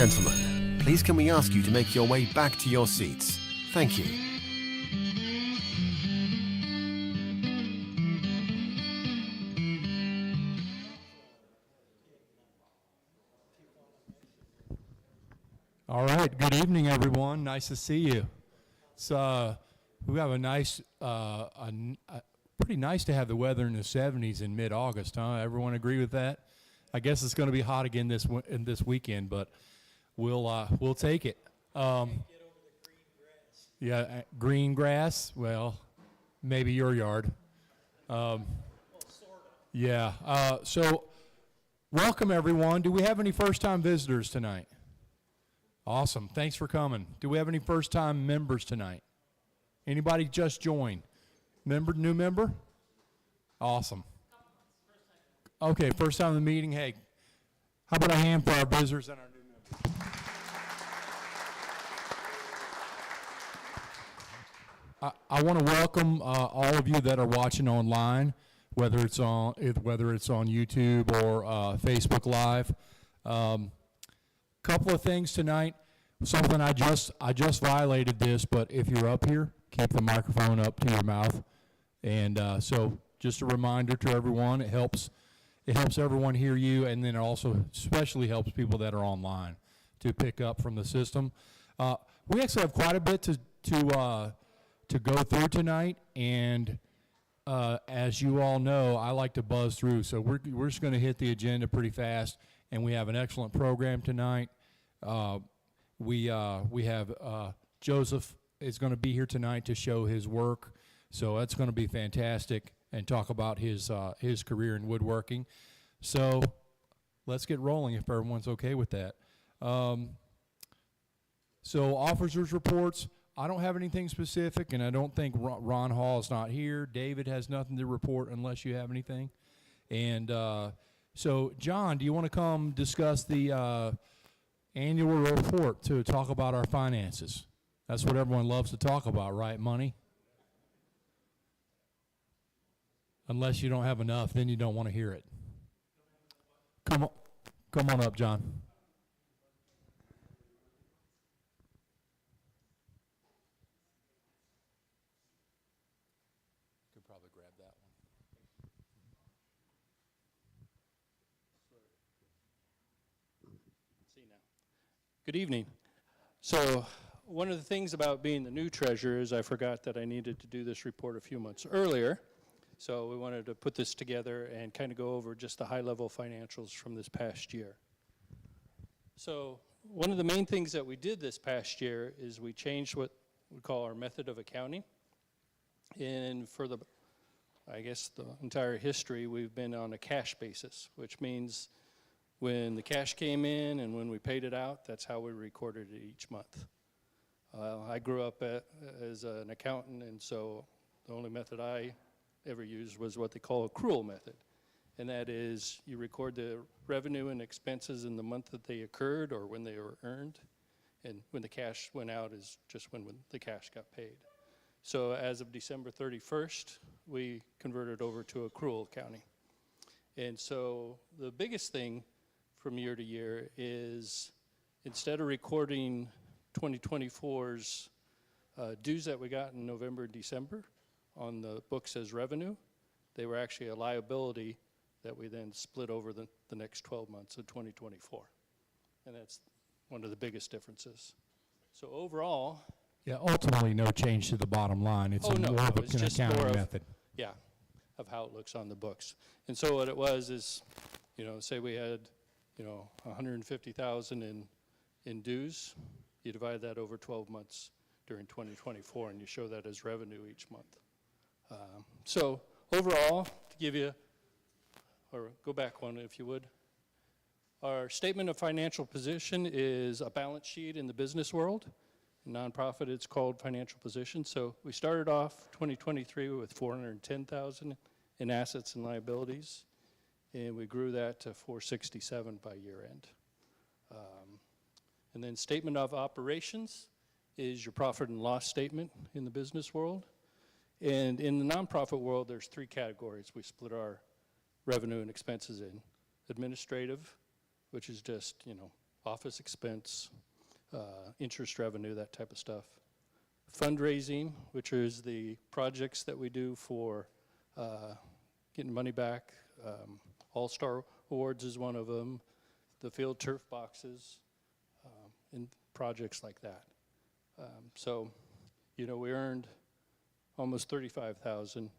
gentlemen, please can we ask you to make your way back to your seats? Thank you. All right, good evening, everyone. Nice to see you. It's we have a nice, pretty nice to have the weather in the 70s in mid-August, huh? Everyone agree with that? I guess it's going to be hot again this weekend, but we'll take it. Yeah, green grass. Well, maybe your yard. Yeah. So, welcome everyone. Do we have any first-time visitors tonight? Awesome. Thanks for coming. Do we have any first-time members tonight? Anybody just joined? New member? Awesome. Okay, first time in the meeting. Hey, how about a hand for our visitors and our new members? I want to welcome all of you that are watching online, whether it's on YouTube or Facebook Live. Couple of things tonight. Something I just violated this, but if you're up here, keep the microphone up to your mouth. And so just a reminder to everyone, it helps everyone hear you, and then it also especially helps people that are online to pick up from the system. We actually have quite a bit to go through tonight, and as you all know, I like to buzz through, so we're just going to hit the agenda pretty fast, and we have an excellent program tonight. We have Joseph is going to be here tonight to show his work, so that's going to be fantastic, and talk about his career in woodworking. So let's get rolling if everyone's okay with that. So officers' reports. I don't have anything specific, and I don't think Ron Hall is not here. David has nothing to report unless you have anything. And so, John, do you want to come discuss the annual report to talk about our finances? That's what everyone loves to talk about, right? Money? Unless you don't have enough, then you don't want to hear it. Come on up, John. Probably grab that one. See now. Good evening. So one of the things about being the new treasurer is I forgot that I needed to do this report a few months earlier. So we wanted to put this together and kind of go over just the high-level financials from this past year. So one of the main things that we did this past year is we changed what we call our method of accounting. And for the entire history, we've been on a cash basis, which means when the cash came in and when we paid it out, that's how we recorded it each month. I grew up as an accountant, and so the only method I ever used was what they call accrual method. And that is you record the revenue and expenses in the month that they occurred or when they were earned, and when the cash went out is just when the cash got paid. So as of December 31st, we converted over to accrual accounting. And so the biggest thing from year to year is instead of recording 2024's dues that we got in November and December on the books as revenue, they were actually a liability that we then split over the next 12 months of 2024. And that's one of the biggest differences. So overall, yeah, ultimately no change to the bottom line. It's more of an accounting method. Yeah, of how it looks on the books. And so what it was is, say we had, 150,000 in dues, you divide that over 12 months during 2024, and you show that as revenue each month. So overall, to give you, or go back one if you would, our statement of financial position is a balance sheet in the business world. In nonprofit, it's called financial position. So we started off 2023 with 410,000 in assets and liabilities, and we grew that to 467 by year end. And then statement of operations is your profit and loss statement in the business world. And in the nonprofit world, there's three categories. We split our revenue and expenses in. Administrative, which is just, office expense, interest revenue, that type of stuff. Fundraising, which is the projects that we do for getting money back. All-Star Awards is one of them. The field turf boxes, and projects like that. So, you know, we earned almost $35,000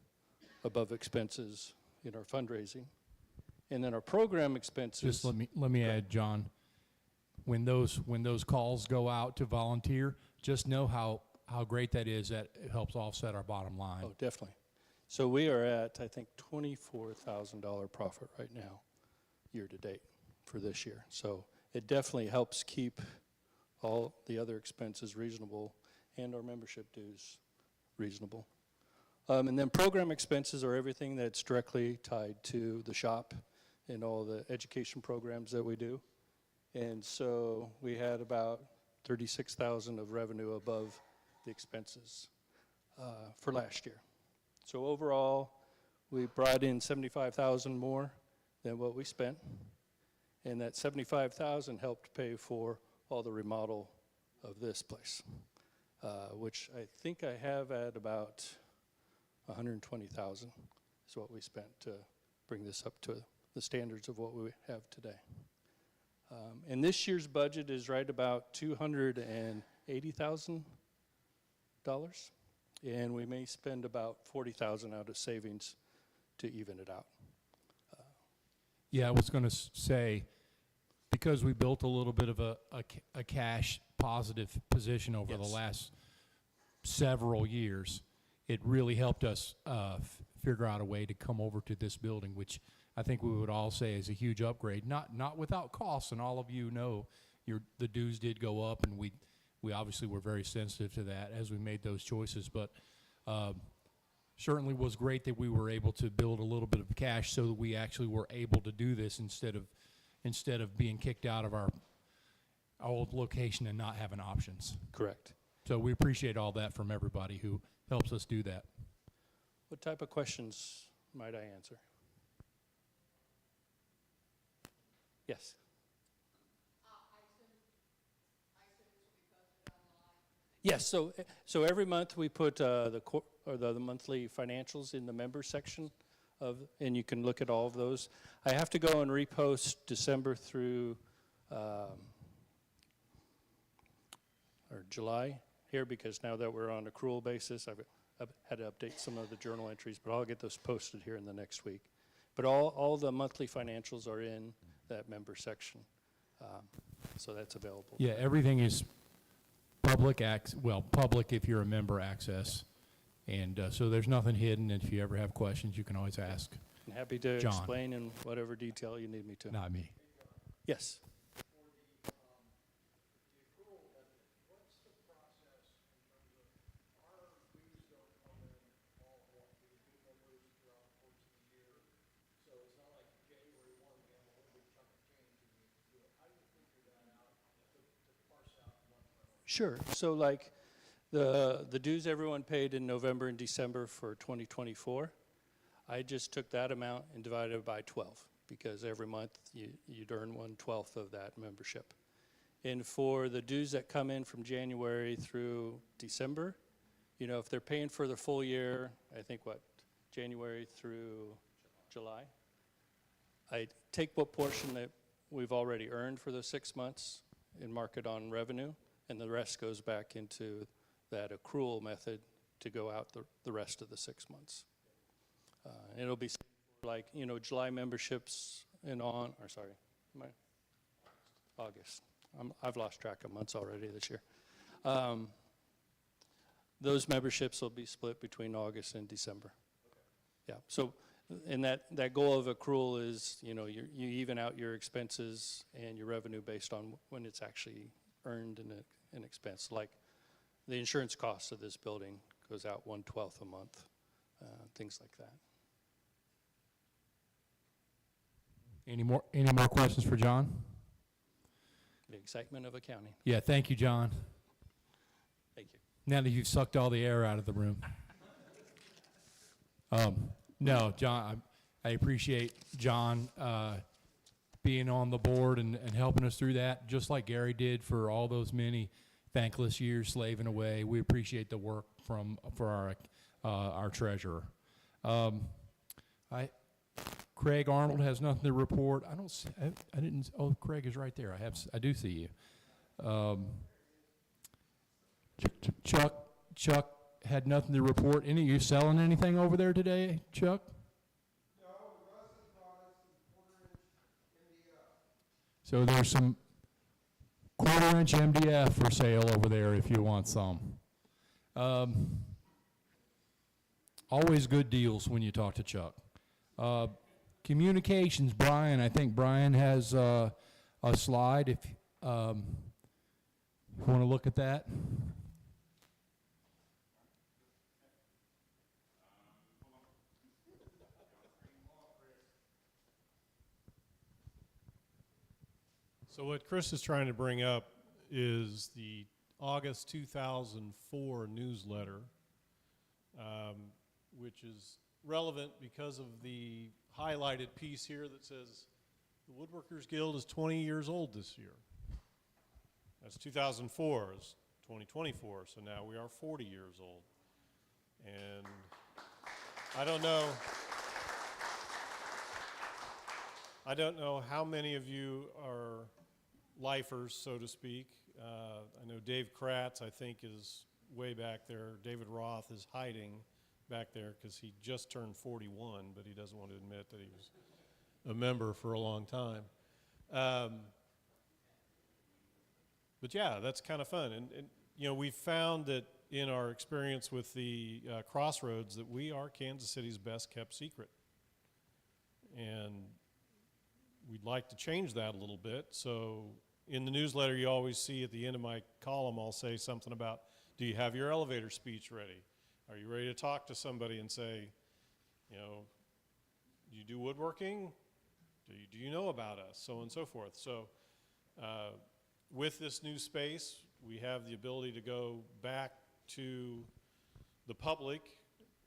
above expenses in our fundraising. And then our program expenses. Just let me add, John, when those calls go out to volunteer, just know how great that is. That it helps offset our bottom line. Oh, definitely. So we are at, I think, $24,000 profit right now, year to date for this year. So it definitely helps keep all the other expenses reasonable and our membership dues reasonable. And then program expenses are everything that's directly tied to the shop and all the education programs that we do. And so we had about $36,000 of revenue above the expenses for last year. So overall, we brought in $75,000 more than what we spent, and that $75,000 helped pay for all the remodel of this place, which I think I have at about $120,000 is what we spent to bring this up to the standards of what we have today. And this year's budget is right about $280,000. And we may spend about $40,000 out of savings to even it out. Yeah, I was going to say, because we built a little bit of a cash positive position over the last several years, it really helped us figure out a way to come over to this building, which I think we would all say is a huge upgrade. Not without costs, and all of you know the dues did go up, and we obviously were very sensitive to that as we made those choices, but certainly was great that we were able to build a little bit of cash so that we actually were able to do this instead of being kicked out of our old location and not having options. Correct. So we appreciate all that from everybody who helps us do that. What type of questions might I answer? Yes. Yes, so every month we put the monthly financials in the member section and you can look at all of those. I have to go and repost December through or July here because now that we're on accrual basis, I've had to update some of the journal entries, but I'll get those posted here in the next week. But all the monthly financials are in that member section, so that's available. Yeah, everything is public if you're a member access, and so there's nothing hidden. And if you ever have questions, you can always ask. I'm happy to John. explain in whatever detail you need me to. Not me. Yes. Sure. So like the dues everyone paid in November and December for 2024, I just took that amount and divided it by 12 because every month you'd earn 1/12 of that membership. And for the dues that come in from January through December, you know, if they're paying for the full year, I think January through July, I take what portion that we've already earned for those 6 months and mark it on revenue, and the rest goes back into that accrual method to go out the rest of the 6 months. It'll be like, you know, July memberships and August. I've lost track of months already this year. Those memberships will be split between August and December. Yeah, so, and that goal of accrual is, you know, you even out your expenses and your revenue based on when it's actually earned in an expense. Like the insurance cost of this building goes out 1/12 a month, things like that. Any more questions for John? The excitement of accounting. Yeah, thank you, John. Thank you. Now that you've sucked all the air out of the room. No, John, I appreciate John being on the board and helping us through that, just like Gary did for all those many thankless years slaving away. We appreciate the work for our treasurer. Craig Arnold has nothing to report. I didn't. Oh, Craig is right there. I do see you. Chuck had nothing to report. Any of you selling anything over there today, Chuck? No, Russ has brought us some quarter-inch MDF. So there's some quarter-inch MDF for sale over there if you want some. Always good deals when you talk to Chuck. Communications, Brian. I think Brian has a slide if you want to look at that. So what Chris is trying to bring up is the August 2004 newsletter, which is relevant because of the highlighted piece here that says the Woodworkers Guild is 20 years old this year. That's 2004, it's 2024, so now we are 40 years old. And I don't know how many of you are lifers, so to speak. I know Dave Kratz, I think, is way back there. David Roth is hiding back there because he just turned 41, but he doesn't want to admit that he was a member for a long time. But yeah, that's kind of fun. And you know, we found that in our experience with the Crossroads that we are Kansas City's best kept secret. And we'd like to change that a little bit. So in the newsletter, you always see at the end of my column, I'll say something about, do you have your elevator speech ready? Are you ready to talk to somebody and say, you know, do you do woodworking? Do you know about us? So on and so forth. So with this new space, we have the ability to go back to the public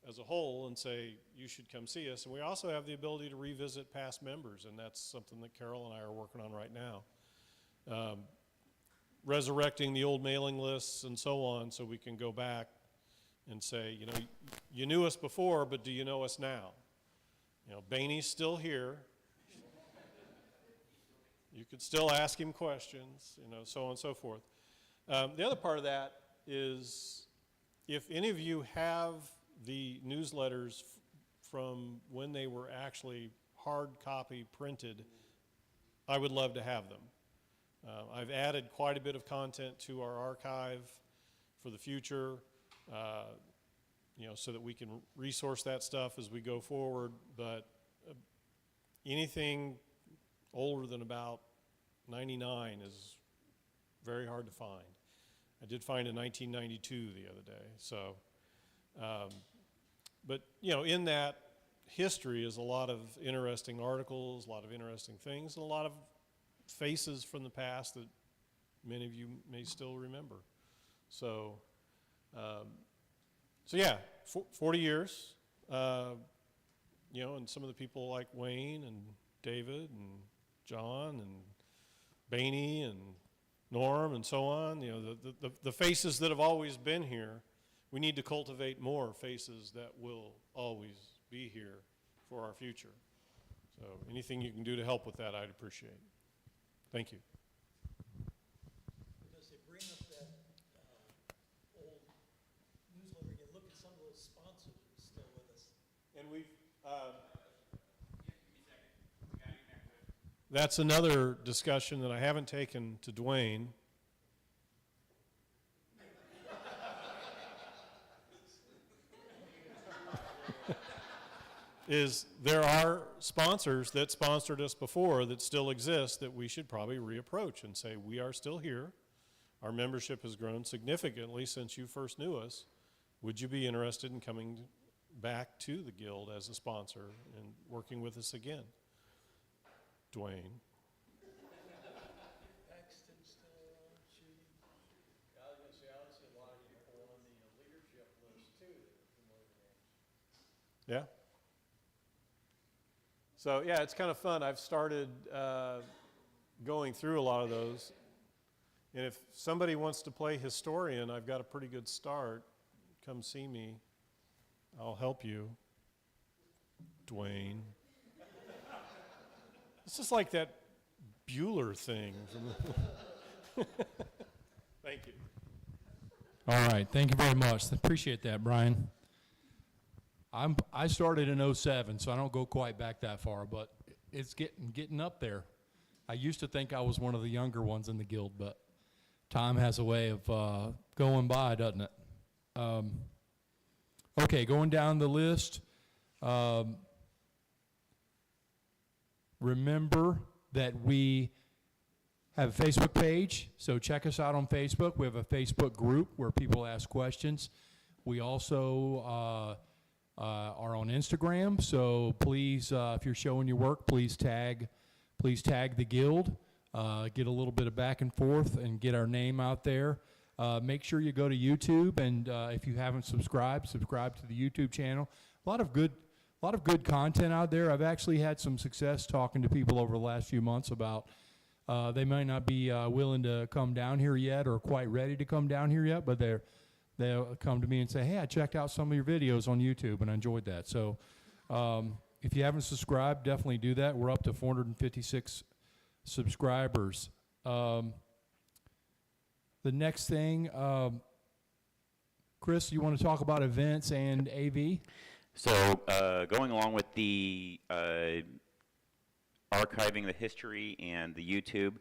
as a whole and say, you should come see us. And we also have the ability to revisit past members, and that's something that Carol and I are working on right now. Resurrecting the old mailing lists and so on, so we can go back and say, you know, you knew us before, but do you know us now? You know, Bainey's still here. You could still ask him questions, you know, so on and so forth. The other part of that is, if any of you have the newsletters from when they were actually hard copy printed, I would love to have them. I've added quite a bit of content to our archive for the future, you know, so that we can resource that stuff as we go forward. But anything older than about 99 is very hard to find. I did find a 1992 the other day. So, but you know, in that history is a lot of interesting articles, a lot of interesting things, and a lot of faces from the past that many of you may still remember. So, so yeah, 40 years, you know, and some of the people like Wayne and David and John and Bainey and Norm and so on, you know, the faces that have always been here, we need to cultivate more faces that will always be here for our future. So anything you can do to help with that, I'd appreciate. Thank you. As they bring up that old newsletter again, look at some of those sponsors who are still with us. And we've, that's another discussion that I haven't taken to Dwayne. Is there are sponsors that sponsored us before that still exist that we should probably reapproach and say, we are still here. Our membership has grown significantly since you first knew us. Would you be interested in coming back to the Guild as a sponsor and working with us again? Dwayne. Paxton's still around, Judy. I was going to say, I see a lot of people on the leadership list too that are familiar names. Yeah. So yeah, it's kind of fun. I've started going through a lot of those. And if somebody wants to play historian, I've got a pretty good start. Come see me. I'll help you, Dwayne. It's just like that Bueller thing. Thank you. All right, thank you very much. Appreciate that, Brian. I started in '07, so I don't go quite back that far, but it's getting up there. I used to think I was one of the younger ones in the guild, but time has a way of going by, doesn't it? Okay, going down the list. Remember that we have a Facebook page, so check us out on Facebook. We have a Facebook group where people ask questions. We also are on Instagram, so please, if you're showing your work, please tag the guild. Get a little bit of back and forth and get our name out there. Make sure you go to YouTube, and if you haven't subscribe to the YouTube channel. A lot of good content out there. I've actually had some success talking to people over the last few months about they might not be willing to come down here yet or quite ready to come down here yet, but they'll come to me and say, hey, I checked out some of your videos on YouTube and I enjoyed that. So if you haven't subscribed, definitely do that. We're up to 456 subscribers. The next thing, Chris, you want to talk about events and AV? So going along with the archiving the history and the YouTube,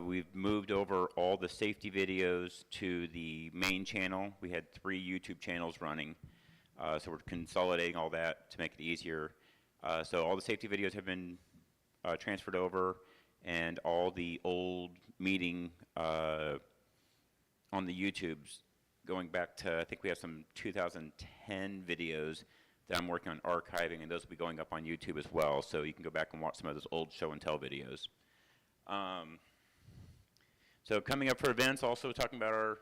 we've moved over all the safety videos to the main channel. We had 3 YouTube channels running, so we're consolidating all that to make it easier. So all the safety videos have been transferred over, and all the old meeting on the YouTubes, going back to, I think we have some 2010 videos that I'm working on archiving, and those will be going up on YouTube as well, so you can go back and watch some of those old show and tell videos. So coming up for events, also talking about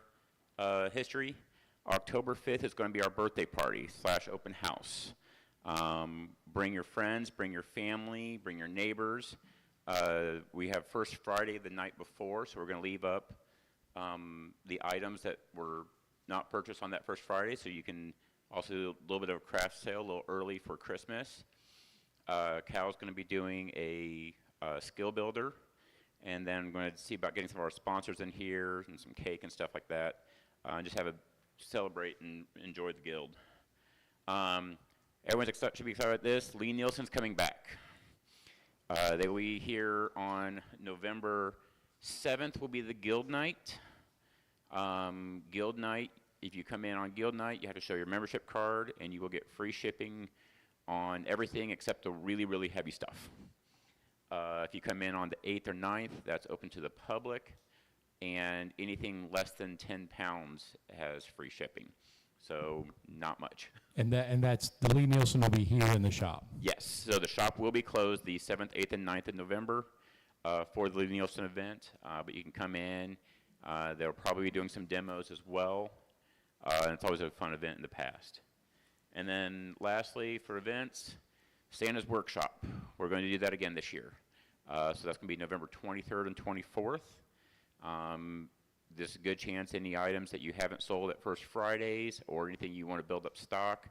our history, October 5th is going to be our birthday party / open house. Bring your friends, bring your family, bring your neighbors. We have First Friday the night before, so we're going to leave up the items that were not purchased on that First Friday, so you can also do a little bit of a craft sale a little early for Christmas. Cal's going to be doing a skill builder, and then I'm going to see about getting some of our sponsors in here and some cake and stuff like that, and just have a celebrate and enjoy the guild. Everyone's should be excited about this. Lee Nielsen's coming back. They will be here on November 7th will be the guild night. Guild night, if you come in on guild night, you have to show your membership card, and you will get free shipping on everything except the really, really heavy stuff. If you come in on the 8th or 9th, that's open to the public, and anything less than 10 pounds has free shipping. So not much. And that's the Lee Nielsen will be here in the shop. Yes, so the shop will be closed the 7th, 8th, and 9th of November for the Lee Nielsen event, but you can come in. They'll probably be doing some demos as well, and it's always a fun event in the past. And then lastly, for events, Santa's Workshop. We're going to do that again this year. So that's going to be November 23rd and 24th. There's a good chance any items that you haven't sold at First Fridays or anything you want to build up stock,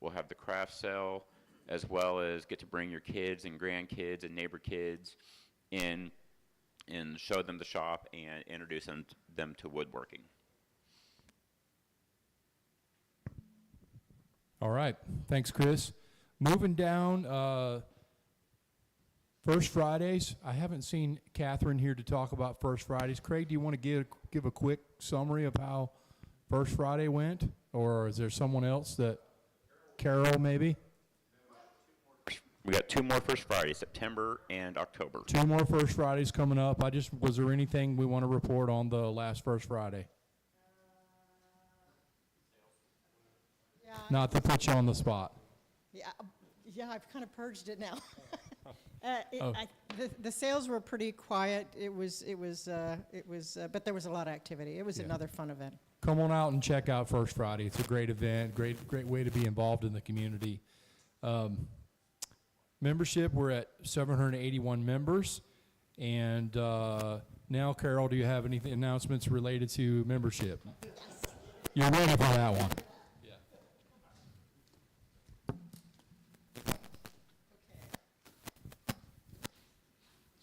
we'll have the craft sale, as well as get to bring your kids and grandkids and neighbor kids in and show them the shop and introduce them to woodworking. All right, thanks, Chris. Moving down, First Fridays. I haven't seen Catherine here to talk about First Fridays. Craig, do you want to give a quick summary of how First Friday went? Or is there someone else that, Carol maybe? We got 2 more First Fridays, September and October. 2 more First Fridays coming up. Was there anything we want to report on the last First Friday? Yeah, Not to put you on the spot. yeah, I've kind of purged it now. Oh. The sales were pretty quiet. It was, but there was a lot of activity. It was another fun event. Come on out and check out First Friday. It's a great event, great way to be involved in the community. Membership, we're at 781 members, And now, Carol, do you have any announcements related to membership? You're ready for that one.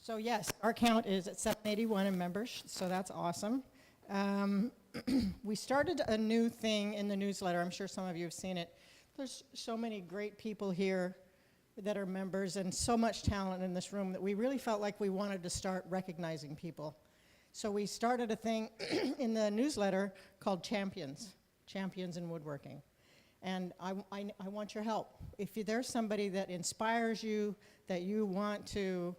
So yes, our count is at 781 in members, so that's awesome. We started a new thing in the newsletter. I'm sure some of you have seen it. There's so many great people here that are members and so much talent in this room that we really felt like we wanted to start recognizing people. So we started a thing in the newsletter called Champions in Woodworking. And I want your help. If there's somebody that inspires you, that you want to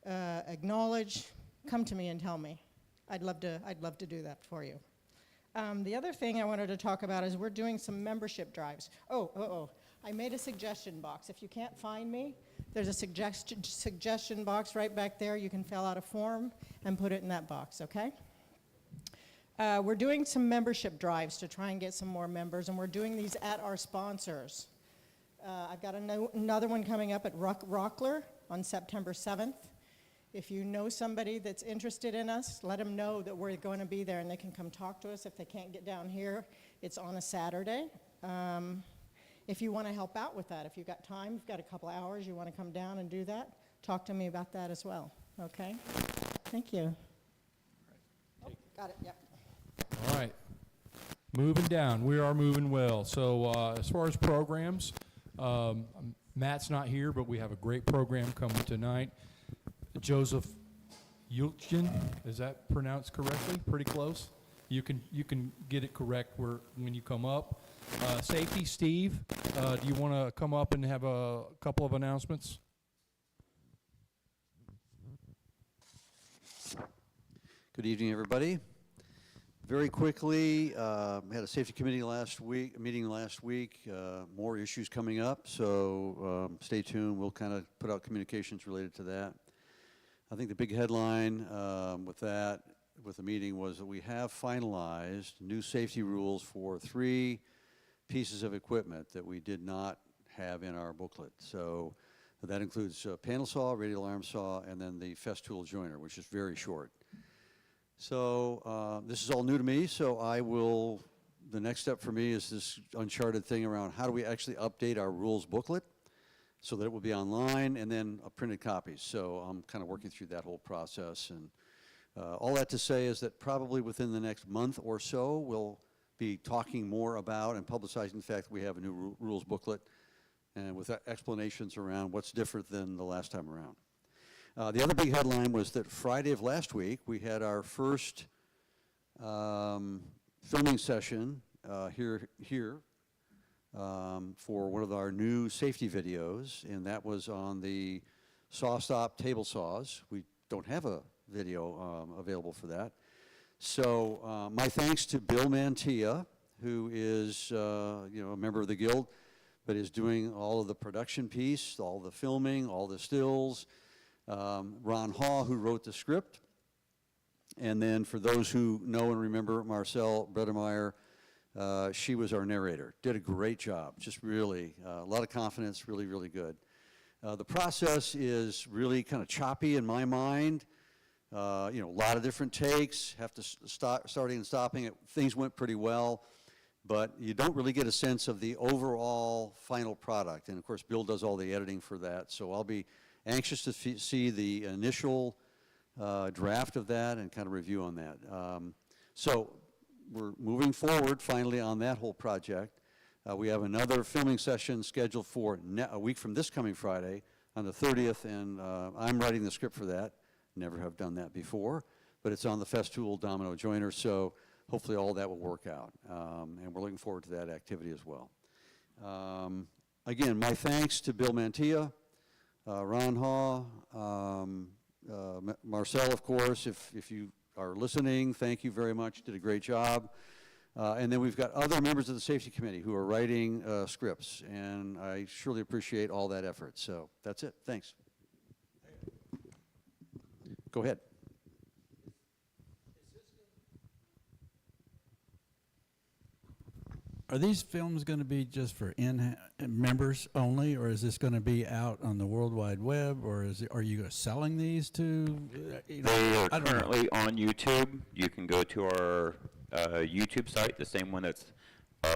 acknowledge, come to me and tell me. I'd love to do that for you. The other thing I wanted to talk about is we're doing some membership drives. I made a suggestion box. If you can't find me, there's a suggestion box right back there. You can fill out a form and put it in that box, okay? We're doing some membership drives to try and get some more members, and we're doing these at our sponsors. I've got another one coming up at Rockler on September 7th. If you know somebody that's interested in us, let them know that we're going to be there and they can come talk to us. If they can't get down here, it's on a Saturday. If you want to help out with that, if you've got time, you've got a couple hours, you want to come down and do that, talk to me about that as well, okay? Thank you. Oh, got it, yep. All right. Moving down. We are moving well. So as far as programs, Matt's not here, but we have a great program coming tonight. Joseph Yulchin, is that pronounced correctly? Pretty close. You can get it correct when you come up. Safety, Steve, do you want to come up and have a couple of announcements? Good evening, everybody. Very quickly, had a safety committee meeting last week. More issues coming up, so stay tuned. We'll kind of put out communications related to that. I think the big headline with the meeting was that we have finalized new safety rules for 3 pieces of equipment that we did not have in our booklet. So that includes panel saw, radial arm saw, and then the festool joiner, which is very short. So this is all new to me, so the next step for me is this uncharted thing around how do we actually update our rules booklet so that it will be online and then printed copies. So I'm kind of working through that whole process. And all that to say is that probably within the next month or so, we'll be talking more about and publicizing the fact that we have a new rules booklet and with explanations around what's different than the last time around. The other big headline was that Friday of last week, we had our first filming session here for one of our new safety videos, and that was on the saw stop table saws. We don't have a video available for that. So my thanks to Bill Mantilla, who is a member of the guild, but is doing all of the production piece, all the filming, all the stills. Ron Haw, who wrote the script. And then for those who know and remember Marcel Bredemeyer, she was our narrator. Did a great job, just really, a lot of confidence, really, really good. The process is really kind of choppy in my mind. A lot of different takes, have to starting and stopping it. Things went pretty well, but you don't really get a sense of the overall final product. And of course, Bill does all the editing for that, so I'll be anxious to see the initial draft of that and kind of review on that. So we're moving forward finally on that whole project. We have another filming session scheduled for a week from this coming Friday on the 30th, and I'm writing the script for that. Never have done that before, but it's on the festool domino joiner, so hopefully all that will work out. And we're looking forward to that activity as well. Again, my thanks to Bill Mantilla, Ron Haw, Marcel, of course, if you are listening, thank you very much, did a great job. And then we've got other members of the safety committee who are writing scripts, and I surely appreciate all that effort. So that's it, thanks. Go ahead. Are these films going to be just for members only, or is this going to be out on the World Wide Web, or are you selling these to? They are currently on YouTube. You can go to our YouTube site, the same one that's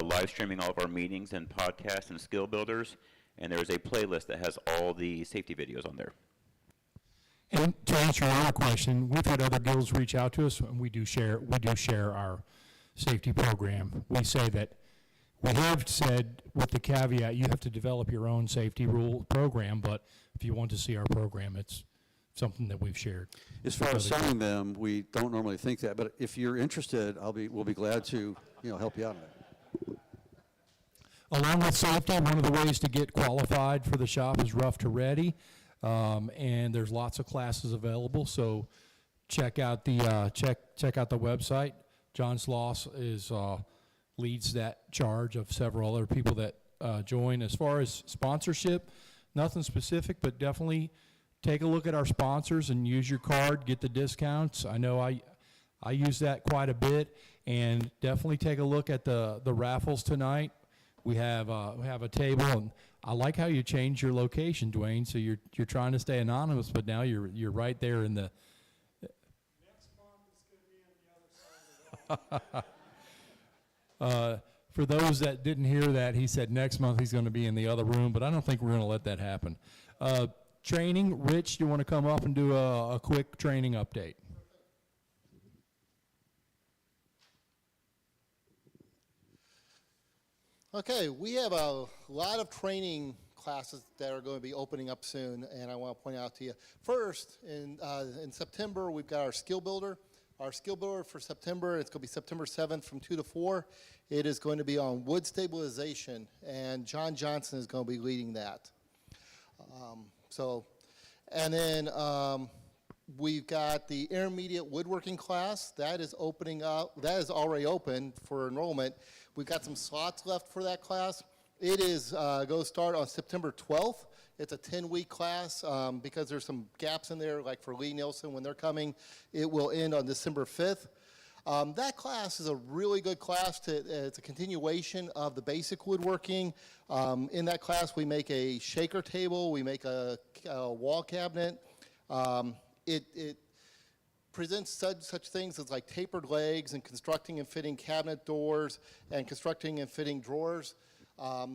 live streaming all of our meetings and podcasts and skill builders, and there's a playlist that has all the safety videos on there. And to answer your other question, we've had other guilds reach out to us, and we do share our safety program. We say that we have said with the caveat, you have to develop your own safety rule program, but if you want to see our program, it's something that we've shared. As far as selling them, we don't normally think that, but if you're interested, we'll be glad to, help you out on that. Along with safety, one of the ways to get qualified for the shop is rough to ready, and there's lots of classes available. So check out the check out the website. John Sloss leads that charge of several other people that join. As far as sponsorship, nothing specific, but definitely take a look at our sponsors and use your card, get the discounts. I know I use that quite a bit, and definitely take a look at the raffles tonight. We have a table, and I like how you changed your location, Dwayne. So you're trying to stay anonymous, but now you're right there in the. Next month is going to be on the other side of the wall. For those that didn't hear that, he said next month he's going to be in the other room, but I don't think we're going to let that happen. Training, Rich, do you want to come up and do a quick training update? Okay, we have a lot of training classes that are going to be opening up soon, and I want to point out to you. First, in September, we've got our skill builder. Our skill builder for September, it's going to be September 7th from 2 to 4. It is going to be on wood stabilization, and John Johnson is going to be leading that. And then we've got the intermediate woodworking class. That is opening up. That is already open for enrollment. We've got some slots left for that class. It is going to start on September 12th. It's a 10-week class because there's some gaps in there, like for Lee Nielsen when they're coming. It will end on December 5th. That class is a really good class. It's a continuation of the basic woodworking. In that class, we make a shaker table. We make a wall cabinet. It presents such things as like tapered legs and constructing and fitting cabinet doors and constructing and fitting drawers.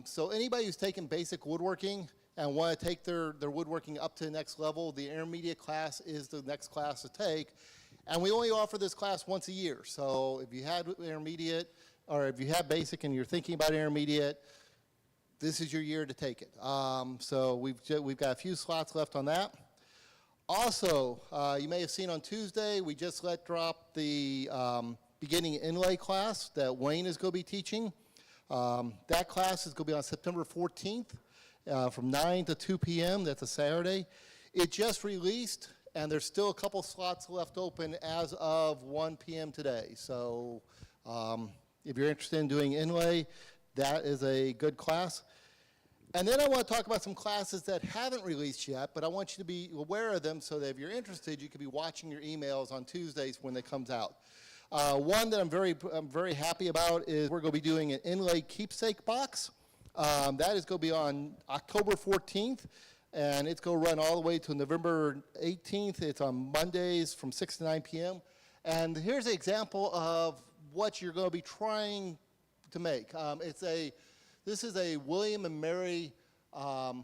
So anybody who's taken basic woodworking and want to take their woodworking up to the next level, the intermediate class is the next class to take. And we only offer this class once a year. So if you had intermediate or if you have basic and you're thinking about intermediate, this is your year to take it. So we've got a few slots left on that. Also, you may have seen on Tuesday, we just let drop the beginning inlay class that Wayne is going to be teaching. That class is going to be on September 14th from 9 to 2 p.m. That's a Saturday. It just released, and there's still a couple slots left open as of 1 p.m. today. So if you're interested in doing inlay, that is a good class. And then I want to talk about some classes that haven't released yet, but I want you to be aware of them so that if you're interested, you can be watching your emails on Tuesdays when they comes out. One that I'm very happy about is we're going to be doing an inlay keepsake box. That is going to be on October 14th, and it's going to run all the way to November 18th. It's on Mondays from 6 to 9 p.m. And here's an example of what you're going to be trying to make. This is a William and Mary Bible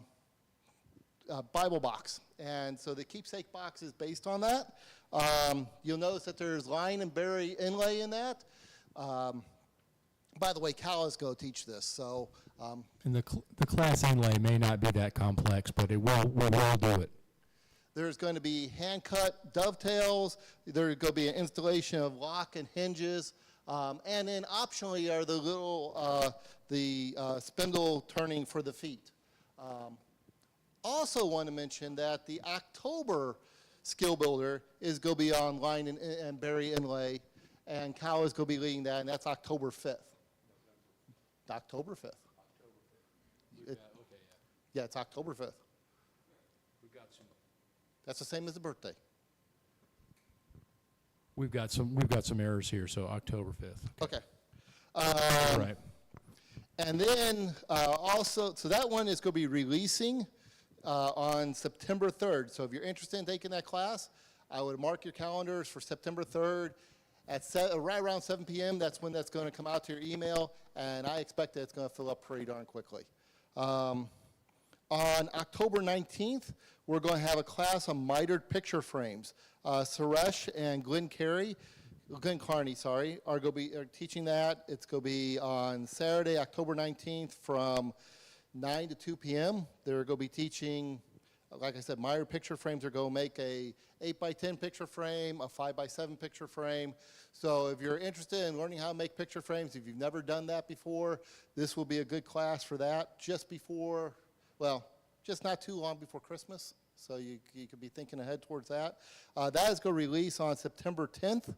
box, and so the keepsake box is based on that. You'll notice that there's line and berry inlay in that. By the way, Cal is going to teach this, so. And the class inlay may not be that complex, but we will do it. There's going to be hand-cut dovetails. There's going to be an installation of lock and hinges. And then optionally are the little spindle turning for the feet. Also want to mention that the October skill builder is going to be on line and berry inlay, and Cal is going to be leading that, and that's October 5th. October 5th. Yeah, it's October 5th. That's the same as the birthday. We've got some errors here, so October 5th. Okay. All right. And then also, so that one is going to be releasing on September 3rd. So if you're interested in taking that class, I would mark your calendars for September 3rd at right around 7 p.m. That's when that's going to come out to your email, and I expect that it's going to fill up pretty darn quickly. On October 19th, we're going to have a class on mitered picture frames. Suresh and Glenn Carney, are going to be teaching that. It's going to be on Saturday, October 19th from 9 to 2 p.m. They're going to be teaching, like I said, mitered picture frames. They're going to make a 8x10 picture frame, a 5x7 picture frame. So if you're interested in learning how to make picture frames, if you've never done that before, this will be a good class for that just before, well, just not too long before Christmas. So you could be thinking ahead towards that. That is going to release on September 10th.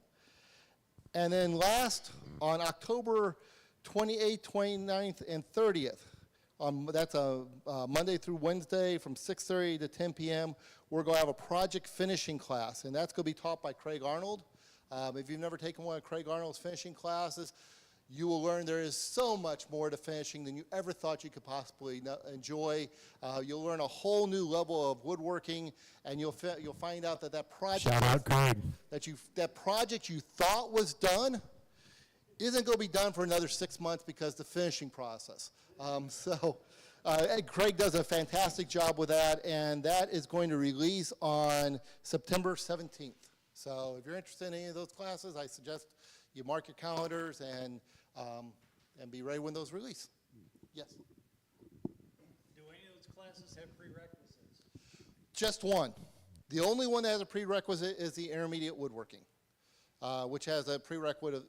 And then last, on October 28th, 29th, and 30th, that's a Monday through Wednesday from 6:30 to 10 p.m., we're going to have a project finishing class, and that's going to be taught by Craig Arnold. If you've never taken one of Craig Arnold's finishing classes, you will learn there is so much more to finishing than you ever thought you could possibly enjoy. You'll learn a whole new level of woodworking, and you'll find out that project Shout out Craig. that project you thought was done isn't going to be done for another 6 months because the finishing process. Craig does a fantastic job with that, and that is going to release on September 17th. So if you're interested in any of those classes, I suggest you mark your calendars and be ready when those release. Yes? Do any of those classes have prerequisites? Just one. The only one that has a prerequisite is the intermediate woodworking, which has a prerequisite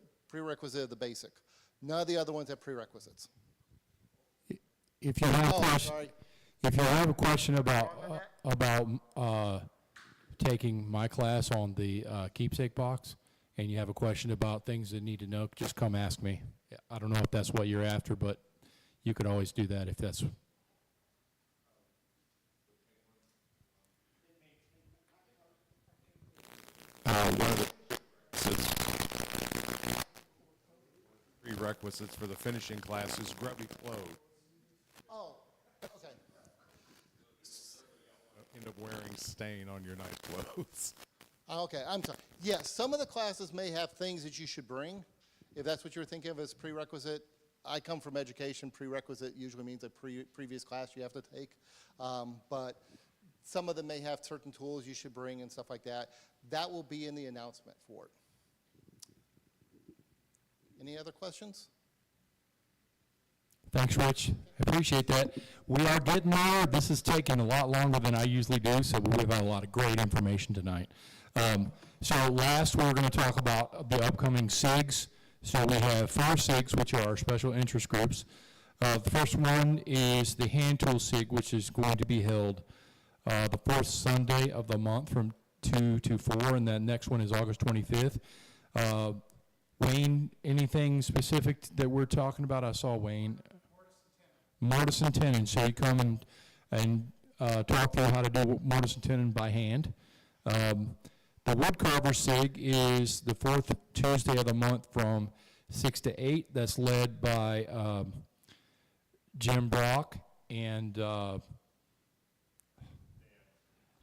of the basic. None of the other ones have prerequisites. If you have a question about taking my class on the keepsake box, and you have a question about things that need to know, just come ask me. I don't know if that's what you're after, but you could always do that if that's. One of the prerequisites for the finishing class is grubby clothes. Oh, okay. End up wearing stain on your nice clothes. Okay, I'm sorry. Yes, some of the classes may have things that you should bring. If that's what you're thinking of as prerequisite, I come from education. Prerequisite usually means a previous class you have to take. But some of them may have certain tools you should bring and stuff like that. That will be in the announcement for it. Any other questions? Thanks, Rich. I appreciate that. We are getting there. This is taking a lot longer than I usually do, so we've had a lot of great information tonight. So last, we're going to talk about the upcoming SIGs. So we have 4 SIGs, which are our special interest groups. The first one is the hand tool SIG, which is going to be held the 4th Sunday of the month from 2 to 4, and the next one is August 25th. Wayne, anything specific that we're talking about? I saw Wayne. Mortise and tenon. So you come and talk through how to do mortise and tenon by hand. The wood carver SIG is the 4th Tuesday of the month from 6 to 8. That's led by Jim Brock and Dan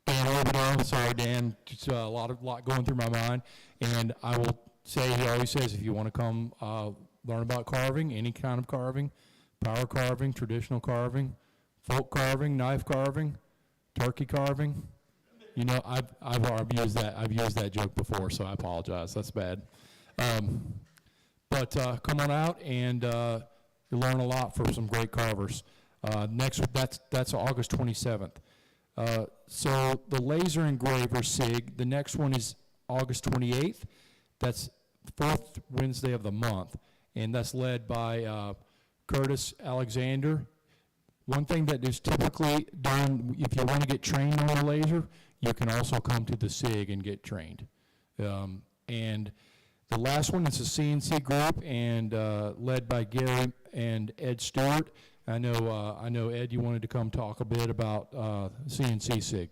Oberdo. Sorry, Dan. Just a lot going through my mind. And I will say, he always says, if you want to come learn about carving, any kind of carving, power carving, traditional carving, folk carving, knife carving, turkey carving. You know, I've used that joke before, so I apologize. That's bad. But come on out and you'll learn a lot from some great carvers. Next, that's August 27th. So the laser engraver SIG, the next one is August 28th. That's 4th Wednesday of the month, and that's led by Curtis Alexander. One thing that is typically done, if you want to get trained on the laser, you can also come to the SIG and get trained. And the last one is a CNC group, and led by Gary and Ed Stewart. I know Ed, you wanted to come talk a bit about CNC SIG.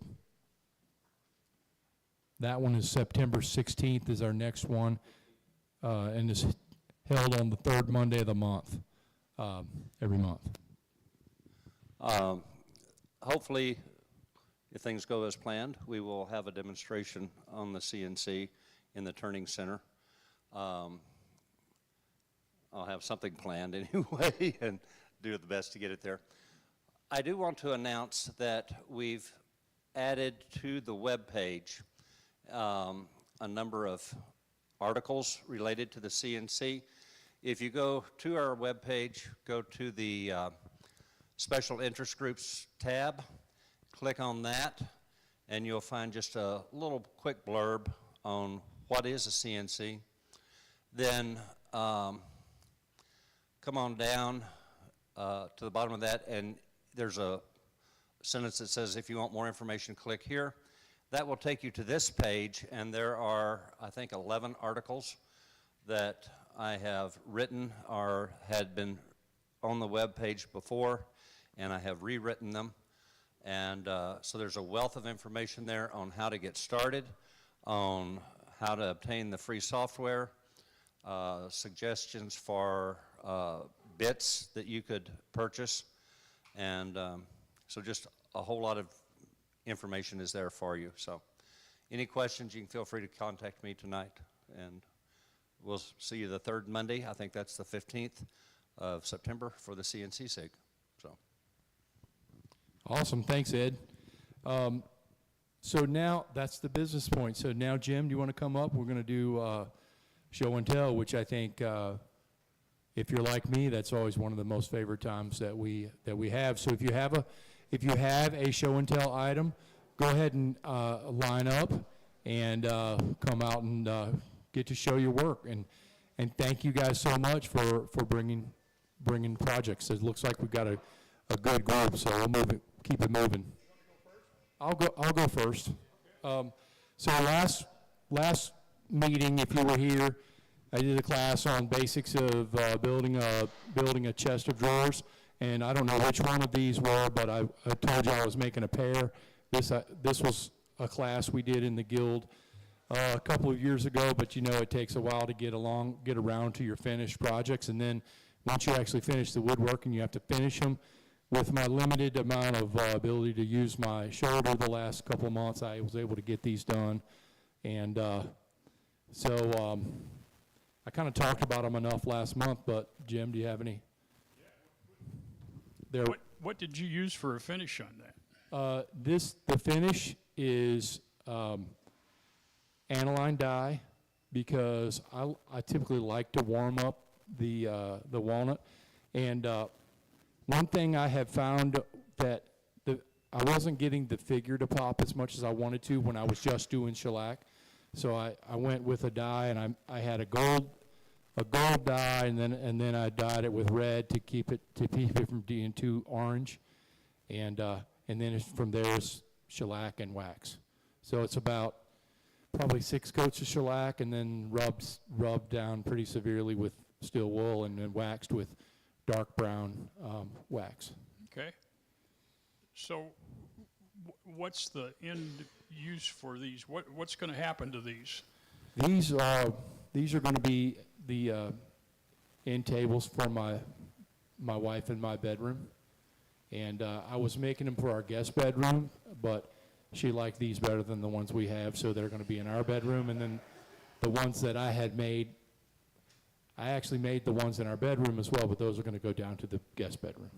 That one is September 16th is our next one, and is held on the 3rd Monday of the month. every month. Hopefully, if things go as planned, we will have a demonstration on the CNC in the Turning Center. I'll have something planned anyway and do the best to get it there. I do want to announce that we've added to the web page a number of articles related to the CNC. If you go to our web page, go to the Special Interest Groups tab, click on that, and you'll find just a little quick blurb on what is a CNC. Then come on down to the bottom of that, and there's a sentence that says, if you want more information, click here. That will take you to this page, and there are, I think, 11 articles that I have written or had been on the web page before, and I have rewritten them. And so there's a wealth of information there on how to get started, on how to obtain the free software, suggestions for bits that you could purchase, and so just a whole lot of information is there for you. So any questions, you can feel free to contact me tonight, and we'll see you the third Monday. I think that's the 15th of September for the CNC SIG. So. Awesome, thanks, Ed. So now that's the business point. So now, Jim, do you want to come up? We're going to do show and tell, which I think, if you're like me, that's always one of the most favorite times that we have. So if you have a show and tell item, go ahead and line up and come out and get to show your work. And thank you guys so much for bringing projects. It looks like we've got a good group, so we'll keep it moving. I'll go first. So last meeting, if you were here, I did a class on basics of building a chest of drawers, and I don't know which one of these were, but I told you I was making a pair. This was a class we did in the guild a couple of years ago, but you know it takes a while to get around to your finished projects, and then once you actually finish the woodworking, you have to finish them. With my limited amount of ability to use my shoulder the last couple of months, I was able to get these done, and so I kind of talked about them enough last month, but Jim, do you have any? What did you use for a finish on that? The finish is aniline dye, because I typically like to warm up the walnut. And one thing I have found that I wasn't getting the figure to pop as much as I wanted to when I was just doing shellac. So I went with a dye, and I had a gold dye, and then I dyed it with red to keep it from being too orange, and then from there is shellac and wax. So it's about probably 6 coats of shellac, and then rubbed down pretty severely with steel wool, and then waxed with dark brown wax. Okay. So what's the end use for these? What's going to happen to these? These are going to be the end tables for my wife in my bedroom, and I was making them for our guest bedroom, but she liked these better than the ones we have, so they're going to be in our bedroom. And then the ones that I had made, I actually made the ones in our bedroom as well, but those are going to go down to the guest bedroom.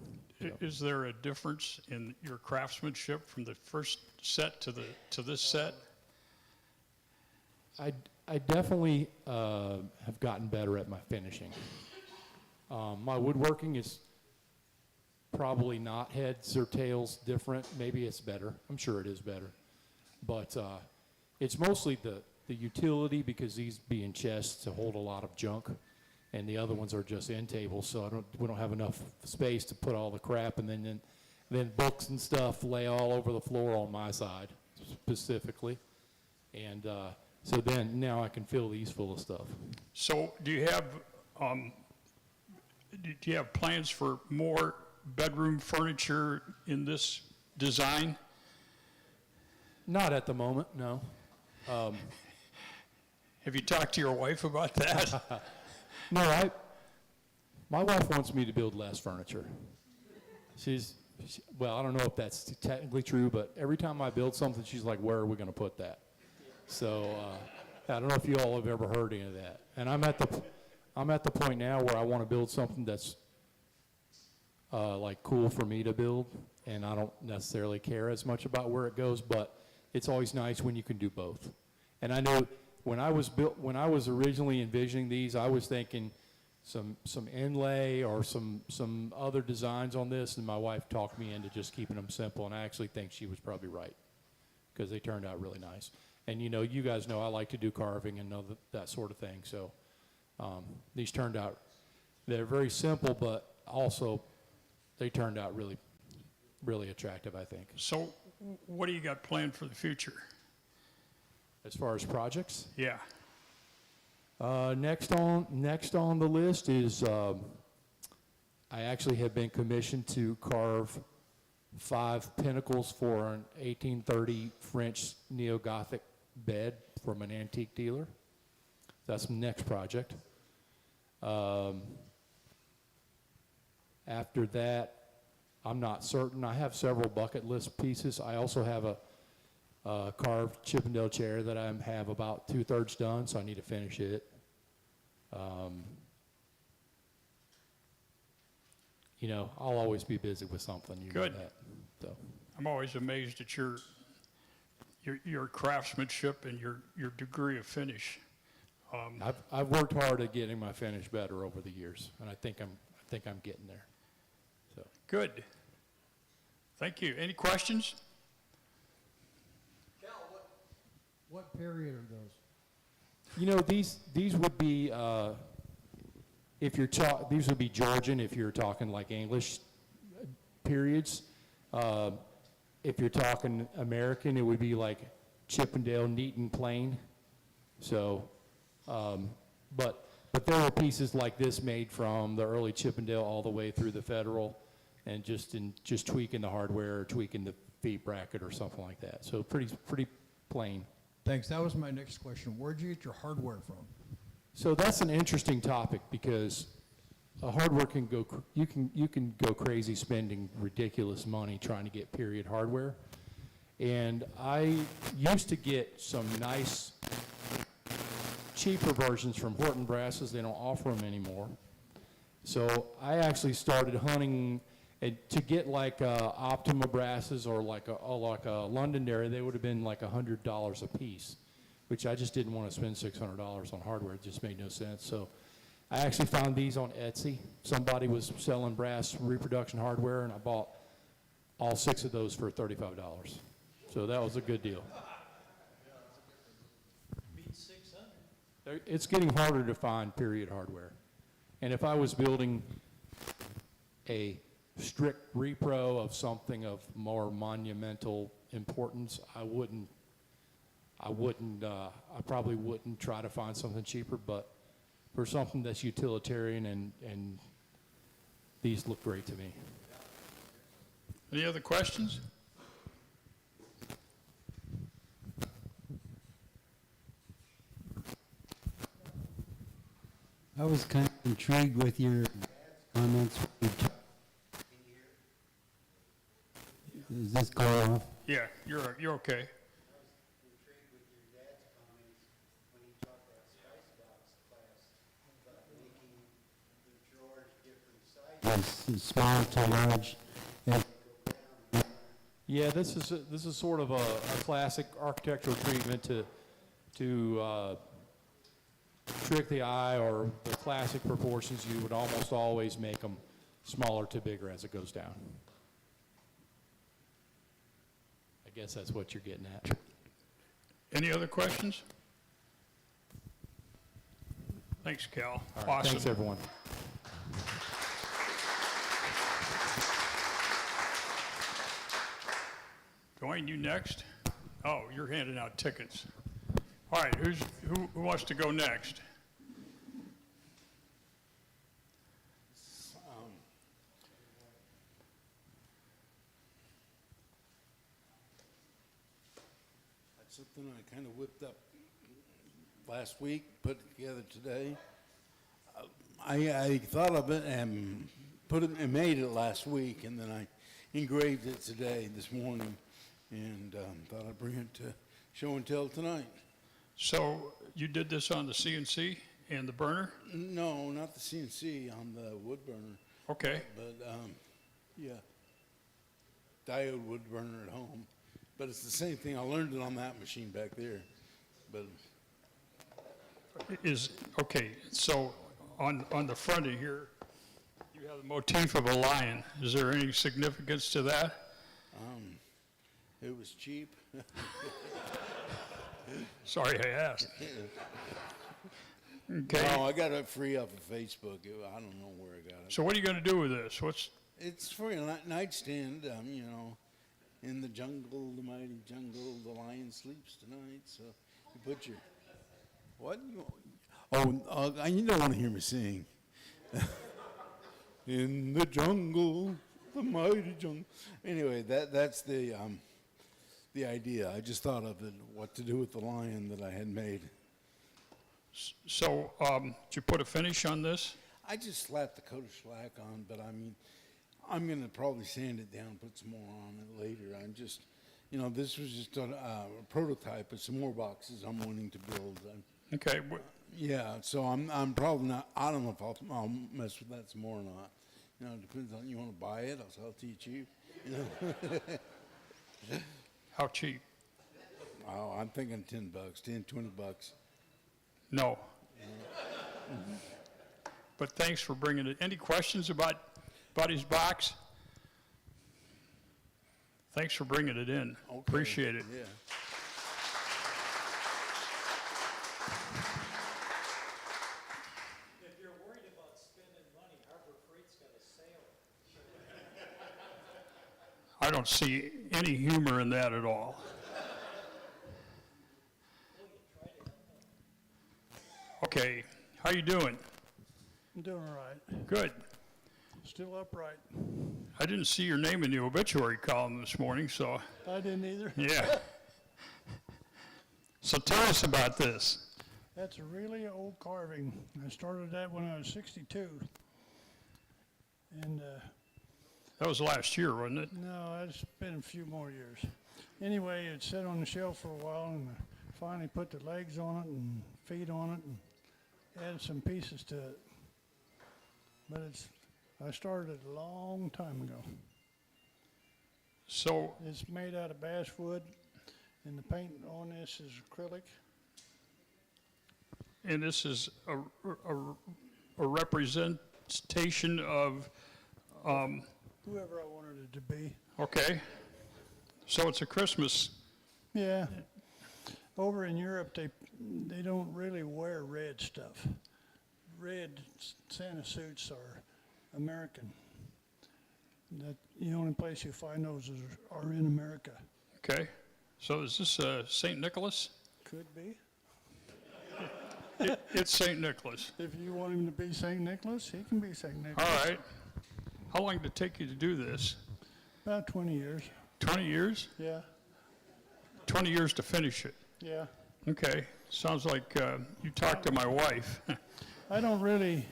Is there a difference in your craftsmanship from the first set to this set? I definitely have gotten better at my finishing. My woodworking is probably not heads or tails different. Maybe it's better. I'm sure it is better. But it's mostly the utility, because these being chests to hold a lot of junk, and the other ones are just end tables, so we don't have enough space to put all the crap, and then books and stuff lay all over the floor on my side specifically. And so then now I can fill these full of stuff. So do you have plans for more bedroom furniture in this design? Not at the moment, no. Have you talked to your wife about that? No, My wife wants me to build less furniture. Well, I don't know if that's technically true, but every time I build something, she's like, where are we going to put that? So I don't know if you all have ever heard any of that. And I'm at the point now where I want to build something that's like cool for me to build, and I don't necessarily care as much about where it goes, but it's always nice when you can do both. And I know when I was originally envisioning these, I was thinking some inlay or some other designs on this, and my wife talked me into just keeping them simple, and I actually think she was probably right, because they turned out really nice. And you know, you guys know I like to do carving and know that sort of thing, so these turned out, they're very simple, but also they turned out really, really attractive, I think. So what do you got planned for the future? As far as projects? Yeah. Next on the list is I actually have been commissioned to carve 5 pinnacles for an 1830 French neo-Gothic bed from an antique dealer. That's the next project. After that, I'm not certain. I have several bucket list pieces. I also have a carved Chippendale chair that I have about 2/3 done, so I need to finish it. You know, I'll always be busy with something. You Good. know that. So. I'm always amazed at your craftsmanship and your degree of finish. I've worked hard at getting my finish better over the years, and I think I'm getting there. So. Good. Thank you. Any questions? What period are those? You know, these would be these would be Georgian if you're talking like English periods. If you're talking American, it would be like Chippendale, neat and plain. So, but there were pieces like this made from the early Chippendale all the way through the Federal, and just tweaking the hardware or tweaking the feet bracket or something like that. So pretty plain. Thanks. That was my next question. Where'd you get your hardware from? So that's an interesting topic, because a hardware can go, you can go crazy spending ridiculous money trying to get period hardware. And I used to get some nice, cheaper versions from Horton Brasses. They don't offer them anymore. So I actually started hunting to get like Optima Brasses or like a Londonderry. They would have been like $100 a piece, which I just didn't want to spend $600 on hardware. It just made no sense. So I actually found these on Etsy. Somebody was selling brass reproduction hardware, and I bought all 6 of those for $35. So that was a good deal. Beat 600. It's getting harder to find period hardware. And if I was building a strict repro of something of more monumental importance, I probably wouldn't try to find something cheaper, but for something that's utilitarian and these look great to me. Any other questions? I was kind of intrigued with your comments. Is this going off? Yeah, you're okay. Small to large. Yeah, this is sort of a classic architectural treatment to trick the eye, or the classic proportions. You would almost always make them smaller to bigger as it goes down. I guess that's what you're getting at. Any other questions? Thanks, Cal. All right, Awesome. thanks, everyone. Dwayne, you next? Oh, you're handing out tickets. All right, who wants to go next? That's something I kind of whipped up last week, put it together today. I thought of it and put it and made it last week, and then I engraved it this morning, and thought I'd bring it to show and tell tonight. So you did this on the CNC and the burner? No, not the CNC, on the wood burner. Okay. But yeah, diode wood burner at home. But it's the same thing. I learned it on that machine back there. But Okay, so on the front of here, you have the motif of a lion. Is there any significance to that? it was cheap. Sorry I asked. Okay. No, I got it free off of Facebook. I don't know where I got it. So what are you going to do with this? It's for a nightstand, you know. In the jungle, the mighty jungle, the lion sleeps tonight. So you put your... What? You don't want to hear me sing. In the jungle, the mighty jungle. Anyway, that's the idea. I just thought of it, what to do with the lion that I had made. So did you put a finish on this? I just slapped the coat of shellac on, but I mean, I'm going to probably sand it down, put some more on it later. I'm just, you know, this was just a prototype of some more boxes I'm wanting to build. Okay. Yeah, so I'm probably not, I don't know if I'll mess with that some more or not. You know, it depends on, you want to buy it, I'll sell it to you cheap. You know? How cheap? Oh, I'm thinking $10, $20. No. But thanks for bringing it. Any questions about his box? Thanks for bringing it in. Okay. Appreciate it. Yeah. If you're worried about spending money, Harbor Freight's got a sale. I don't see any humor in that at all. Okay, how you doing? I'm doing all right. Good. Still upright. I didn't see your name in the obituary column this morning, so. I didn't either. Yeah. So tell us about this. That's a really old carving. I started that when I was 62. And That was last year, wasn't it? no, it's been a few more years. Anyway, it sat on the shelf for a while, and I finally put the legs on it and feet on it and added some pieces to it. But I started it a long time ago. So It's made out of basswood, and the paint on this is acrylic. and this is a representation of, Whoever I wanted it to be. okay. So it's a Christmas. Yeah. Over in Europe, they don't really wear red stuff. Red Santa suits are American. The only place you find those are in America. Okay. So is this St. Nicholas? Could be. It's St. Nicholas. If you want him to be St. Nicholas, he can be St. Nicholas. All right. How long did it take you to do this? About 20 years. 20 years? Yeah. 20 years to finish it. Yeah. Okay. Sounds like you talked to my wife. I don't really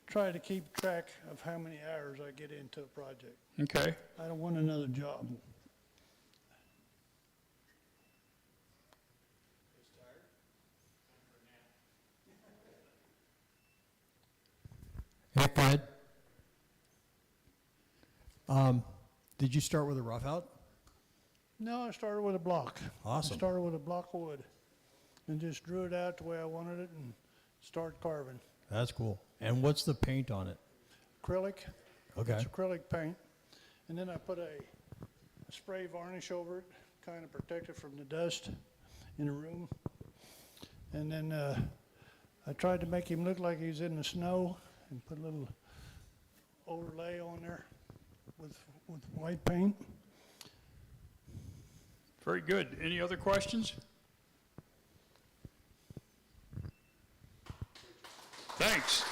try to keep track of how many hours I get into a project. Okay. I don't want another job. Hey, Fred. Did you start with a rough out? No, I started with a block. Awesome. I started with a block of wood and just drew it out the way I wanted it and started carving. That's cool. And what's the paint on it? Acrylic. Okay. It's acrylic paint. And then I put a spray varnish over it, kind of protect it from the dust in the room. And then I tried to make him look like he was in the snow and put a little overlay on there with white paint. Very good. Any other questions? Thanks.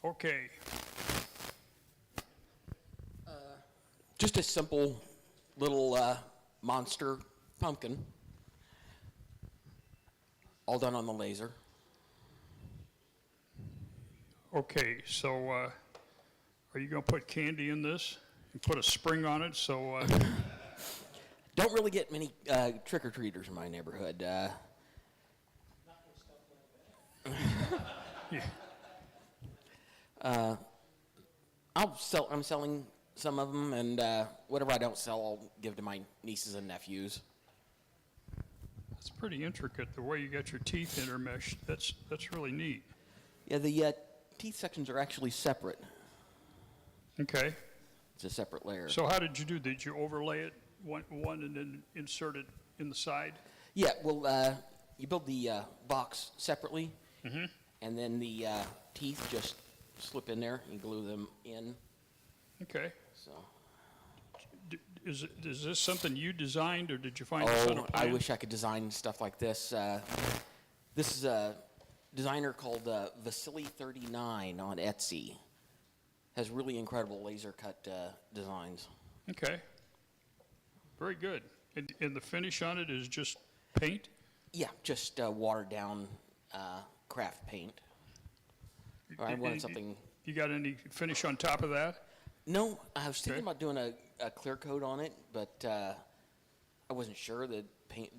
Okay. Just a simple little monster pumpkin, all done on the laser. Okay, so are you going to put candy in this and put a spring on it? So Don't really get many trick-or-treaters in my neighborhood. I'm selling some of them, and whatever I don't sell, I'll give to my nieces and nephews. it's pretty intricate the way you got your teeth intermeshed. That's really neat. Yeah, the teeth sections are actually separate. Okay. It's a separate layer. So how did you do? Did you overlay it one and then insert it in the side? Yeah, well, you build the box separately, Mm-hmm. and then the teeth just slip in there and glue them in. Okay. So. Is this something you designed, or did you find this on a Oh, plan? I wish I could design stuff like this. This is a designer called Vasily39 on Etsy. Has really incredible laser cut designs. Okay. Very good. And the finish on it is just paint? Yeah, just watered down craft paint. Or I wanted something. You got any finish on top of that? No, I was thinking Okay. about doing a clear coat on it, but I wasn't sure. The paint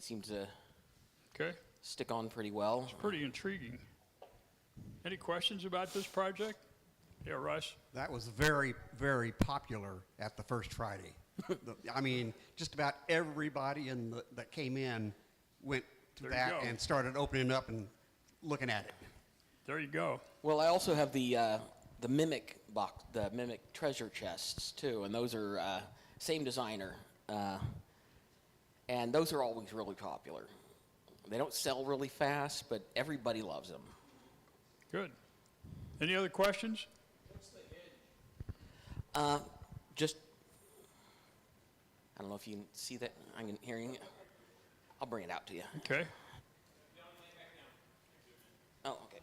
seemed to stick on pretty well. It's pretty intriguing. Any questions about this project? Yeah, Russ? That was very, very popular at the first Friday. I mean, just about everybody that came in went to There you that go. and started opening up and looking at it. There you go. Well, I also have the mimic box, the mimic treasure chests too, and those are same designer, and those are always really popular. They don't sell really fast, but everybody loves them. Good. Any other questions? Just, I don't know if you can see that. I'm hearing it. I'll bring it out to you. Okay. Oh, okay.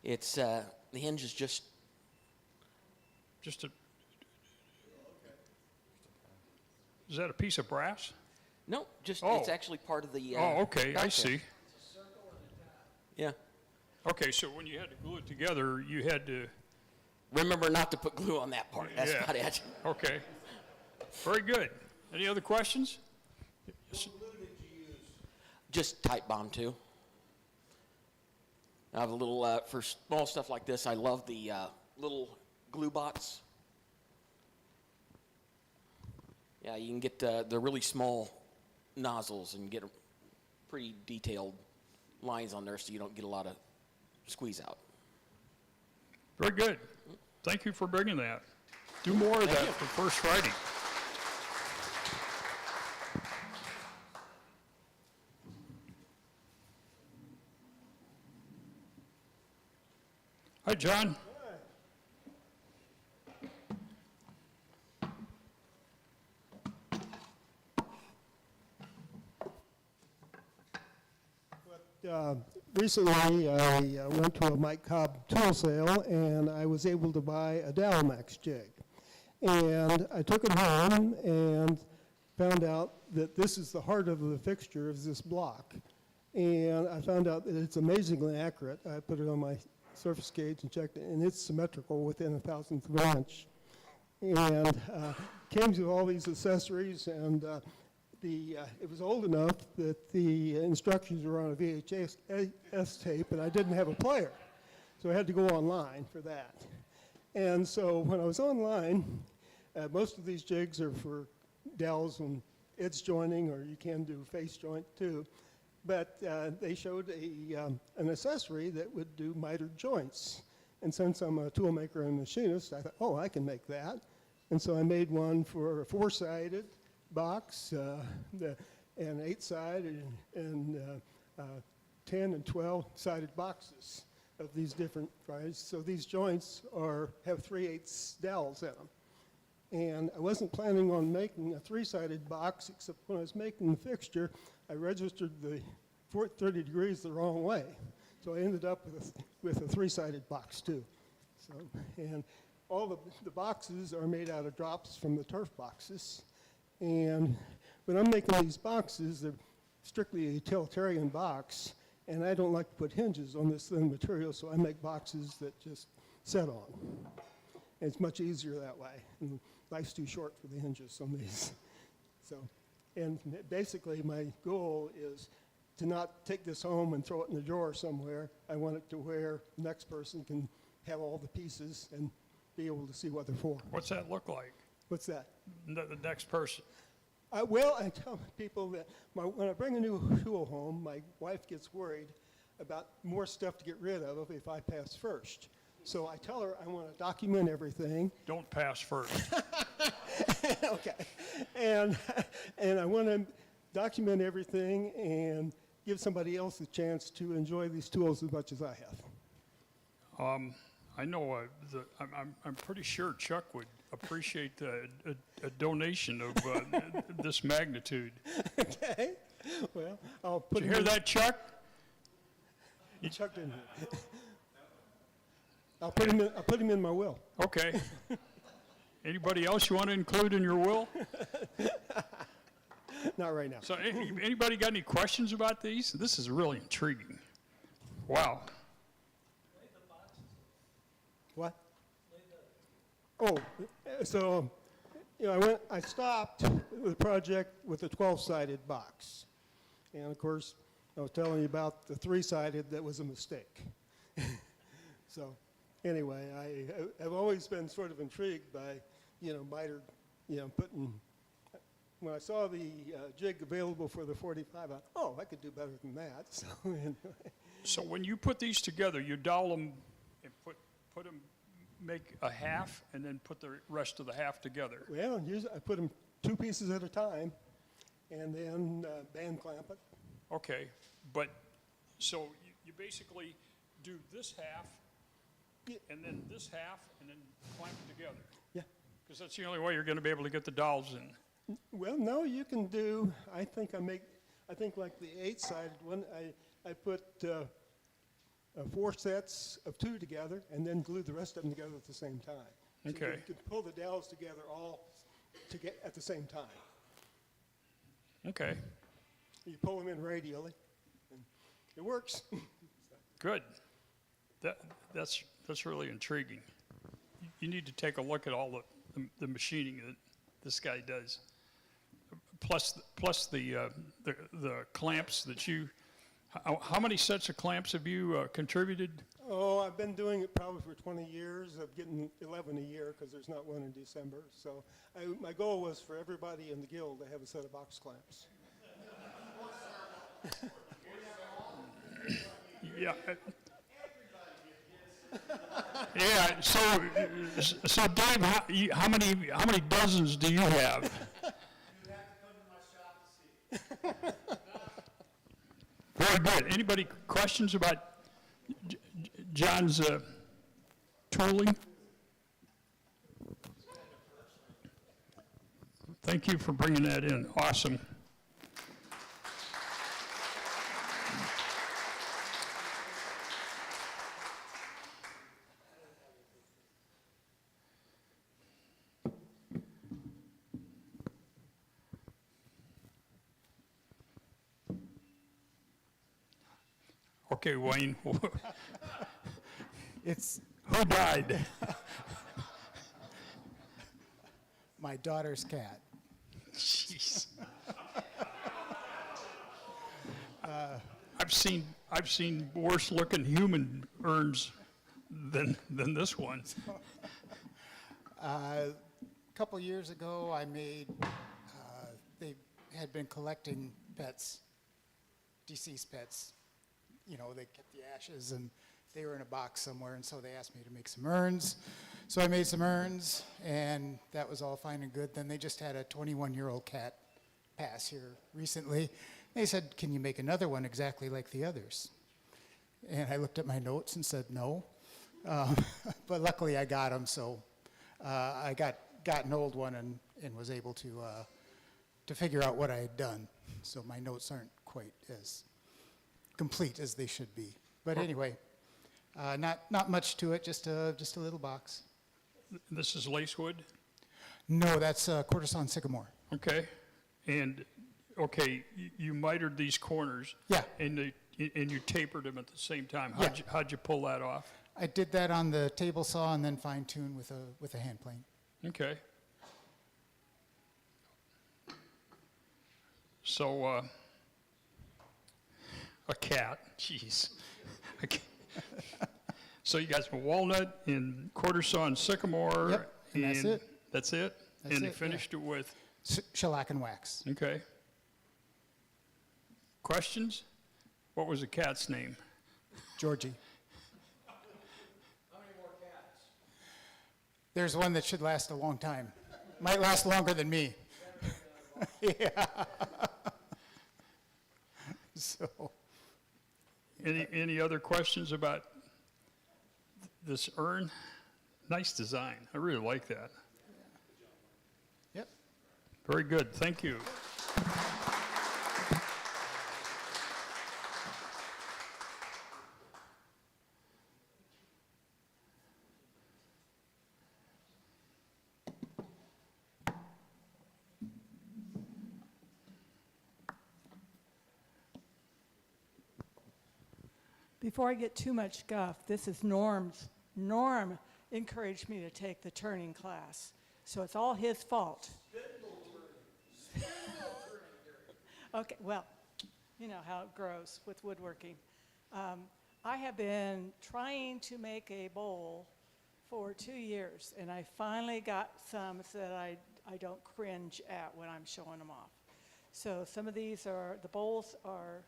It's the hinge is just a. Is that a piece of brass? No, just Oh. it's actually part of the. Oh, okay, I back see. there. Yeah. Okay, so when you had to glue it together, you had to. Remember not to put glue on that part. That's Yeah. about it. Okay. Very good. Any other questions? Just type bond too. I have a little for small stuff like this. I love the little glue bots. Yeah, you can get the really small nozzles and get pretty detailed lines on there, so you don't get a lot of squeeze out. Very good. Thank you for bringing that. Do more of Thank that you. for First Friday. Hi, John. Recently, I went to a Mike Cobb tool sale, and I was able to buy a Dalomax jig. And I took it home and found out that this is the heart of the fixture, is this block. And I found out that it's amazingly accurate. I put it on my surface gauge and checked it, and it's symmetrical within a thousandth of an inch. And came with all these accessories, and it was old enough that the instructions were on a VHS tape, and I didn't have a player. So I had to go online for that. And so when I was online, most of these jigs are for dowels and edge joining, or you can do face joint too. But they showed an accessory that would do mitered joints. And since I'm a tool maker and machinist, I thought, oh, I can make that. And so I made one for a 4-sided box, and 8-sided, and 10 and 12-sided boxes of these different varieties. So these joints have 3/8 dowels in them. And I wasn't planning on making a 3-sided box, except when I was making the fixture, I registered the 30 degrees the wrong way. So I ended up with a 3-sided box too. So, and all the boxes are made out of drops from the turf boxes. And when I'm making these boxes, they're strictly a utilitarian box, and I don't like to put hinges on this thin material, so I make boxes that just set on. And it's much easier that way. And life's too short for the hinges on these. So, and basically my goal is to not take this home and throw it in the drawer somewhere. I want it to where the next person can have all the pieces and be able to see what they're for. What's that look like? What's that? The next person. Well, I tell people that when I bring a new tool home, my wife gets worried about more stuff to get rid of if I pass first. So I tell her I want to document everything. Don't pass first. Okay. And I want to document everything and give somebody else a chance to enjoy these tools as much as I have. I know I'm pretty sure Chuck would appreciate a donation of this magnitude. Okay. Well, I'll put Did you hear that, Chuck? Chuck didn't. I'll put him in my will. Okay. Anybody else you want to include in your will? Not right now. So anybody got any questions about these? This is really intriguing. Wow. What? Oh, so I stopped the project with a 12-sided box. And of course, I was telling you about the 3-sided that was a mistake. So anyway, I've always been sort of intrigued by, miter, putting, when I saw the jig available for the 45, I thought, oh, I could do better than that. So anyway. So when you put these together, you dowel them and put them, make a half, and then put the rest of the half together. Well, I put them 2 pieces at a time, and then band clamp it. Okay, but so you basically do this half, and then this half, and then clamp it together. Yeah. Because that's the only way you're going to be able to get the dowels in. Well, no, you can do, I think like the 8-sided one, I put 4 sets of 2 together and then glue the rest of them together at the same time. Okay. So you can pull the dowels together all at the same time. Okay. You pull them in radially, and it works. Good. That's really intriguing. You need to take a look at all the machining that this guy does. Plus the clamps that you. How many sets of clamps have you contributed? Oh, I've been doing it probably for 20 years. I'm getting 11 a year because there's not one in December. So my goal was for everybody in the guild to have a set of box clamps. Yeah. Yeah. So Dave, how many dozens do you have? Very good. Anybody questions about John's tooling? Thank you for bringing that in. Awesome. Okay, Wayne. Who died? My daughter's cat. Jeez. I've seen worse looking human urns than this one. A couple years ago, I made. They had been collecting pets, deceased pets. They kept the ashes and they were in a box somewhere, and so they asked me to make some urns. So I made some urns, and that was all fine and good. Then they just had a 21-year-old cat pass here recently. They said, can you make another one exactly like the others? And I looked at my notes and said, no. But luckily I got them, so I got an old one and was able to figure out what I had done. So my notes aren't quite as complete as they should be. But anyway, Not much to it, just a little box. This is lacewood? No, that's Courtesan sycamore. Okay. And, okay, you mitered these corners. Yeah. And you tapered them at the same time. Yeah. How'd you pull that off? I did that on the table saw and then fine-tuned with a hand plane. Okay. So, a cat, jeez. So you got some walnut and quarter saw and sycamore. Yep, and that's it. That's it? That's And you it, finished it with? Shellac and wax. Okay. Questions? What was the cat's name? Georgie. How many more cats? There's one that should last a long time. Might last longer than me. Yeah. So. Any other questions about this urn? Nice design. I really like that. Yep. Very good. Thank you. Before I get too much guff, this is Norm's. Norm encouraged me to take the turning class, so it's all his fault. Okay, well, you know how it grows with woodworking. I have been trying to make a bowl for 2 years, and I finally got some so that I don't cringe at when I'm showing them off. So some of these are, the bowls are,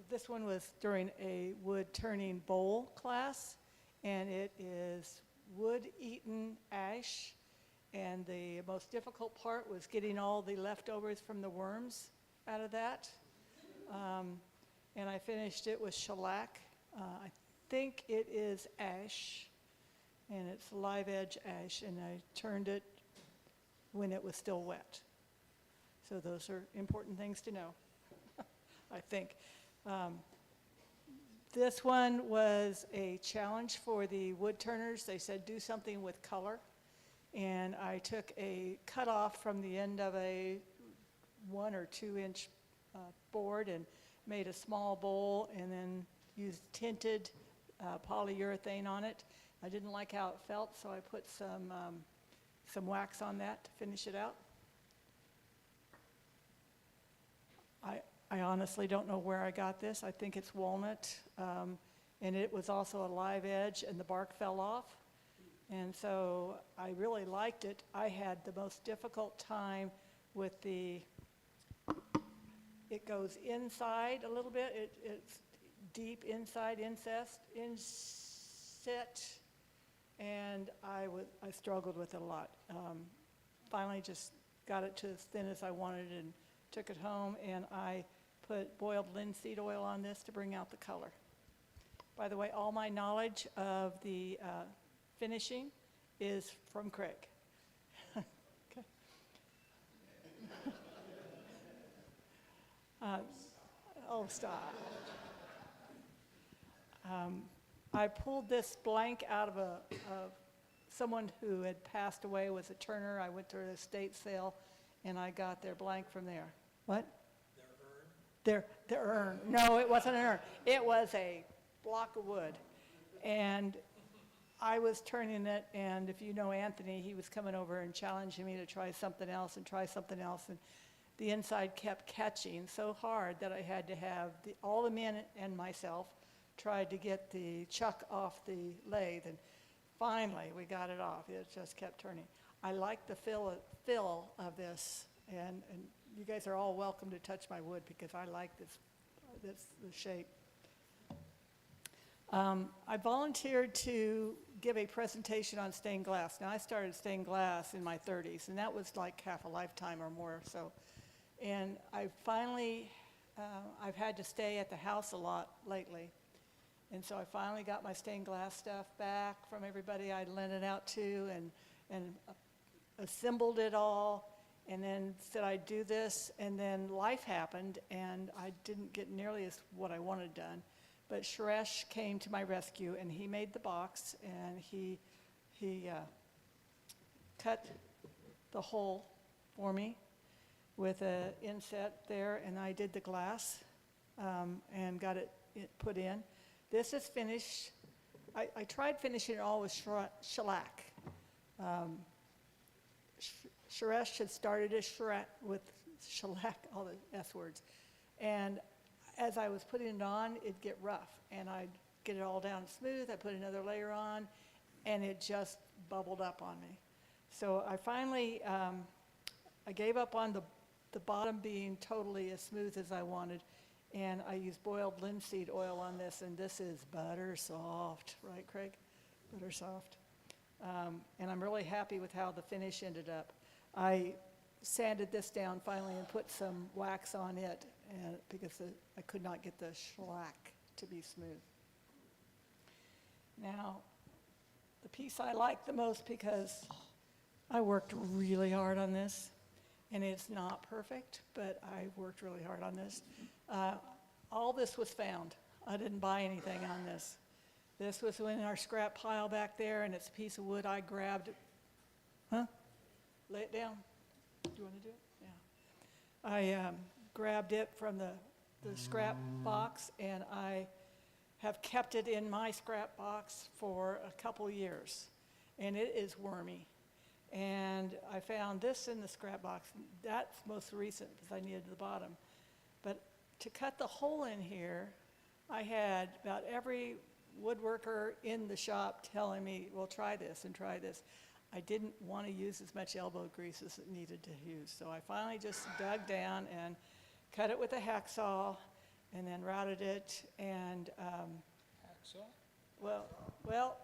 this one was during a wood turning bowl class, and it is wood-eaten ash, and the most difficult part was getting all the leftovers from the worms out of that. And I finished it with shellac. I think it is ash, and it's live edge ash, and I turned it when it was still wet. So those are important things to know, I think. This one was a challenge for the wood turners. They said do something with color. And I took a cutoff from the end of a 1 or 2 inch board and made a small bowl and then used tinted polyurethane on it. I didn't like how it felt, so I put some wax on that to finish it out. I honestly don't know where I got this. I think it's walnut, and it was also a live edge, and the bark fell off. And so I really liked it. I had the most difficult time with it goes inside a little bit. It's deep inside inset, and I struggled with it a lot. Finally just got it to as thin as I wanted and took it home, and I put boiled linseed oil on this to bring out the color. By the way, all my knowledge of the finishing is from Craig. Okay. Oh, stop. I pulled this blank out of someone who had passed away, was a turner. I went to an estate sale, and I got their blank from there. What? Their urn. No, it wasn't an urn. It was a block of wood. And I was turning it, and if you know Anthony, he was coming over and challenging me to try something else and try something else. And the inside kept catching so hard that I had to have all the men and myself tried to get the chuck off the lathe. And finally, we got it off. It just kept turning. I like the fill of this, and you guys are all welcome to touch my wood because I like the shape. I volunteered to give a presentation on stained glass. Now, I started stained glass in my 30s, and that was like half a lifetime or more. So, and I finally, I've had to stay at the house a lot lately. And so I finally got my stained glass stuff back from everybody I'd lent it out to and assembled it all. And then said I'd do this, and then life happened, and I didn't get nearly as what I wanted done. But Suresh came to my rescue, and he made the box, and he cut the hole for me with an inset there, and I did the glass and got it put in. This is finished. I tried finishing it all with shellac. Suresh had started with shellac, all the S words. And as I was putting it on, it'd get rough. And I'd get it all down smooth. I put another layer on, and it just bubbled up on me. So I finally, I gave up on the bottom being totally as smooth as I wanted. And I used boiled linseed oil on this, and this is butter soft, right, Craig? Butter soft. And I'm really happy with how the finish ended up. I sanded this down finally and put some wax on it because I could not get the shellac to be smooth. Now, the piece I like the most, because I worked really hard on this, and it's not perfect, but I worked really hard on this. All this was found. I didn't buy anything on this. This was in our scrap pile back there, and it's a piece of wood I grabbed. Huh? Lay it down. Do you want to do it? Yeah. I grabbed it from the scrap box, and I have kept it in my scrap box for a couple years, and it is wormy. And I found this in the scrap box. That's most recent because I needed the bottom. But to cut the hole in here, I had about every woodworker in the shop telling me, well, try this and try this. I didn't want to use as much elbow grease as it needed to use. So I finally just dug down and cut it with a hacksaw and then routed it. And Hacksaw? well,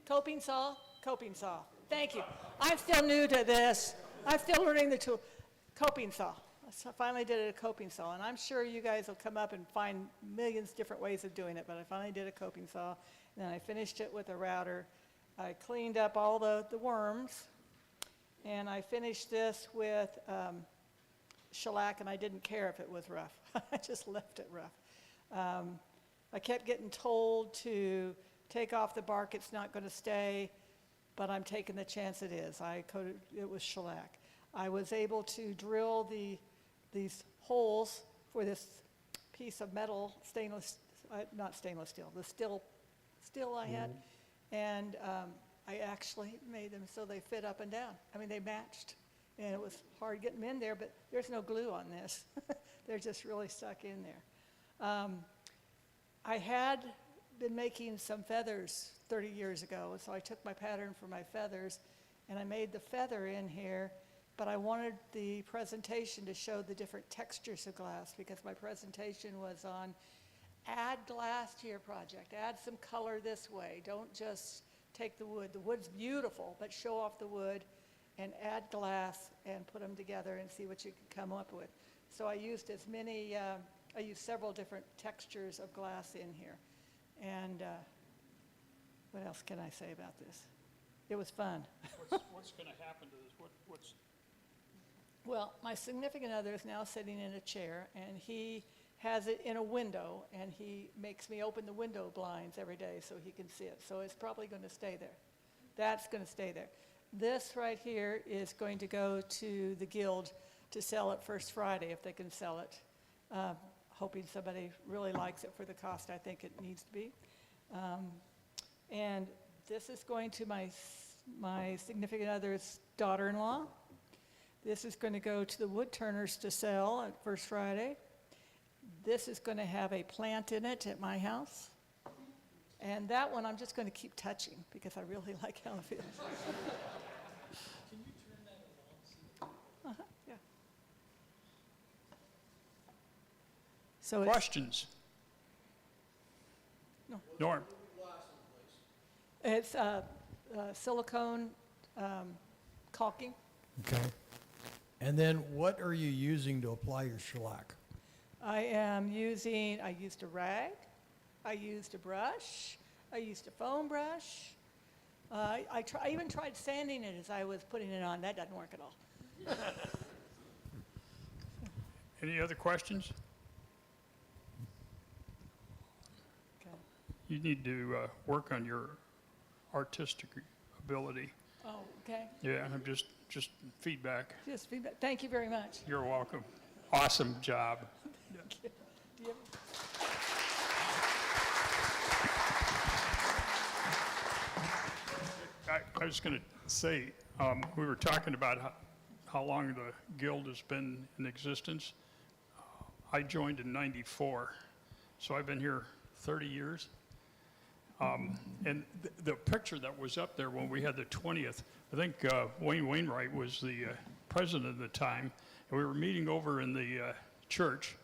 coping saw. Thank you. I'm still new to this. I'm still learning the tool. Coping saw. So I finally did it a coping saw, and I'm sure you guys will come up and find millions different ways of doing it, but I finally did a coping saw, and then I finished it with a router. I cleaned up all the worms, and I finished this with shellac, and I didn't care if it was rough. I just left it rough. I kept getting told to take off the bark, it's not going to stay, but I'm taking the chance it is. I coated it with shellac. I was able to drill these holes for this piece of metal, not stainless steel, the steel I had, and I actually made them so they fit up and down. I mean, they matched, and it was hard getting them in there, but there's no glue on this. They're just really stuck in there. I had been making some feathers 30 years ago, so I took my pattern for my feathers, and I made the feather in here. But I wanted the presentation to show the different textures of glass, because my presentation was on add glass to your project, add some color this way. Don't just take the wood. The wood's beautiful, but show off the wood and add glass and put them together and see what you can come up with. So I used I used several different textures of glass in here. And what else can I say about this? It was fun. What's going to happen to this? Well, my significant other is now sitting in a chair, and he has it in a window, and he makes me open the window blinds every day so he can see it. So it's probably going to stay there. That's going to stay there. This right here is going to go to the guild to sell it first Friday if they can sell it. Hoping somebody really likes it for the cost I think it needs to be. And this is going to my significant other's daughter-in-law. This is going to go to the wood turners to sell at First Friday. This is going to have a plant in it at my house. And that one I'm just going to keep touching because I really like how it feels. Can you turn that around? Yeah. So Questions? No. Norm? It's silicone caulking. Okay. And then what are you using to apply your shellac? I used a rag, I used a brush, I used a foam brush. I even tried sanding it as I was putting it on. That doesn't work at all. Any other questions? you need to work on your artistic ability. Oh, okay. Yeah, I'm just feedback. Just feedback. Thank you very much. You're welcome. Awesome job. Do you have- I was going to say, we were talking about how long the guild has been in existence. I joined in '94, so I've been here 30 years. And the picture that was up there when we had the 20th, I think Wayne Wainwright was the president at the time, and we were meeting over in the church.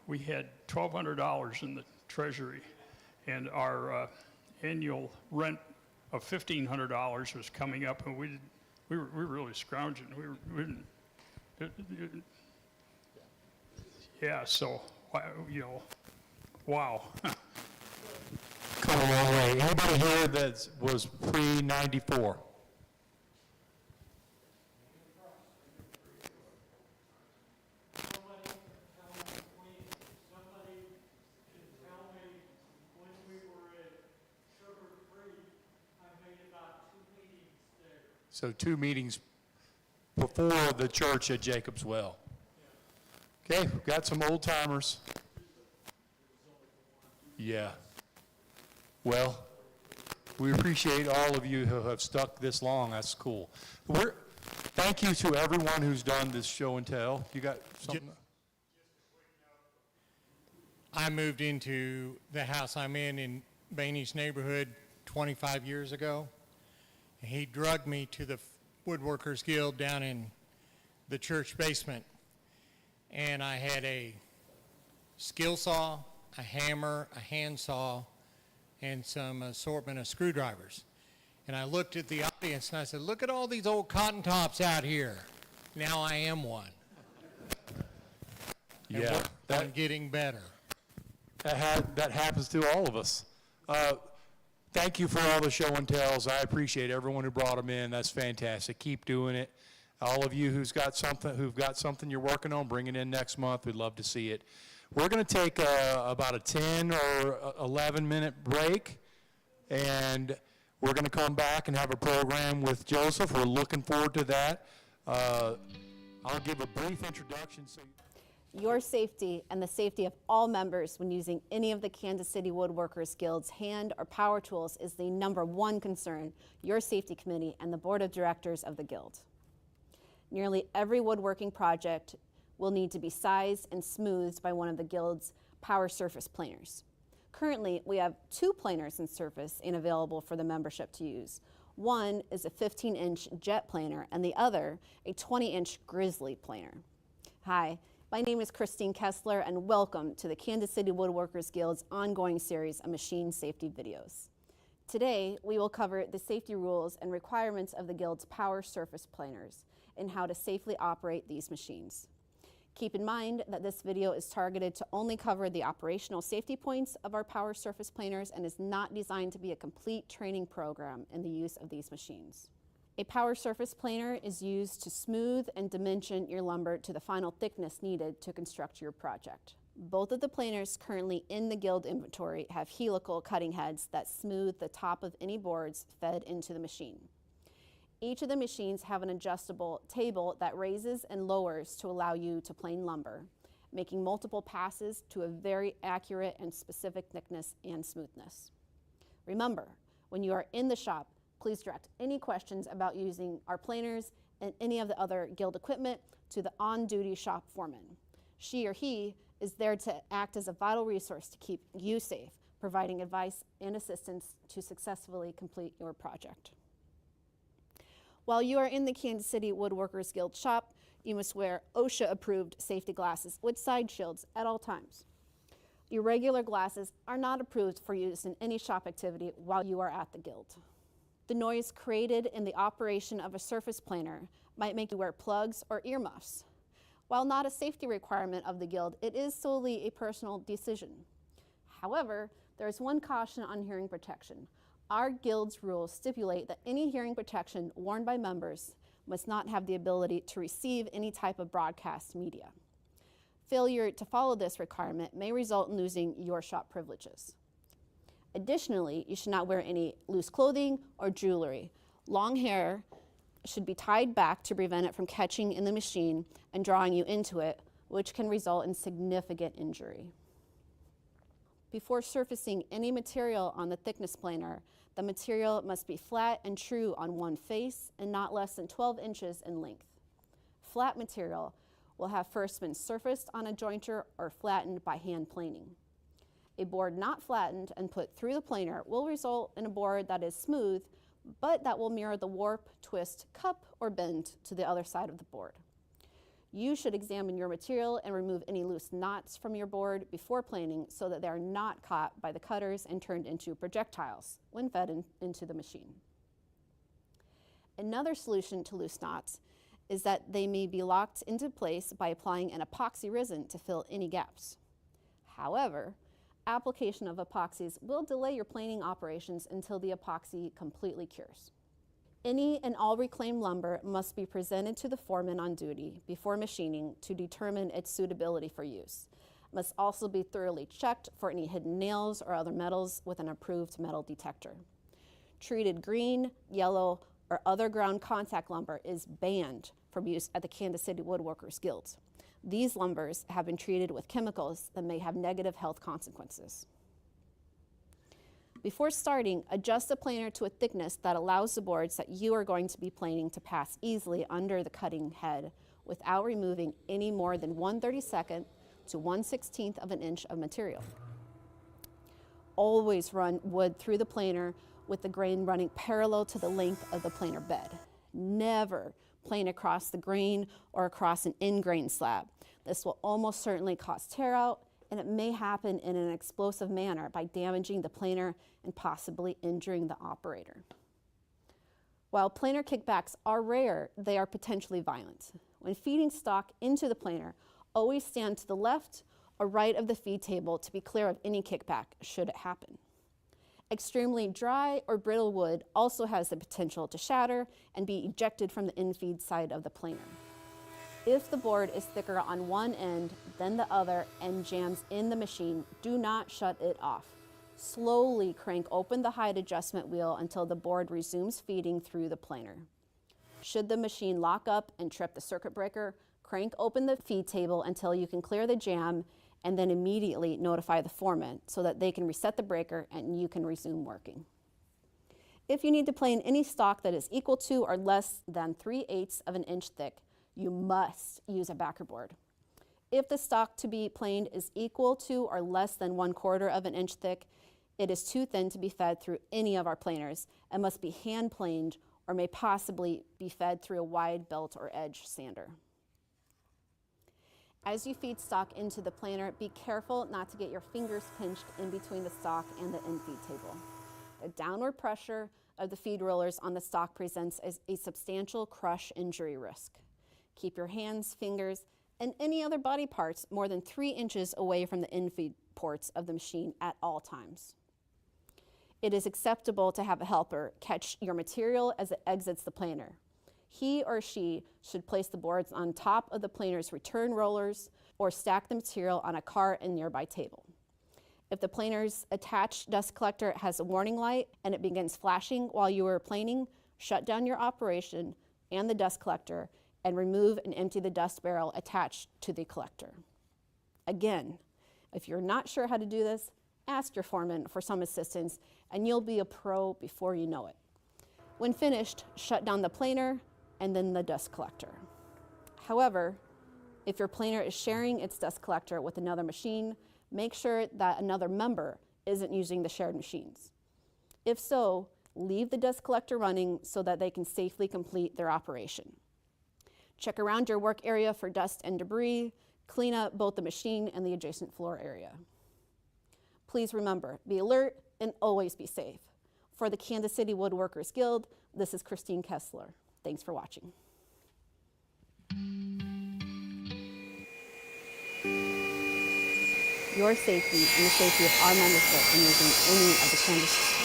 We had $1,200 in the treasury, and our annual rent of $1,500 was coming up, and we were really scrounging. We didn't, yeah, so, you know, wow. Come a long way. Anybody here that was pre-94? So 2 meetings before the church at Jacob's Well. Okay, we've got some old timers. Yeah. Well, we appreciate all of you who have stuck this long. That's cool. Thank you to everyone who's done this show and tell. You got something? I moved into the house I'm in Bainey's neighborhood 25 years ago. He drugged me to the Woodworkers Guild down in the church basement. And I had a skill saw, a hammer, a handsaw, and some assortment of screwdrivers. And I looked at the audience and I said, look at all these old cotton tops out here. Now I am one. Yeah. I'm getting better. That happens to all of us. Thank you for all the show and tells. I appreciate everyone who brought them in. That's fantastic. Keep doing it. All of you who've got something you're working on, bring it in next month. We'd love to see it. We're going to take about a 10 or 11-minute break, and we're going to come back and have a program with Joseph. We're looking forward to that. I'll give a brief introduction. Your safety and the safety of all members when using any of the Kansas City Woodworkers Guild's hand or power tools is the #1 concern your safety committee and the board of directors of the Guild. Nearly every woodworking project will need to be sized and smoothed by one of the Guild's power surface planers. Currently, we have 2 planers in service and available for the membership to use. One is a 15-inch jet planer and the other a 20-inch grizzly planer. Hi, my name is Christine Kessler and welcome to the Kansas City Woodworkers Guild's ongoing series of machine safety videos. Today, we will cover the safety rules and requirements of the Guild's power surface planers and how to safely operate these machines. Keep in mind that this video is targeted to only cover the operational safety points of our power surface planers and is not designed to be a complete training program in the use of these machines. A power surface planer is used to smooth and dimension your lumber to the final thickness needed to construct your project. Both of the planers currently in the Guild inventory have helical cutting heads that smooth the top of any boards fed into the machine. Each of the machines have an adjustable table that raises and lowers to allow you to plane lumber, making multiple passes to a very accurate and specific thickness and smoothness. Remember, when you are in the shop, please direct any questions about using our planers and any of the other Guild equipment to the on-duty shop foreman. She or he is there to act as a vital resource to keep you safe, providing advice and assistance to successfully complete your project. While you are in the Kansas City Woodworkers Guild shop, you must wear OSHA-approved safety glasses with side shields at all times. Your regular glasses are not approved for use in any shop activity while you are at the Guild. The noise created in the operation of a surface planer might make you wear plugs or earmuffs. While not a safety requirement of the Guild, it is solely a personal decision. However, there is one caution on hearing protection. Our Guild's rules stipulate that any hearing protection worn by members must not have the ability to receive any type of broadcast media. Failure to follow this requirement may result in losing your shop privileges. Additionally, you should not wear any loose clothing or jewelry. Long hair should be tied back to prevent it from catching in the machine and drawing you into it, which can result in significant injury. Before surfacing any material on the thickness planer, the material must be flat and true on one face and not less than 12 inches in length. Flat material will have first been surfaced on a jointer or flattened by hand planing. A board not flattened and put through the planer will result in a board that is smooth, but that will mirror the warp, twist, cup, or bend to the other side of the board. You should examine your material and remove any loose knots from your board before planing so that they are not caught by the cutters and turned into projectiles when fed into the machine. Another solution to loose knots is that they may be locked into place by applying an epoxy resin to fill any gaps. However, application of epoxies will delay your planing operations until the epoxy completely cures. Any and all reclaimed lumber must be presented to the foreman on duty before machining to determine its suitability for use. It must also be thoroughly checked for any hidden nails or other metals with an approved metal detector. Treated green, yellow, or other ground contact lumber is banned from use at the Kansas City Woodworkers Guild. These lumbers have been treated with chemicals that may have negative health consequences. Before starting, adjust the planer to a thickness that allows the boards that you are going to be planing to pass easily under the cutting head without removing any more than 1/32 to 1/16 of an inch of material. Always run wood through the planer with the grain running parallel to the length of the planer bed. Never plane across the grain or across an in-grain slab. This will almost certainly cause tear out, and it may happen in an explosive manner by damaging the planer and possibly injuring the operator. While planer kickbacks are rare, they are potentially violent. When feeding stock into the planer, always stand to the left or right of the feed table to be clear of any kickback should it happen. Extremely dry or brittle wood also has the potential to shatter and be ejected from the infeed side of the planer. If the board is thicker on one end than the other and jams in the machine, do not shut it off. Slowly crank open the height adjustment wheel until the board resumes feeding through the planer. Should the machine lock up and trip the circuit breaker, crank open the feed table until you can clear the jam and then immediately notify the foreman so that they can reset the breaker and you can resume working. If you need to plane any stock that is equal to or less than 3/8 of an inch thick, you must use a backer board. If the stock to be planed is equal to or less than 1/4 of an inch thick, it is too thin to be fed through any of our planers and must be hand planed or may possibly be fed through a wide belt or edge sander. As you feed stock into the planer, be careful not to get your fingers pinched in between the stock and the infeed table. The downward pressure of the feed rollers on the stock presents a substantial crush injury risk. Keep your hands, fingers, and any other body parts more than 3 inches away from the infeed ports of the machine at all times. It is acceptable to have a helper catch your material as it exits the planer. He or she should place the boards on top of the planer's return rollers or stack the material on a cart and nearby table. If the planer's attached dust collector has a warning light and it begins flashing while you are planing, shut down your operation and the dust collector and remove and empty the dust barrel attached to the collector. Again, if you're not sure how to do this, ask your foreman for some assistance and you'll be a pro before you know it. When finished, shut down the planer and then the dust collector. However, if your planer is sharing its dust collector with another machine, make sure that another member isn't using the shared machines. If so, leave the dust collector running so that they can safely complete their operation. Check around your work area for dust and debris. Clean up both the machine and the adjacent floor area. Please remember, be alert and always be safe. For the Kansas City Woodworkers Guild, this is Christine Kessler. Thanks for watching. Your safety and the safety of our membership in using any of the Kansas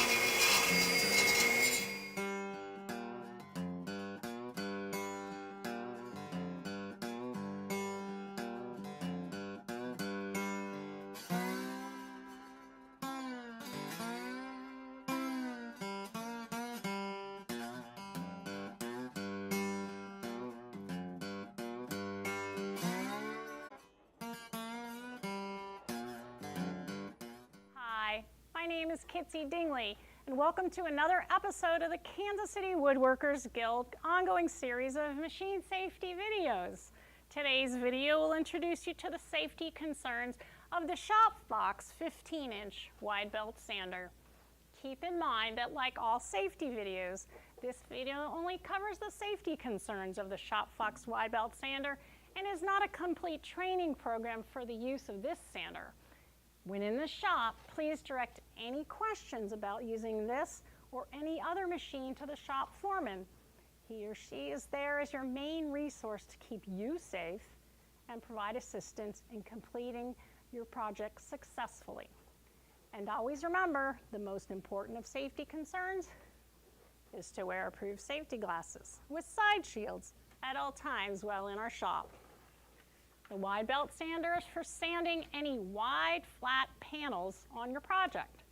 My name is Kitsy Dingley, and welcome to another episode of the Kansas City Woodworkers Guild ongoing series of machine safety videos. Today's video will introduce you to the safety concerns of the ShopFox 15-inch wide belt sander. Keep in mind that like all safety videos, this video only covers the safety concerns of the ShopFox wide belt sander and is not a complete training program for the use of this sander. When in the shop, please direct any questions about using this or any other machine to the shop foreman. He or she is there as your main resource to keep you safe and provide assistance in completing your project successfully. And always remember, the most important of safety concerns is to wear approved safety glasses with side shields at all times while in our shop. The wide belt sander is for sanding any wide, flat panels on your project.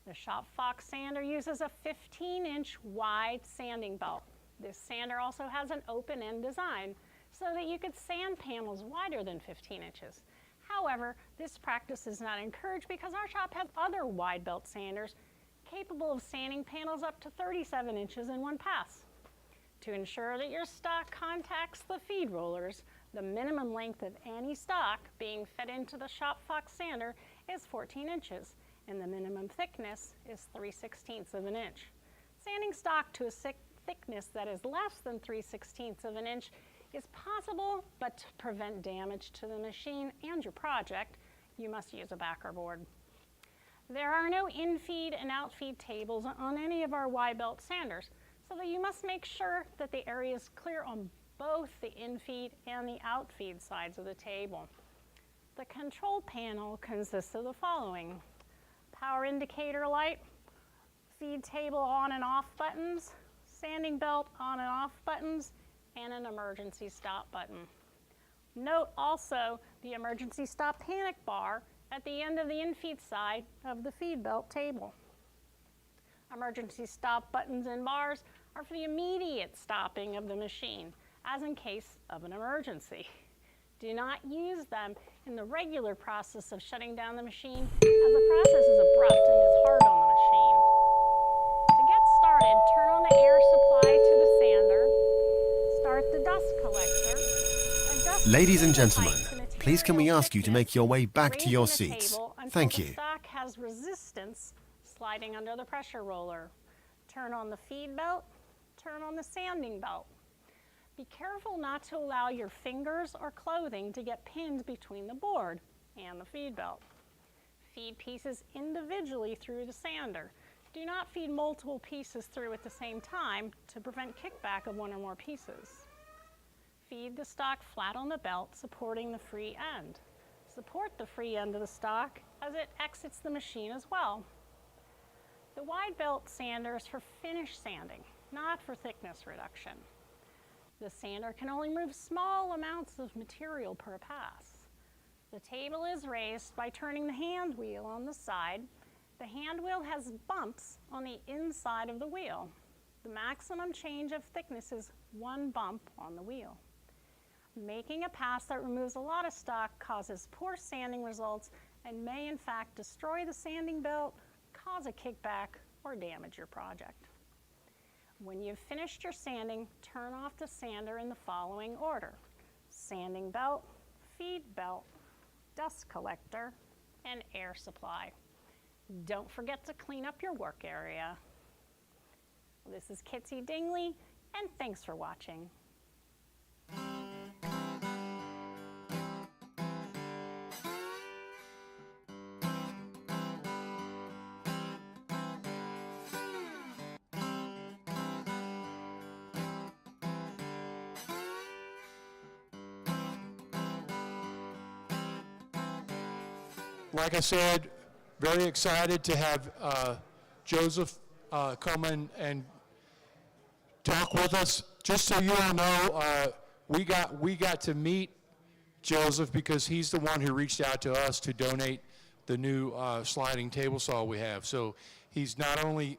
The ShopFox sander uses a 15-inch wide sanding belt. This sander also has an open-end design so that you could sand panels wider than 15 inches. However, this practice is not encouraged because our shop has other wide belt sanders capable of sanding panels up to 37 inches in one pass. To ensure that your stock contacts the feed rollers, the minimum length of any stock being fed into the ShopFox sander is 14 inches, and the minimum thickness is 3/16 of an inch. Sanding stock to a thickness that is less than 3/16 of an inch is possible, but to prevent damage to the machine and your project, you must use a backer board. There are no in-feed and out-feed tables on any of our wide belt sanders, so that you must make sure that the area is clear on both the in-feed and the out-feed sides of the table. The control panel consists of the following: power indicator light, feed table on and off buttons, sanding belt on and off buttons, and an emergency stop button. Note also the emergency stop panic bar at the end of the in-feed side of the feed belt table. Emergency stop buttons and bars are for the immediate stopping of the machine, as in case of an emergency. Do not use them in the regular process of shutting down the machine, as the process is abrupt and is hard on the machine. To get started, turn on the air supply to the sander, start the dust collector, adjust Ladies and the height gentlemen, to please can we material ask you to make your way back to raising your the seats? table until Thank the you. stock has resistance sliding under the pressure roller. Turn on the feed belt, turn on the sanding belt. Be careful not to allow your fingers or clothing to get pinned between the board and the feed belt. Feed pieces individually through the sander. Do not feed multiple pieces through at the same time to prevent kickback of one or more pieces. Feed the stock flat on the belt, supporting the free end. Support the free end of the stock as it exits the machine as well. The wide belt sander is for finish sanding, not for thickness reduction. The sander can only move small amounts of material per pass. The table is raised by turning the hand wheel on the side. The hand wheel has bumps on the inside of the wheel. The maximum change of thickness is 1 bump on the wheel. Making a pass that removes a lot of stock causes poor sanding results and may in fact destroy the sanding belt, cause a kickback, or damage your project. When you've finished your sanding, turn off the sander in the following order: sanding belt, feed belt, dust collector, and air supply. Don't forget to clean up your work area. This is Kitsy Dingley, and thanks for watching. Like I said, very excited to have Joseph come in and talk with us. Just so you all know, we got to meet Joseph because he's the one who reached out to us to donate the new sliding table saw we have. So he's not only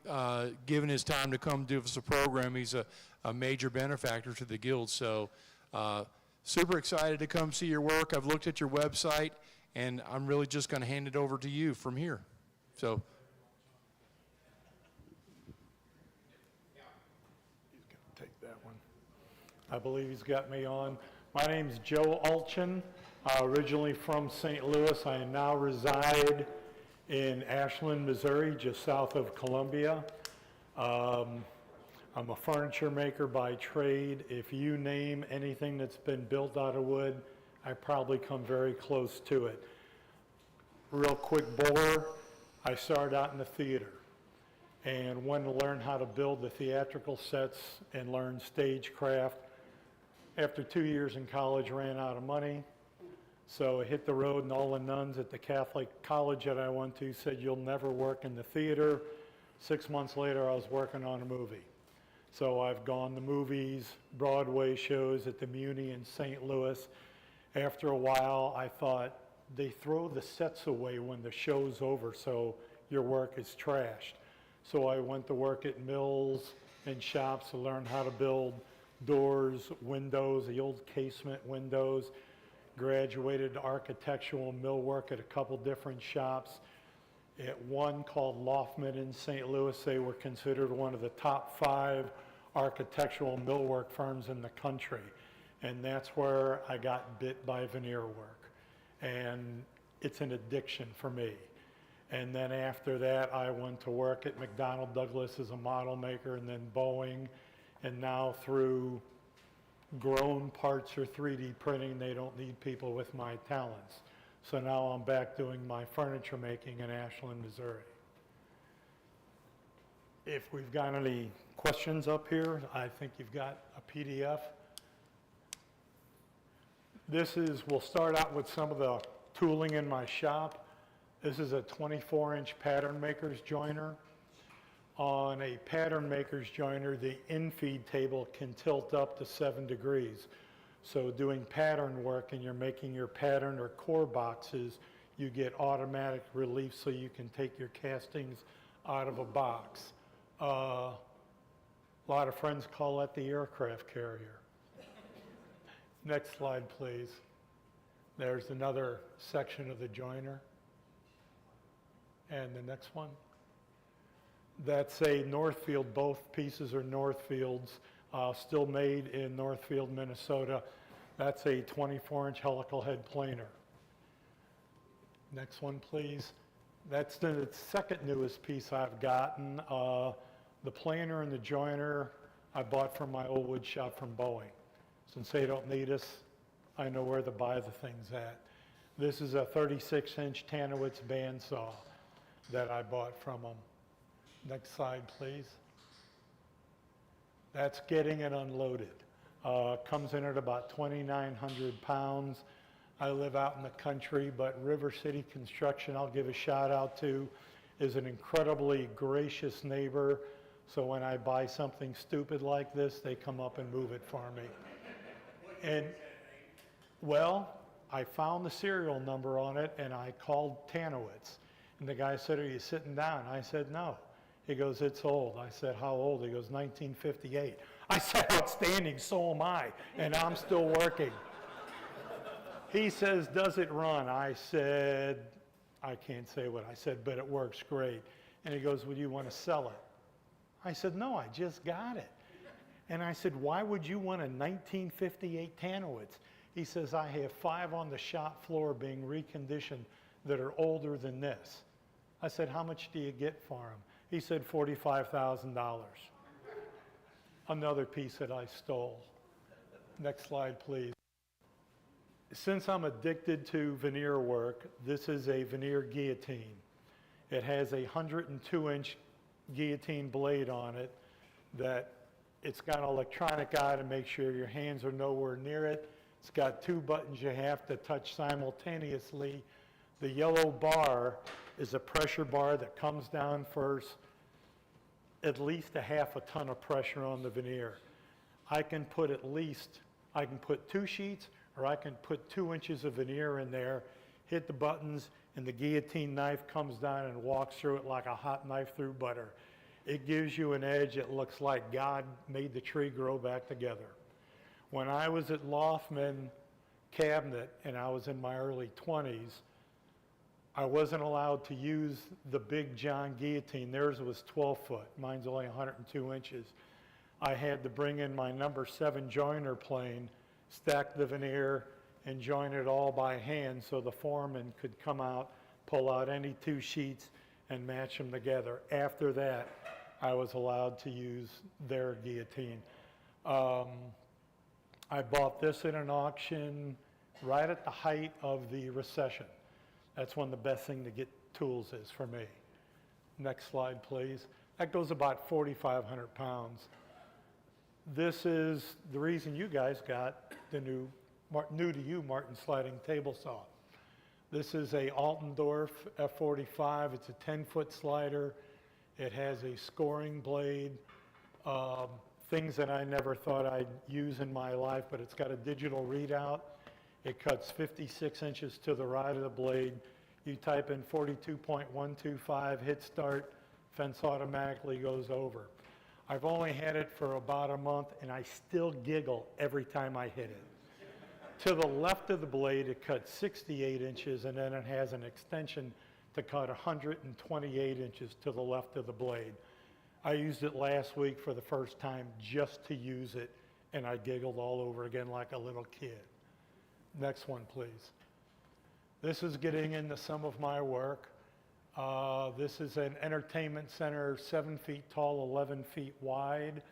given his time to come do us a program, he's a major benefactor to the guild. So super excited to come see your work. I've looked at your website, and I'm really just going to hand it over to you from here. So I believe he's got me on. My name's Joe Alchin, originally from St. Louis. I now reside in Ashland, Missouri, just south of Columbia. I'm a furniture maker by trade. If you name anything that's been built out of wood, I probably come very close to it. Real quick bore, I started out in the theater and wanted to learn how to build the theatrical sets and learn stagecraft. After 2 years in college, ran out of money, so I hit the road, and all the nuns at the Catholic college that I went to said, "You'll never work in the theater." 6 months later, I was working on a movie. So I've gone to movies, Broadway shows at the Muni in St. Louis. After a while, I thought, they throw the sets away when the show's over, so your work is trashed. So I went to work at mills and shops to learn how to build doors, windows, the old casement windows. Graduated architectural millwork at a couple different shops. At one called Loftman in St. Louis, they were considered one of the top 5 architectural millwork firms in the country. And that's where I got bit by veneer work. And it's an addiction for me. And then after that, I went to work at McDonnell Douglas as a model maker, and then Boeing. And now through grown parts or 3D printing, they don't need people with my talents. So now I'm back doing my furniture making in Ashland, Missouri. If we've got any questions up here, I think you've got a PDF. We'll start out with some of the tooling in my shop. This is a 24-inch pattern maker's joiner. On a pattern maker's joiner, the infeed table can tilt up to 7 degrees. So doing pattern work and you're making your pattern or core boxes, you get automatic relief so you can take your castings out of a box. A lot of friends call that the aircraft carrier. Next slide, please. There's another section of the joiner. And the next one. That's a Northfield. Both pieces are Northfields, still made in Northfield, Minnesota. That's a 24-inch helical head planer. Next one, please. That's the second newest piece I've gotten. The planer and the joiner I bought from my old wood shop from Boeing. Since they don't need us, I know where to buy the things at. This is a 36-inch Tanowitz bandsaw that I bought from them. Next slide, please. That's getting it unloaded. Comes in at about 2,900 pounds. I live out in the country, but River City Construction, I'll give a shout out to, is an incredibly gracious neighbor. So when I buy something stupid like this, they come up and move it for me. And, well, I found the serial number on it, and I called Tanowitz. And the guy said, "Are you sitting down?" I said, "No." He goes, "It's old." I said, "How old?" He goes, 1958. I said, "Outstanding, so am I, and I'm still working." He says, "Does it run?" I said, I can't say what I said, but it works great. And he goes, "Well, do you want to sell it?" I said, "No, I just got it." And I said, "Why would you want a 1958 Tanowitz?" He says, "I have 5 on the shop floor being reconditioned that are older than this." I said, "How much do you get for them?" He said, $45,000. Another piece that I stole. Next slide, please. Since I'm addicted to veneer work, this is a veneer guillotine. It has a 102-inch guillotine blade on it that it's got an electronic eye to make sure your hands are nowhere near it. It's got 2 buttons you have to touch simultaneously. The yellow bar is a pressure bar that comes down first, at least a half a ton of pressure on the veneer. I can put 2 sheets, or I can put 2 inches of veneer in there, hit the buttons, and the guillotine knife comes down and walks through it like a hot knife through butter. It gives you an edge. It looks like God made the tree grow back together. When I was at Loftman Cabinet and I was in my early 20s, I wasn't allowed to use the Big John guillotine. Theirs was 12 foot. Mine's only 102 inches. I had to bring in my number 7 joiner plane, stack the veneer, and join it all by hand so the foreman could come out, pull out any 2 sheets, and match them together. After that, I was allowed to use their guillotine. I bought this in an auction right at the height of the recession. That's when the best thing to get tools is for me. Next slide, please. That goes about 4,500 pounds. This is the reason you guys got the new to you Martin sliding table saw. This is a Altendorf F45. It's a 10-foot slider. It has a scoring blade. Things that I never thought I'd use in my life, but it's got a digital readout. It cuts 56 inches to the right of the blade. You type in 42.125, hit start, fence automatically goes over. I've only had it for about a month, and I still giggle every time I hit it. To the left of the blade, it cuts 68 inches, and then it has an extension to cut 128 inches to the left of the blade. I used it last week for the first time just to use it, and I giggled all over again like a little kid. Next one, please. This is getting into some of my work. This is an entertainment center, 7 feet tall, 11 feet wide.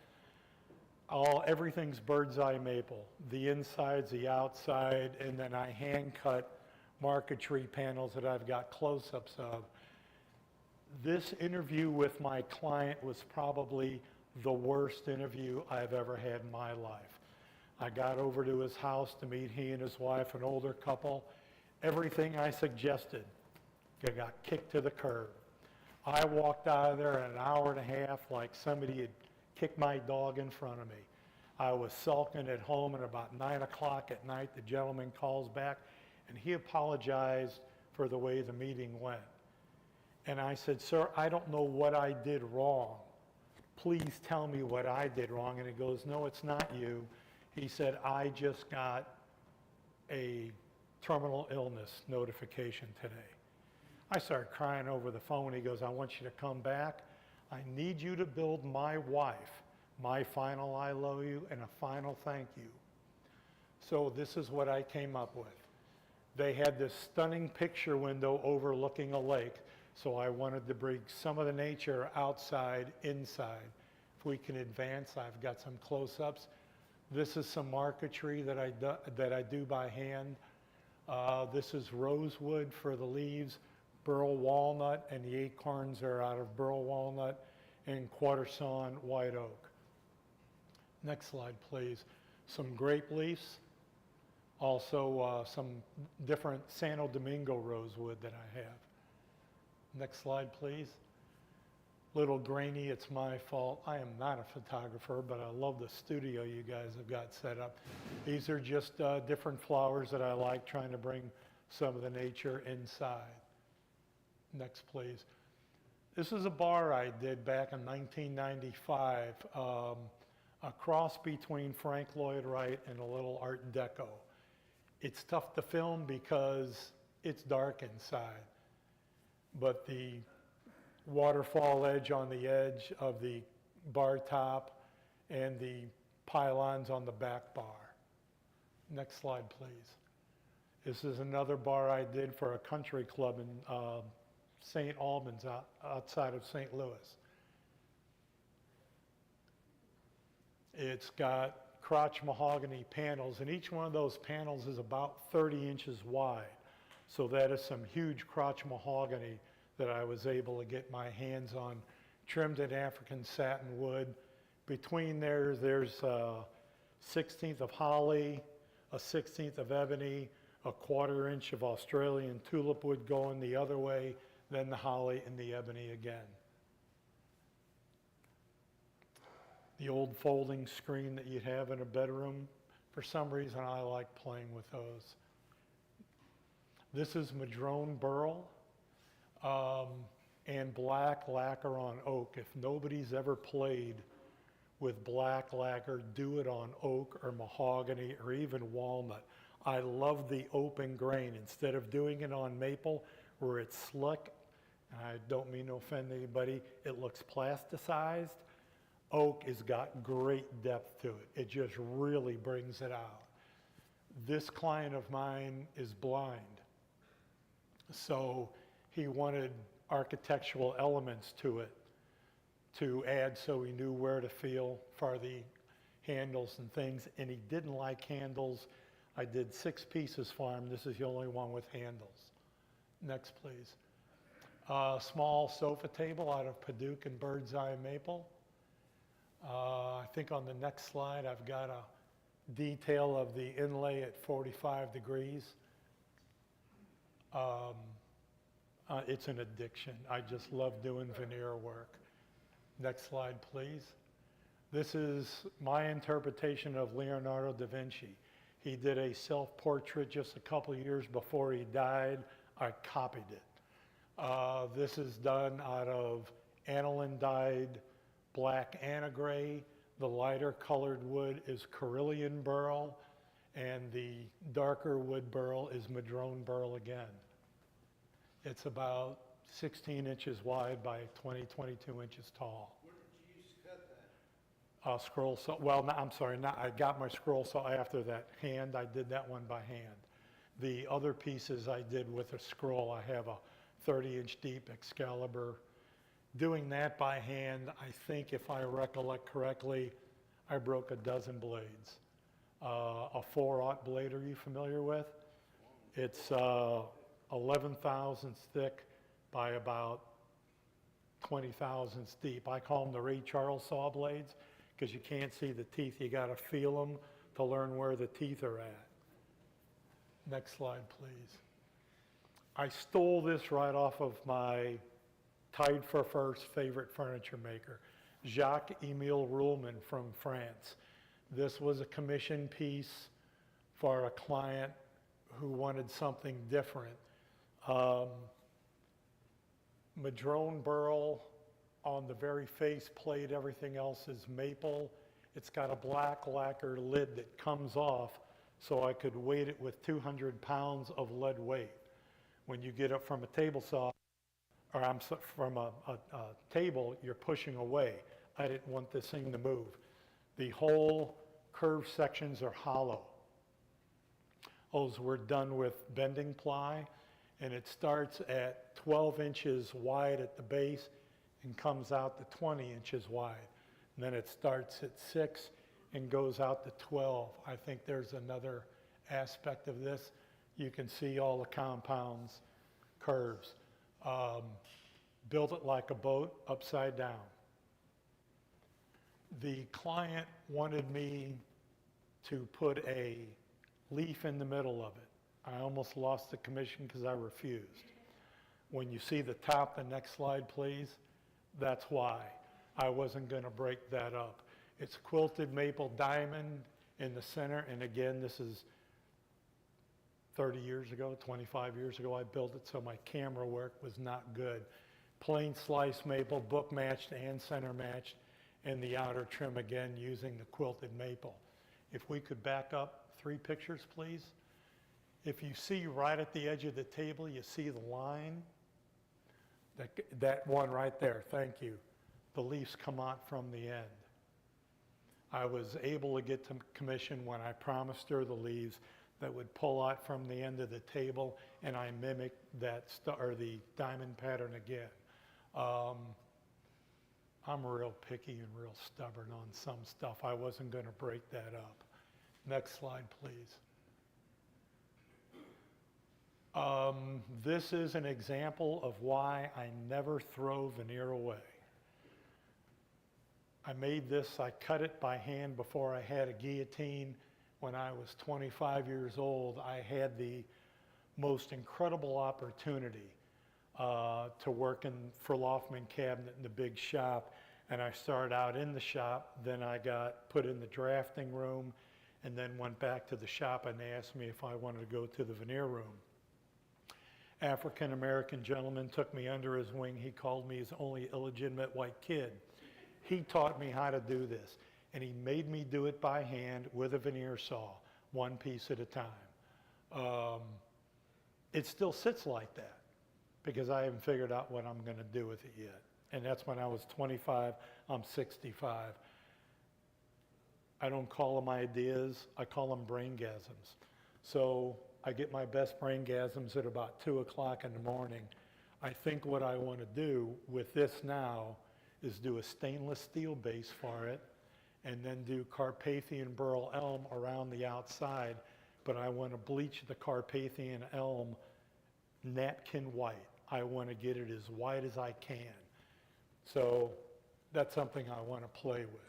Everything's bird's eye maple. The insides, the outside, and then I hand cut marquetry panels that I've got close-ups of. This interview with my client was probably the worst interview I've ever had in my life. I got over to his house to meet he and his wife, an older couple. Everything I suggested got kicked to the curb. I walked out of there in an hour and a half like somebody had kicked my dog in front of me. I was sulking at home, and about 9 o'clock at night, the gentleman calls back, and he apologized for the way the meeting went. And I said, "Sir, I don't know what I did wrong. Please tell me what I did wrong." And he goes, "No, it's not you." He said, "I just got a terminal illness notification today." I started crying over the phone. He goes, "I want you to come back. I need you to build my wife my final I love you and a final thank you." So this is what I came up with. They had this stunning picture window overlooking a lake, so I wanted to bring some of the nature outside, inside. If we can advance, I've got some close-ups. This is some marquetry that I do by hand. This is rosewood for the leaves, burl walnut, and the acorns are out of burl walnut and quarter sawn white oak. Next slide, please. Some grape leaves, also some different Santo Domingo rosewood that I have. Next slide, please. Little grainy, it's my fault. I am not a photographer, but I love the studio you guys have got set up. These are just different flowers that I like, trying to bring some of the nature inside. Next, please. This is a bar I did back in 1995, a cross between Frank Lloyd Wright and a little Art Deco. It's tough to film because it's dark inside, but the waterfall edge on the edge of the bar top and the pylons on the back bar. Next slide, please. This is another bar I did for a country club in St. Albans, outside of St. Louis. It's got crotch mahogany panels, and each one of those panels is about 30 inches wide. So that is some huge crotch mahogany that I was able to get my hands on, trimmed in African satin wood. Between there's a 16th of holly, a 16th of ebony, a 1/4 inch of Australian tulip wood going the other way, then the holly and the ebony again. The old folding screen that you'd have in a bedroom, for some reason I like playing with those. This is madrone burl and black lacquer on oak. If nobody's ever played with black lacquer, do it on oak or mahogany or even walnut. I love the open grain. Instead of doing it on maple where it's slick, and I don't mean to offend anybody, it looks plasticized. oak has got great depth to it. It just really brings it out. This client of mine is blind, so he wanted architectural elements to it to add so he knew where to feel for the handles and things, and he didn't like handles. I did 6 pieces for him. This is the only one with handles. Next, please. Small sofa table out of Paducah and bird's eye maple. I think on the next slide I've got a detail of the inlay at 45 degrees. It's an addiction. I just love doing veneer work. Next slide, please. This is my interpretation of Leonardo da Vinci. He did a self-portrait just a couple years before he died. I copied it. This is done out of aniline dyed black anagray. The lighter colored wood is Carillion burl, and the darker wood burl is madrone burl again. It's about 16 inches wide by 22 inches tall. Where did you use to cut that? Scroll saw, well, no, I'm sorry, I got my scroll saw after that. Hand, I did that one by hand. The other pieces I did with a scroll. I have a 30-inch deep Excalibur. Doing that by hand, I think if I recollect correctly, I broke a dozen blades. A 4/0 blade, are you familiar with? It's 11 thousandths thick by about 20 thousandths deep. I call them the Ray Charles saw blades because you can't see the teeth. You got to feel them to learn where the teeth are at. Next slide, please. I stole this right off of my tied for first favorite furniture maker, Jacques-Émile Ruhlmann from France. This was a commission piece for a client who wanted something different. Madrone burl on the very face plate, everything else is maple. It's got a black lacquer lid that comes off so I could weight it with 200 pounds of lead weight. When you get up from a table saw, or from a table, you're pushing away. I didn't want this thing to move. The whole curved sections are hollow. Those were done with bending ply, and it starts at 12 inches wide at the base and comes out to 20 inches wide. And then it starts at 6 and goes out to 12. I think there's another aspect of this. You can see all the compounds, curves. Built it like a boat, upside down. The client wanted me to put a leaf in the middle of it. I almost lost the commission because I refused. When you see the top, the next slide, please, that's why. I wasn't going to break that up. It's quilted maple diamond in the center, and again, this is 30 years ago, 25 years ago, I built it so my camera work was not good. Plain sliced maple, book matched and center matched, and the outer trim again using the quilted maple. If we could back up 3 pictures, please. If you see right at the edge of the table, you see the line. That one right there, thank you. The leaves come out from the end. I was able to get to commission when I promised her the leaves that would pull out from the end of the table, and I mimicked that the diamond pattern again. I'm real picky and real stubborn on some stuff. I wasn't going to break that up. Next slide, please. This is an example of why I never throw veneer away. I made this, I cut it by hand before I had a guillotine. When I was 25 years old, I had the most incredible opportunity to work for Loftman Cabinet in the big shop. And I started out in the shop, then I got put in the drafting room, and then went back to the shop and they asked me if I wanted to go to the veneer room. African-American gentleman took me under his wing. He called me his only illegitimate white kid. He taught me how to do this, and he made me do it by hand with a veneer saw, 1 piece at a time. It still sits like that because I haven't figured out what I'm going to do with it yet. And that's when I was 25, I'm 65. I don't call them ideas, I call them braingasms. So I get my best braingasms at about 2 o'clock in the morning. I think what I want to do with this now is do a stainless steel base for it, and then do Carpathian burl elm around the outside, but I want to bleach the Carpathian elm napkin white. I want to get it as white as I can. So that's something I want to play with.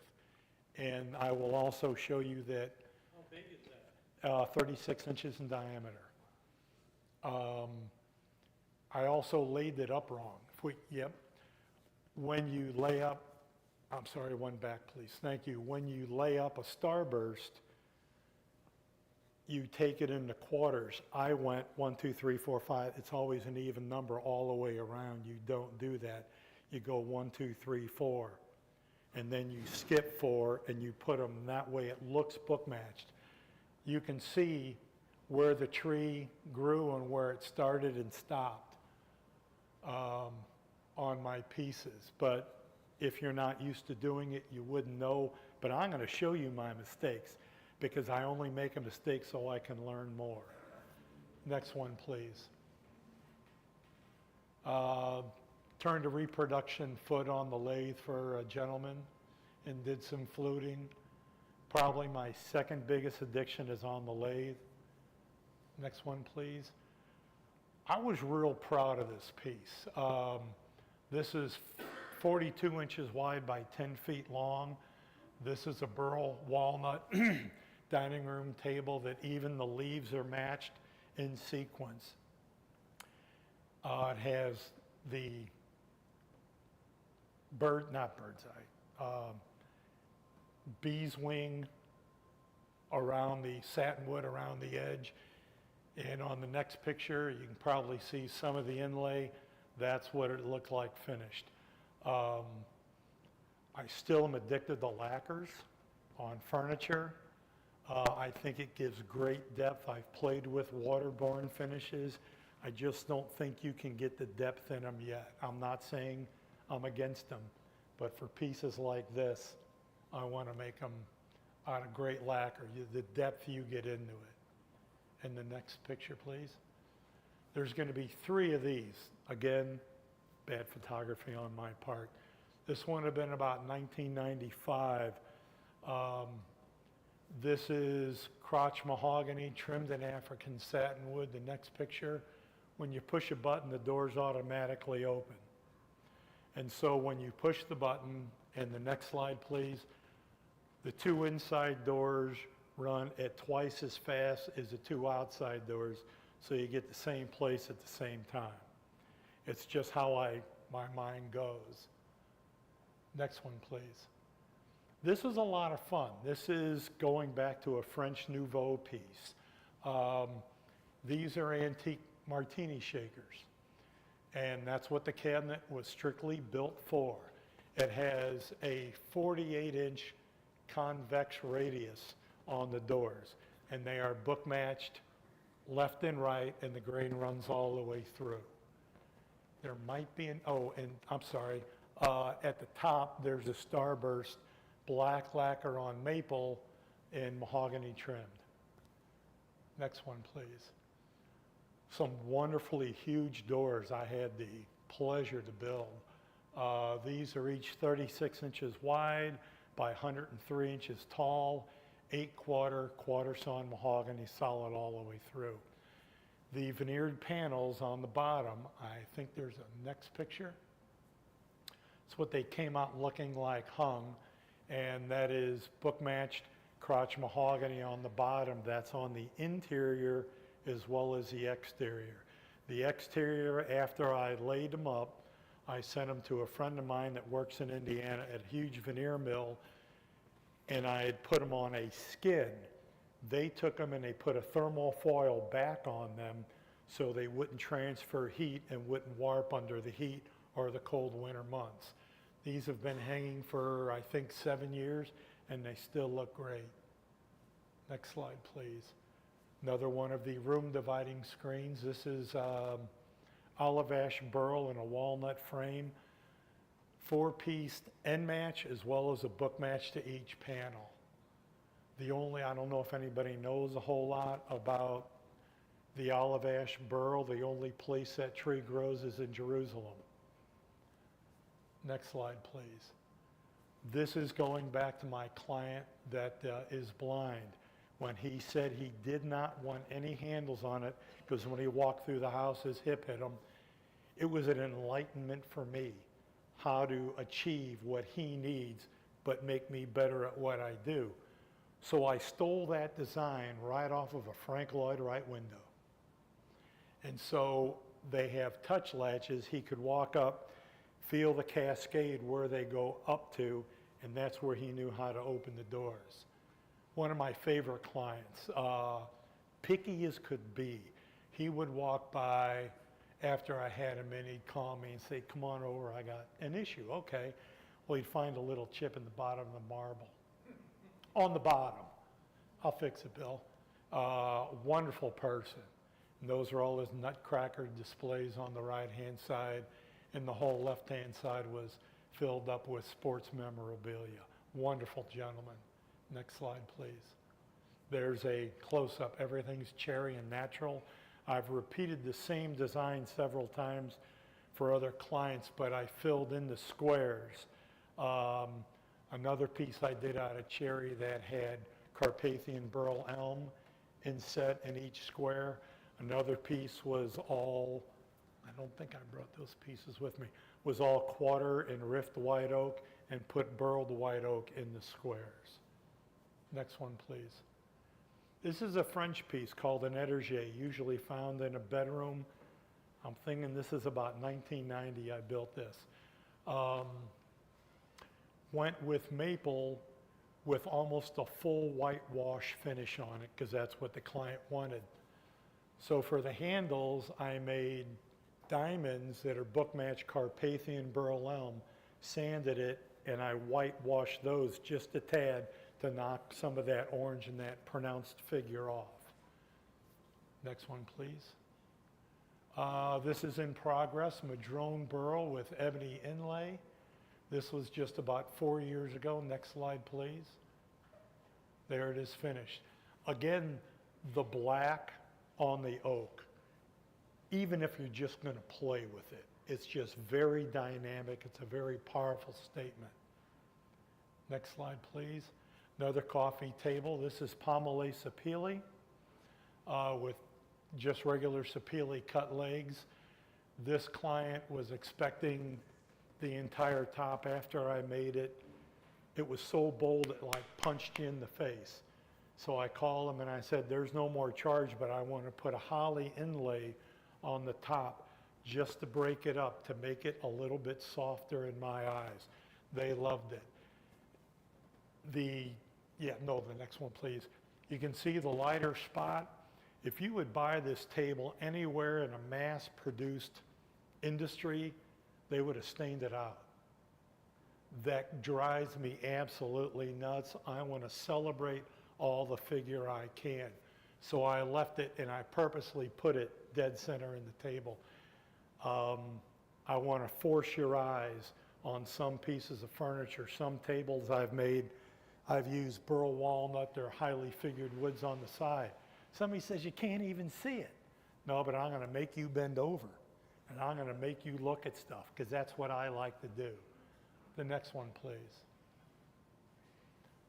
And I will also show you that How big is that? 36 inches in diameter. I also laid it up wrong. Yep. When you lay up, I'm sorry, one back please, thank you. When you lay up a starburst, you take it into quarters. I went 1, 2, 3, 4, 5. It's always an even number all the way around. You don't do that. You go 1, 2, 3, 4. And then you skip 4 and you put them that way. It looks book matched. You can see where the tree grew and where it started and stopped on my pieces. But if you're not used to doing it, you wouldn't know. But I'm going to show you my mistakes because I only make a mistake so I can learn more. Next one, please. Turned a reproduction foot on the lathe for a gentleman and did some fluting. Probably my second biggest addiction is on the lathe. Next one, please. I was real proud of this piece. This is 42 inches wide by 10 feet long. This is a burl walnut dining room table that even the leaves are matched in sequence. It has the bee's wing around the satin wood around the edge. And on the next picture, you can probably see some of the inlay. That's what it looked like finished. I still am addicted to lacquers on furniture. I think it gives great depth. I've played with waterborne finishes. I just don't think you can get the depth in them yet. I'm not saying I'm against them, but for pieces like this, I want to make them out of great lacquer, the depth you get into it. And the next picture, please. There's going to be 3 of these. Again, bad photography on my part. This one would have been about 1995. This is crotch mahogany trimmed in African satin wood. The next picture, when you push a button, the doors automatically open. And so when you push the button, and the next slide, please, the 2 inside doors run at twice as fast as the 2 outside doors, so you get the same place at the same time. It's just how my mind goes. Next one, please. This is a lot of fun. This is going back to a French Nouveau piece. These are antique martini shakers, and that's what the cabinet was strictly built for. It has a 48-inch convex radius on the doors, and they are book matched left and right, and the grain runs all the way through. There might be at the top there's a starburst black lacquer on maple and mahogany trimmed. Next one, please. Some wonderfully huge doors I had the pleasure to build. These are each 36 inches wide by 103 inches tall, 8-quarter sawn mahogany, solid all the way through. The veneered panels on the bottom, I think there's a next picture. It's what they came out looking like hung, and that is book matched crotch mahogany on the bottom. That's on the interior as well as the exterior. The exterior, after I laid them up, I sent them to a friend of mine that works in Indiana at a huge veneer mill, and I had put them on a skid. They took them and they put a thermal foil back on them so they wouldn't transfer heat and wouldn't warp under the heat or the cold winter months. These have been hanging for, I think, 7 years, and they still look great. Next slide, please. Another one of the room dividing screens. This is olive ash burl in a walnut frame, 4-piece end match as well as a book match to each panel. I don't know if anybody knows a whole lot about the olive ash burl. The only place that tree grows is in Jerusalem. Next slide, please. This is going back to my client that is blind. When he said he did not want any handles on it, because when he walked through the house, his hip hit him. It was an enlightenment for me how to achieve what he needs, but make me better at what I do. So I stole that design right off of a Frank Lloyd Wright window. And so they have touch latches. He could walk up, feel the cascade where they go up to, and that's where he knew how to open the doors. One of my favorite clients, picky as could be. He would walk by after I had him in, he'd call me and say, come on over, I got an issue. Okay. Well, he'd find a little chip in the bottom of the marble. On the bottom. I'll fix it, Bill. Wonderful person. And those are all his nutcracker displays on the right-hand side, and the whole left-hand side was filled up with sports memorabilia. Wonderful gentleman. Next slide, please. There's a close-up. Everything's cherry and natural. I've repeated the same design several times for other clients, but I filled in the squares. Another piece I did out of cherry that had Carpathian burl elm inset in each square. Another piece was all, I don't think I brought those pieces with me, was all quarter and rift white oak and put burled white oak in the squares. Next one, please. This is a French piece called an étagère, usually found in a bedroom. I'm thinking this is about 1990 I built this. Went with maple with almost a full whitewash finish on it because that's what the client wanted. So for the handles, I made diamonds that are book match Carpathian burl elm, sanded it, and I whitewashed those just a tad to knock some of that orange and that pronounced figure off. Next one, please. This is in progress, madrone burl with ebony inlay. This was just about 4 years ago. Next slide, please. There it is finished. Again, the black on the oak, even if you're just going to play with it, it's just very dynamic. It's a very powerful statement. Next slide, please. Another coffee table. This is pommelé sapele with just regular sapele cut legs. This client was expecting the entire top after I made it. It was so bold it like punched you in the face. So I called him and I said, there's no more charge, but I want to put a holly inlay on the top just to break it up, to make it a little bit softer in my eyes. They loved it. The next one, please. You can see the lighter spot. If you would buy this table anywhere in a mass-produced industry, they would have stained it out. That drives me absolutely nuts. I want to celebrate all the figure I can. So I left it and I purposely put it dead center in the table. I want to force your eyes on some pieces of furniture. Some tables I've made, I've used burl walnut or highly figured woods on the side. Somebody says you can't even see it. No, but I'm going to make you bend over and I'm going to make you look at stuff because that's what I like to do. The next one, please.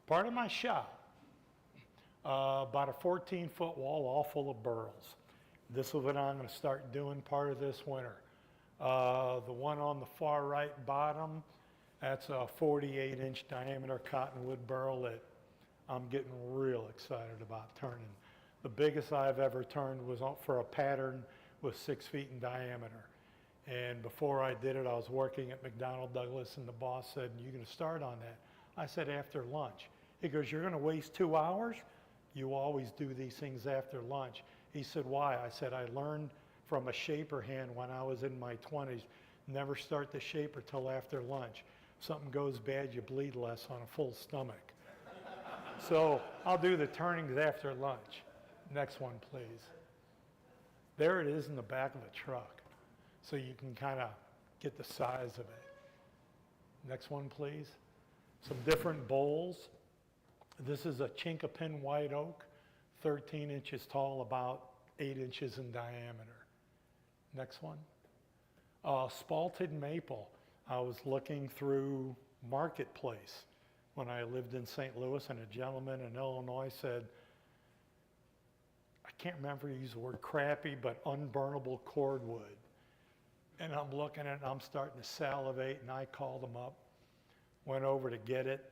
Part of my shop, about a 14-foot wall all full of burls. This is what I'm going to start doing part of this winter. The one on the far right bottom, that's a 48-inch diameter cottonwood burl that I'm getting real excited about turning. The biggest I've ever turned was for a pattern was 6 feet in diameter. And before I did it, I was working at McDonnell Douglas, and the boss said, "You're going to start on that?" I said, "After lunch." He goes, "You're going to waste 2 hours? You always do these things after lunch." He said, "Why?" I said, "I learned from a shaper hand when I was in my 20s, never start the shaper till after lunch. Something goes bad, you bleed less on a full stomach." So I'll do the turnings after lunch. Next one, please. There it is in the back of the truck. So you can kind of get the size of it. Next one, please. Some different bowls. This is a chinkapin white oak, 13 inches tall, about 8 inches in diameter. Next one. Spalted maple. I was looking through Marketplace when I lived in St. Louis, and a gentleman in Illinois said, I can't remember he used the word crappy, but unburnable cordwood. And I'm looking at it, and I'm starting to salivate, and I called him up, went over to get it,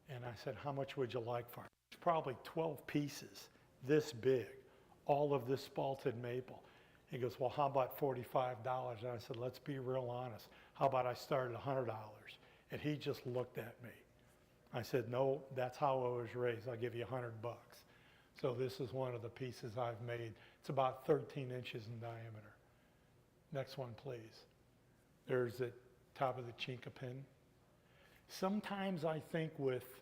and I said, how much would you like for it? It's probably 12 pieces, this big, all of this spalted maple. He goes, well, how about $45? And I said, let's be real honest. How about I start at $100? And he just looked at me. I said, no, that's how I was raised. I'll give you $100. So this is one of the pieces I've made. It's about 13 inches in diameter. Next one, please. There's the top of the chinkapin. Sometimes I think with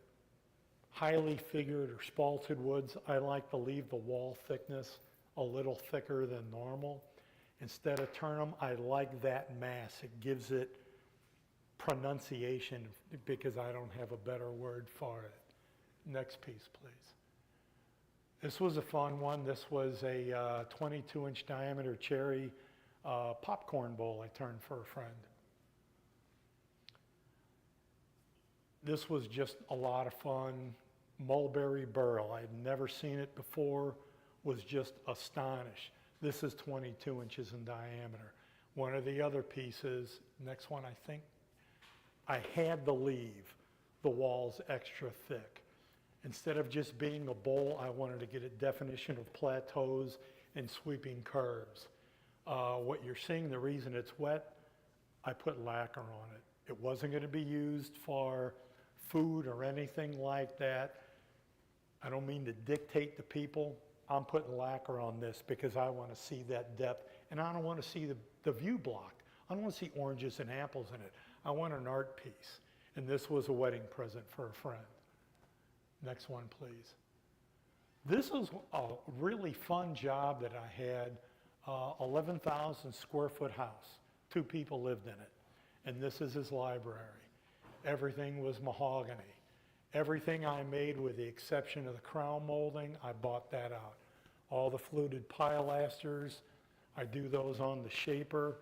highly figured or spalted woods, I like to leave the wall thickness a little thicker than normal. Instead of turn them, I like that mass. It gives it pronunciation, because I don't have a better word for it. Next piece, please. This was a fun one. This was a 22-inch diameter cherry popcorn bowl I turned for a friend. This was just a lot of fun. Mulberry burl. I'd never seen it before, was just astonished. This is 22 inches in diameter. One of the other pieces, next one I think, I had to leave the walls extra thick. Instead of just being a bowl, I wanted to get a definition of plateaus and sweeping curves. What you're seeing, the reason it's wet, I put lacquer on it. It wasn't going to be used for food or anything like that. I don't mean to dictate to people. I'm putting lacquer on this because I want to see that depth, and I don't want to see the view block. I don't want to see oranges and apples in it. I want an art piece, and this was a wedding present for a friend. Next one, please. This was a really fun job that I had, 11,000 square foot house. 2 people lived in it, and this is his library. Everything was mahogany. Everything I made, with the exception of the crown molding, I bought that out. All the fluted pilasters, I do those on the shaper.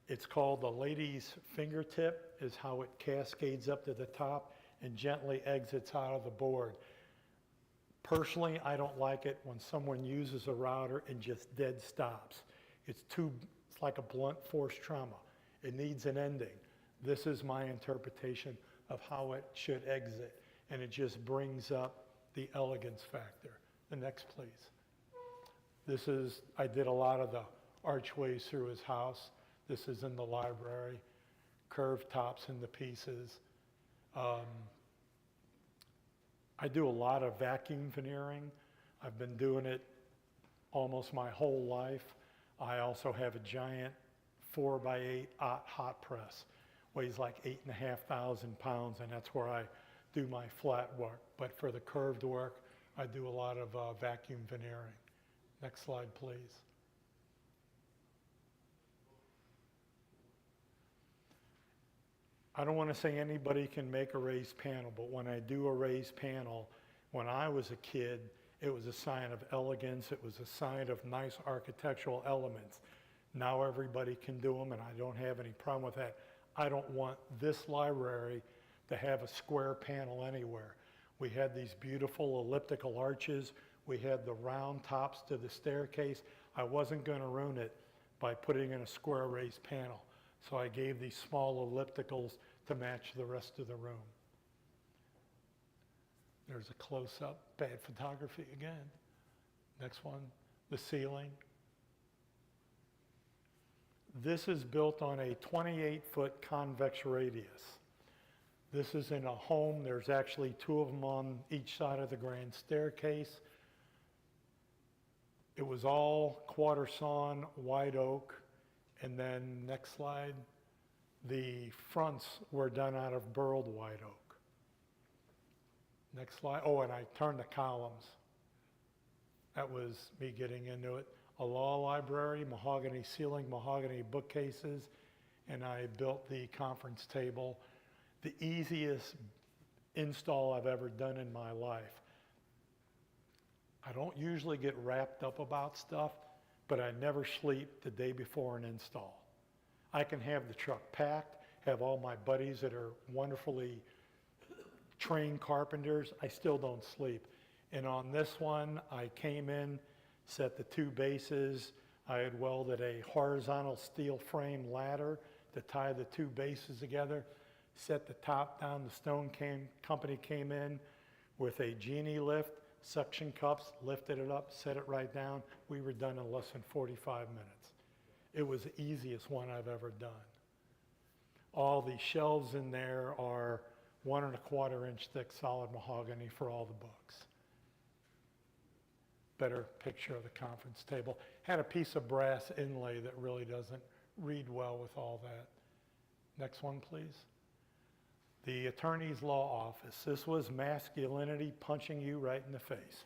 It's called the lady's fingertip, is how it cascades up to the top and gently exits out of the board. Personally, I don't like it when someone uses a router and just dead stops. It's like a blunt force trauma. It needs an ending. This is my interpretation of how it should exit, and it just brings up the elegance factor. The next, please. This is, I did a lot of the archways through his house. This is in the library, curved tops in the pieces. I do a lot of vacuum veneering. I've been doing it almost my whole life. I also have a giant 4x8 hot press. Weighs like 8,500 pounds, and that's where I do my flat work. But for the curved work, I do a lot of vacuum veneering. Next slide, please. I don't want to say anybody can make a raised panel, but when I do a raised panel, when I was a kid, it was a sign of elegance. It was a sign of nice architectural elements. Now everybody can do them, and I don't have any problem with that. I don't want this library to have a square panel anywhere. We had these beautiful elliptical arches. We had the round tops to the staircase. I wasn't going to ruin it by putting in a square raised panel. So I gave these small ellipticals to match the rest of the room. There's a close-up, bad photography again. Next one, the ceiling. This is built on a 28-foot convex radius. This is in a home. There's actually 2 of them on each side of the grand staircase. It was all quarter sawn white oak. And then next slide, the fronts were done out of burled white oak. Next slide. Oh, and I turned the columns. That was me getting into it. A law library, mahogany ceiling, mahogany bookcases, and I built the conference table. The easiest install I've ever done in my life. I don't usually get wrapped up about stuff, but I never sleep the day before an install. I can have the truck packed, have all my buddies that are wonderfully trained carpenters, I still don't sleep. And on this one, I came in, set the two bases, I had welded a horizontal steel frame ladder to tie the two bases together, set the top down, the stone company came in with a genie lift, suction cups, lifted it up, set it right down. We were done in less than 45 minutes. It was the easiest one I've ever done. All the shelves in there are 1 1/4 inch thick solid mahogany for all the books. Better picture of the conference table. Had a piece of brass inlay that really doesn't read well with all that. Next one, please. The attorney's law office. This was masculinity punching you right in the face.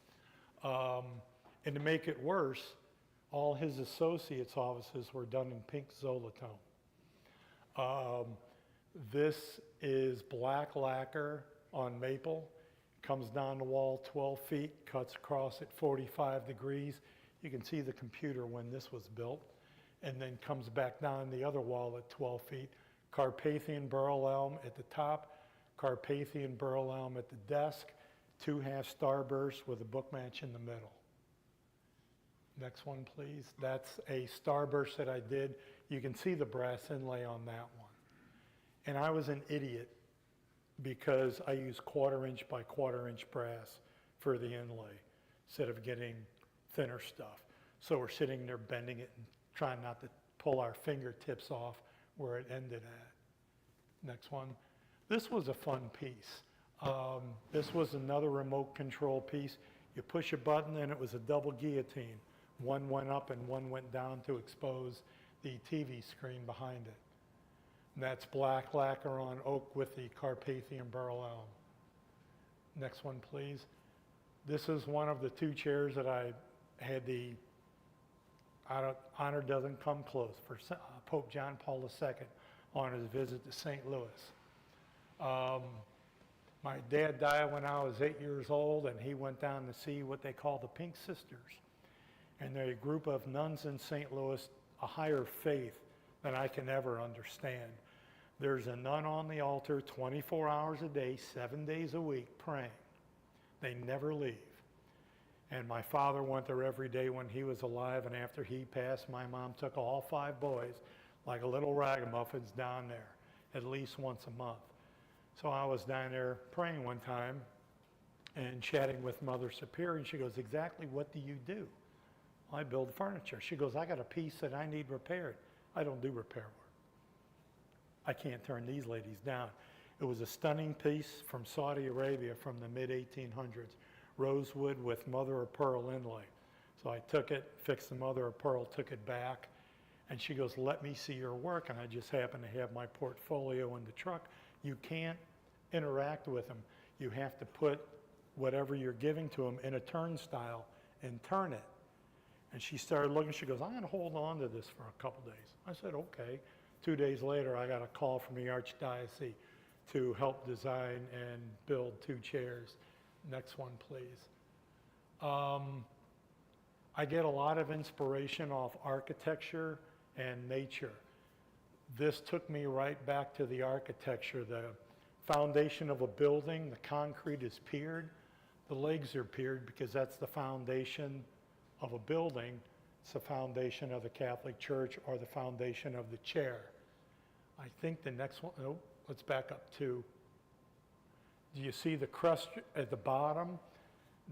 And to make it worse, all his associates' offices were done in pink Zolatone. This is black lacquer on maple. Comes down the wall 12 feet, cuts across at 45 degrees. You can see the computer when this was built. And then comes back down the other wall at 12 feet. Carpathian burl elm at the top, Carpathian burl elm at the desk, 2 half starbursts with a book match in the middle. Next one, please. That's a starburst that I did. You can see the brass inlay on that one. And I was an idiot because I used 1/4 inch by 1/4 inch brass for the inlay instead of getting thinner stuff. So we're sitting there bending it and trying not to pull our fingertips off where it ended at. Next one. This was a fun piece. This was another remote control piece. You push a button and it was a double guillotine. One went up and one went down to expose the TV screen behind it. And that's black lacquer on oak with the Carpathian burl elm. Next one, please. This is one of the 2 chairs that I had the honor doesn't come close for Pope John Paul II on his visit to St. Louis. My dad died when I was 8 years old, and he went down to see what they call the Pink Sisters. And they're a group of nuns in St. Louis, a higher faith than I can ever understand. There's a nun on the altar 24 hours a day, 7 days a week, praying. They never leave. And my father went there every day when he was alive, and after he passed, my mom took all 5 boys, like a little ragamuffins, down there at least once a month. So I was down there praying one time and chatting with Mother Superior, and she goes, "Exactly what do you do?" "I build furniture." She goes, "I got a piece that I need repaired." I don't do repair work. I can't turn these ladies down. It was a stunning piece from Saudi Arabia from the mid-1800s, rosewood with mother of pearl inlay. So I took it, fixed the mother of pearl, took it back, and she goes, "Let me see your work." And I just happened to have my portfolio in the truck. You can't interact with them. You have to put whatever you're giving to them in a turnstile and turn it. And she started looking, she goes, "I'm going to hold on to this for a couple days." I said, "Okay." 2 days later, I got a call from the Archdiocese to help design and build 2 chairs. Next one, please. I get a lot of inspiration off architecture and nature. This took me right back to the architecture. The foundation of a building, the concrete is piered. The legs are piered because that's the foundation of a building. It's the foundation of the Catholic Church or the foundation of the chair. I think the next one, oh, let's back up 2. Do you see the crust at the bottom?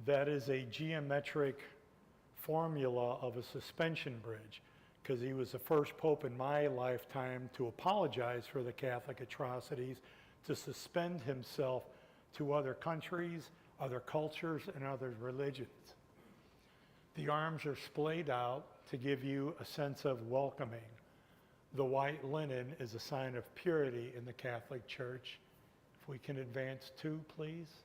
That is a geometric formula of a suspension bridge, because he was the first pope in my lifetime to apologize for the Catholic atrocities, to suspend himself to other countries, other cultures, and other religions. The arms are splayed out to give you a sense of welcoming. The white linen is a sign of purity in the Catholic Church. If we can advance 2, please.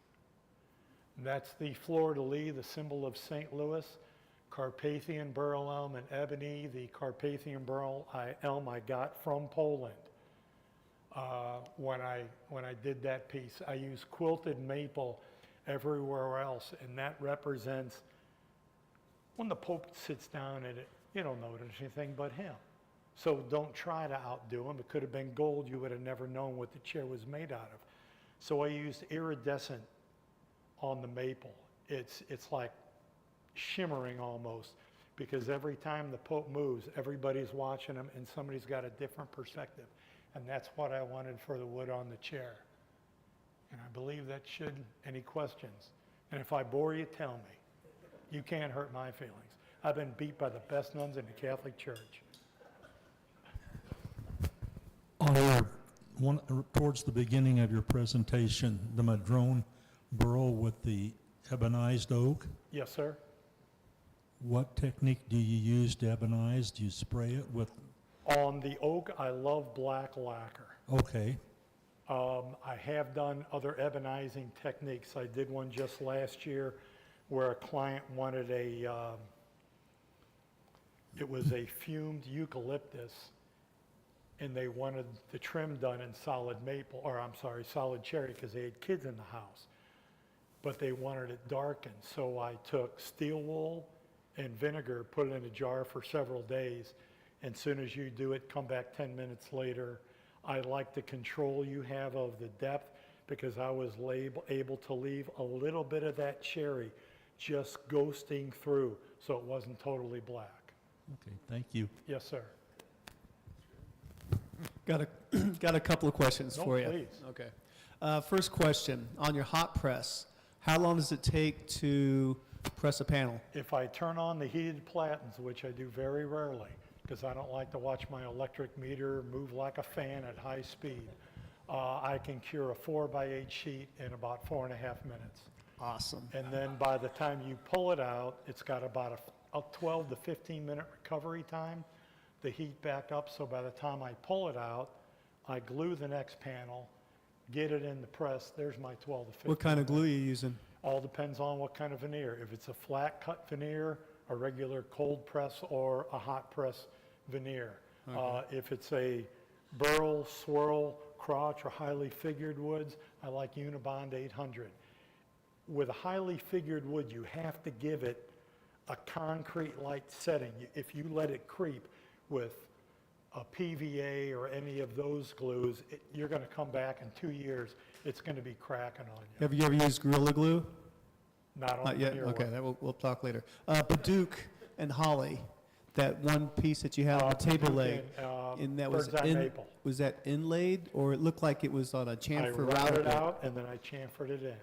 And that's the fleur-de-lis, the symbol of St. Louis. Carpathian burl elm and ebony. The Carpathian burl elm I got from Poland. when I did that piece. I used quilted maple everywhere else, and that represents when the Pope sits down at it, you don't notice anything but him. So don't try to outdo him. It could have been gold. You would have never known what the chair was made out of. So I used iridescent on the maple. It's like shimmering almost, because every time the Pope moves, everybody's watching him and somebody's got a different perspective. And that's what I wanted for the wood on the chair. And I believe that should, any questions? And if I bore you, tell me. You can't hurt my feelings. I've been beat by the best nuns in the Catholic Church. On towards the beginning of your presentation, the madrone burl with the ebonized oak, Yes, sir. what technique do you use to ebonize? Do you spray it with? On the oak, I love black lacquer. Okay. I have done other ebonizing techniques. I did one just last year where a client wanted it was a fumed eucalyptus, and they wanted the trim done in solid maple, or I'm sorry, solid cherry, because they had kids in the house. But they wanted it darkened, so I took steel wool and vinegar, put it in a jar for several days, and as soon as you do it, come back 10 minutes later. I like the control you have of the depth, because I was able to leave a little bit of that cherry just ghosting through, so it wasn't totally black. Okay, thank you. Yes, sir. Got a couple of questions No, for you. please. Okay. First question, on your hot press, how long does it take to press a panel? If I turn on the heated platens, which I do very rarely, because I don't like to watch my electric meter move like a fan at high speed, I can cure a 4x8 sheet in about 4.5 minutes. Awesome. And then by the time you pull it out, it's got about a 12 to 15 minute recovery time to heat back up. So by the time I pull it out, I glue the next panel, get it in the press. There's my 12 to 15. What kind of glue are you using? All depends on what kind of veneer. If it's a flat cut veneer, a regular cold press, or a hot press veneer. If it's a burl, swirl, crotch, or highly figured woods, I like Unibond 800. With a highly figured wood, you have to give it a concrete-like setting. If you let it creep with a PVA or any of those glues, you're going to come back in 2 years, it's going to be cracking on you. Have you ever used Gorilla Glue? Not on Not yet? veneer Okay, wood. that we'll talk later. Baduke and Holly, that one piece that you have on the table leg, and that was bird's eye maple. was that inlaid, or it looked like it was on a I chamfer routed router? it out and then I chamfered it in.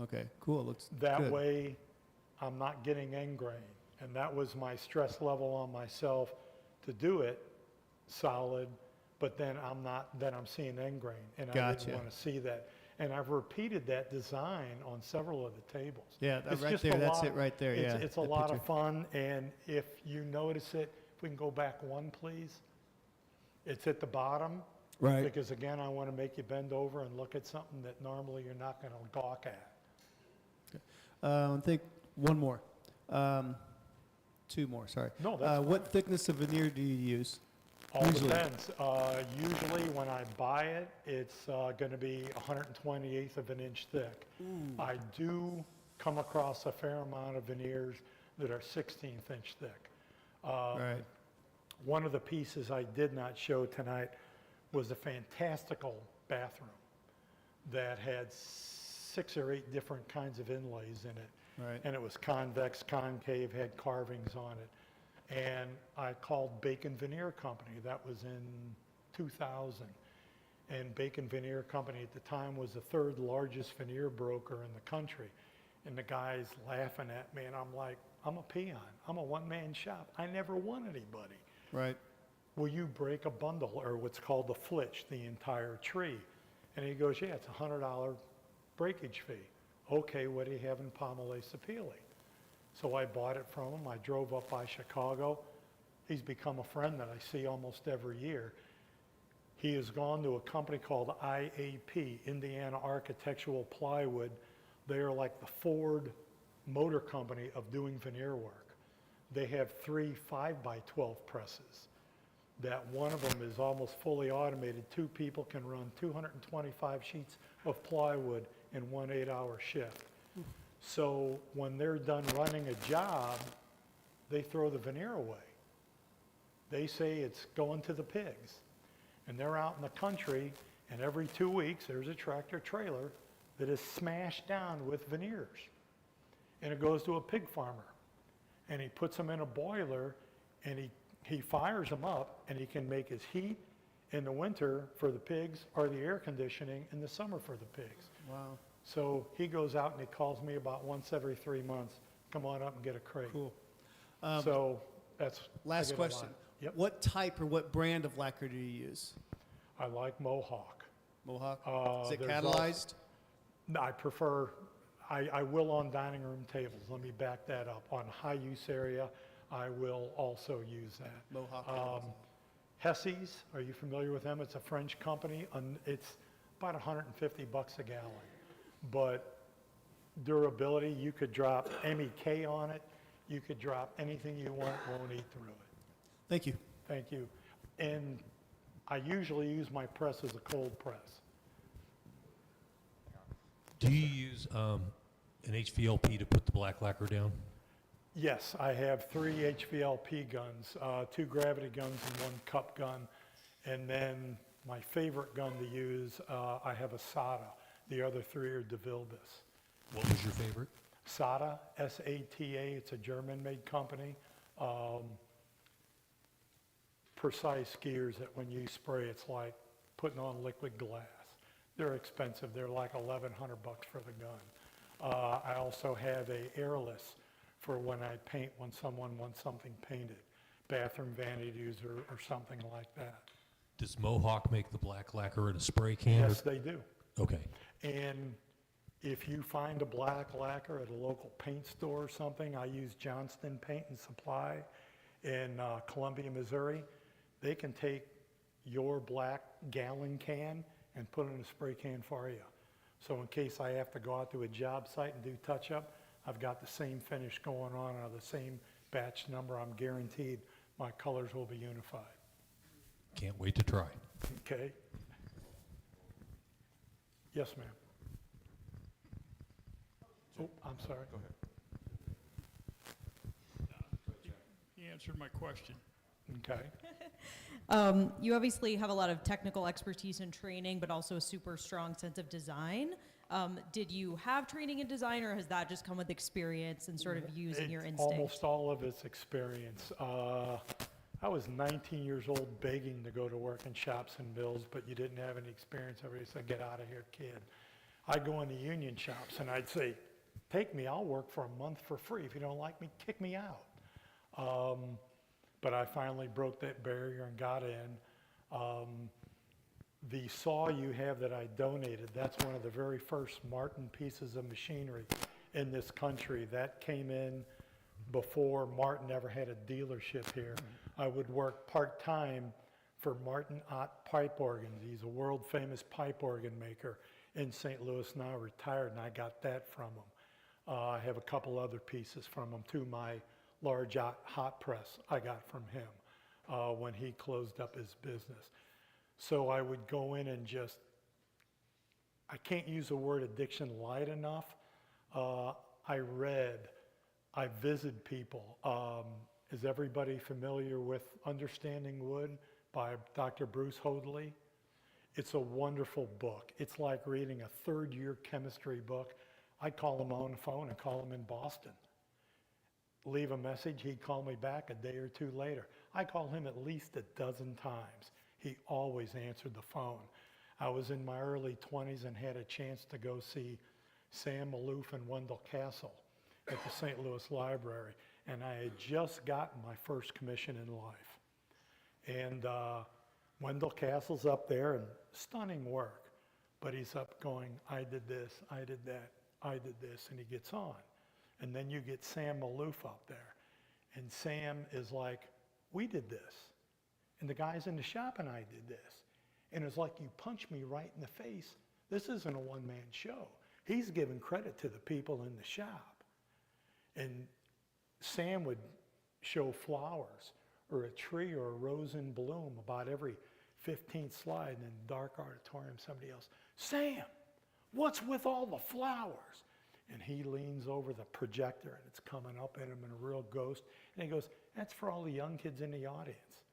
Okay, cool, looks That good. way, I'm not getting end grain. And that was my stress level on myself to do it solid, but then I'm seeing end grain. And I Gotcha. didn't want to see that. And I've repeated that design on several of the tables. Yeah, It's right just there, a that's lot- it right there, yeah, It's a that lot of picture. fun, and if you notice it, if we can go back one, please. It's at the bottom. Right. Because again, I want to make you bend over and look at something that normally you're not going to gawk at. I think one more. Two more, sorry. No, that's what thickness of veneer do you use? All Usually. depends. Usually when I buy it, it's going to be 1/28 of an inch thick. I do come across a fair amount of veneers that are 16th inch thick. Right. One of the pieces I did not show tonight was a fantastical bathroom that had 6 or 8 different kinds of inlays in it. Right. And it was convex, concave, had carvings on it. And I called Bacon Veneer Company. That was in 2000. And Bacon Veneer Company at the time was the 3rd largest veneer broker in the country. And the guy's laughing at me, and I'm like, I'm a peon. I'm a one-man shop. I never want anybody. Right. Will you break a bundle, or what's called the flitch, the entire tree? And he goes, yeah, it's a $100 breakage fee. Okay, what do you have in Pomeroy Sapele? So I bought it from him. I drove up by Chicago. He's become a friend that I see almost every year. He has gone to a company called IAP, Indiana Architectural Plywood. They are like the Ford Motor Company of doing veneer work. They have 3 5x12 presses. that one of them is almost fully automated. 2 people can run 225 sheets of plywood in one 8-hour shift. So when they're done running a job, they throw the veneer away. They say it's going to the pigs. And they're out in the country, and every 2 weeks there's a tractor trailer that is smashed down with veneers. And it goes to a pig farmer. And he puts them in a boiler, and he fires them up, and he can make his heat in the winter for the pigs or the air conditioning in the summer for the pigs. Wow. So he goes out and he calls me about once every 3 months, come on up and get a crate. Cool. So that's Last question. Yep. What type or what brand of lacquer do you use? I like Mohawk. Mohawk? Is it there's catalyzed? No, I prefer, I will on dining room tables. Let me back that up. On high use area, I will also use that. Mohawk. Hesse's, are you familiar with them? It's a French company. It's about $150 a gallon. But durability, you could drop MEK on it. You could drop anything you want, won't eat through it. Thank you. Thank you. And I usually use my press as a cold press. Do you use an HVLP to put the black lacquer down? Yes, I have 3 HVLP guns, 2 gravity guns and 1 cup gun. And then my favorite gun to use, I have a SATA. The other 3 are DeVilbiss. What was your favorite? SATA, S-A-T-A, it's a German-made company. Precise gears that when you spray, it's like putting on liquid glass. They're expensive. They're like $1,100 for the gun. I also have a airless for when I paint, when someone wants something painted, bathroom vanities or something like that. Does Mohawk make the black lacquer in a spray can? Yes, they do. Okay. And if you find a black lacquer at a local paint store or something, I use Johnston Paint and Supply in Columbia, Missouri. They can take your black gallon can and put it in a spray can for you. So in case I have to go out to a job site and do touch-up, I've got the same finish going on or the same batch number. I'm guaranteed my colors will be unified. Can't wait to try. Okay. Yes, ma'am. Oh, I'm sorry. Go ahead. He answered my question. Okay. You obviously have a lot of technical expertise and training, but also a super strong sense of design. Did you have training in design, or has that just come with experience and sort of using your instinct? Almost all of it's experience. I was 19 years old begging to go to work in shops and mills, but you didn't have any experience. Everybody said, get out of here, kid. I'd go into union shops and I'd say, take me, I'll work for a month for free. If you don't like me, kick me out. But I finally broke that barrier and got in. The saw you have that I donated, that's one of the very first Martin pieces of machinery in this country. That came in before Martin ever had a dealership here. I would work part-time for Martin Ott Pipe Organs. He's a world-famous pipe organ maker in St. Louis, now retired, and I got that from him. I have a couple other pieces from him too. My large hot press I got from him when he closed up his business. So I would go in and just, I can't use the word addiction light enough. I read, I visited people. Is everybody familiar with Understanding Wood by Dr. Bruce Hoadley? It's a wonderful book. It's like reading a third-year chemistry book. I'd call him on the phone and call him in Boston. Leave a message, he'd call me back a day or two later. I called him at least a dozen times. He always answered the phone. I was in my early 20s and had a chance to go see Sam Maloof and Wendell Castle at the St. Louis Library, and I had just gotten my first commission in life. And Wendell Castle's up there, and stunning work, but he's up going, I did this, I did that, I did this, and he gets on. And then you get Sam Maloof up there, and Sam is like, we did this, and the guys in the shop and I did this. And it's like you punch me right in the face. This isn't a one-man show. He's giving credit to the people in the shop. And Sam would show flowers or a tree or a rose in bloom about every 15th slide. And in dark auditorium, somebody else, Sam, what's with all the flowers? And he leans over the projector and it's coming up at him in a real ghost. And he goes, that's for all the young kids in the audience.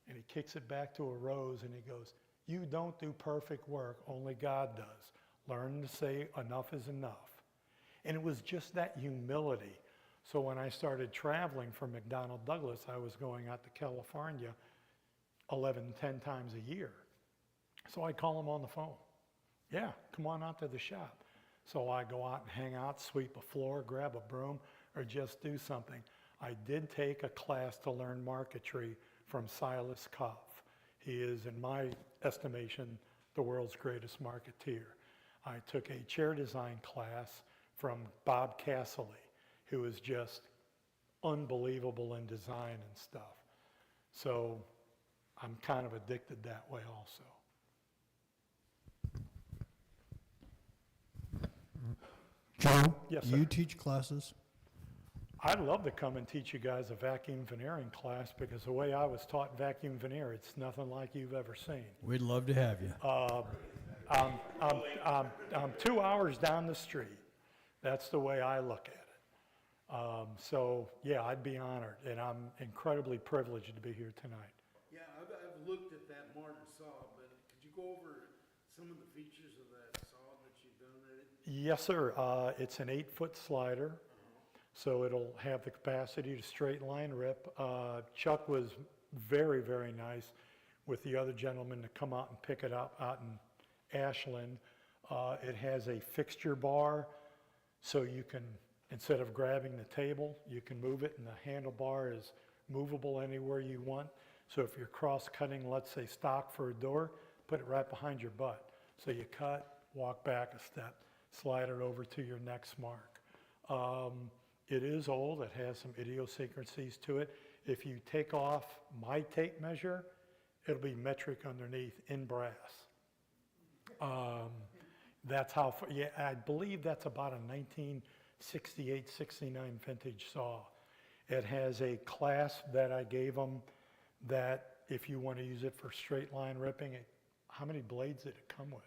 And he kicks it back to a rose and he goes, you don't do perfect work, only God does. Learn to say enough is enough. And it was just that humility. So when I started traveling from McDonnell Douglas, I was going out to California 10 times a year. So I call him on the phone. Yeah, come on out to the shop. So I go out and hang out, sweep a floor, grab a broom, or just do something. I did take a class to learn marquetry from Silas Kopf. He is, in my estimation, the world's greatest marketeer. I took a chair design class from Bob Casserly, who is just unbelievable in design and stuff. So I'm kind of addicted that way also. Joe, Yes, do you sir. teach classes? I'd love to come and teach you guys a vacuum veneering class because the way I was taught vacuum veneer, it's nothing like you've ever seen. We'd love to have you. I'm 2 hours down the street. That's the way I look at it. So, yeah, I'd be honored, and I'm incredibly privileged to be here tonight. Yeah, I've looked at that mortar saw, but could you go over some of the features of that saw that you've done at it? Yes, sir. It's an 8-foot slider, so it'll have the capacity to straight line rip. Chuck was very, very nice with the other gentleman to come out and pick it up out in Ashland. It has a fixture bar, so you can, instead of grabbing the table, you can move it, and the handlebar is movable anywhere you want. So if you're cross-cutting, let's say stock for a door, put it right behind your butt. So you cut, walk back a step, slide it over to your next mark. It is old, it has some idiosyncrasies to it. If you take off my tape measure, it'll be metric underneath in brass. That's how, yeah, I believe that's about a 1968, 69 vintage saw. It has a clasp that I gave them that if you want to use it for straight line ripping, how many blades did it come with?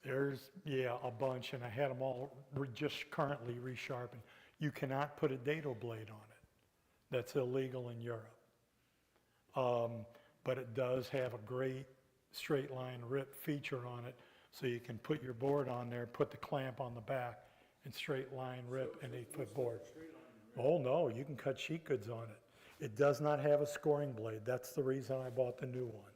There's, yeah, a bunch, and I had them all just currently resharpened. You cannot put a dado blade on it. That's illegal in Europe. But it does have a great straight line rip feature on it, so you can put your board on there, put the clamp on the back, and straight line rip an 8-foot board. Oh no, you can cut sheet goods on it. It does not have a scoring blade. That's the reason I bought the new one.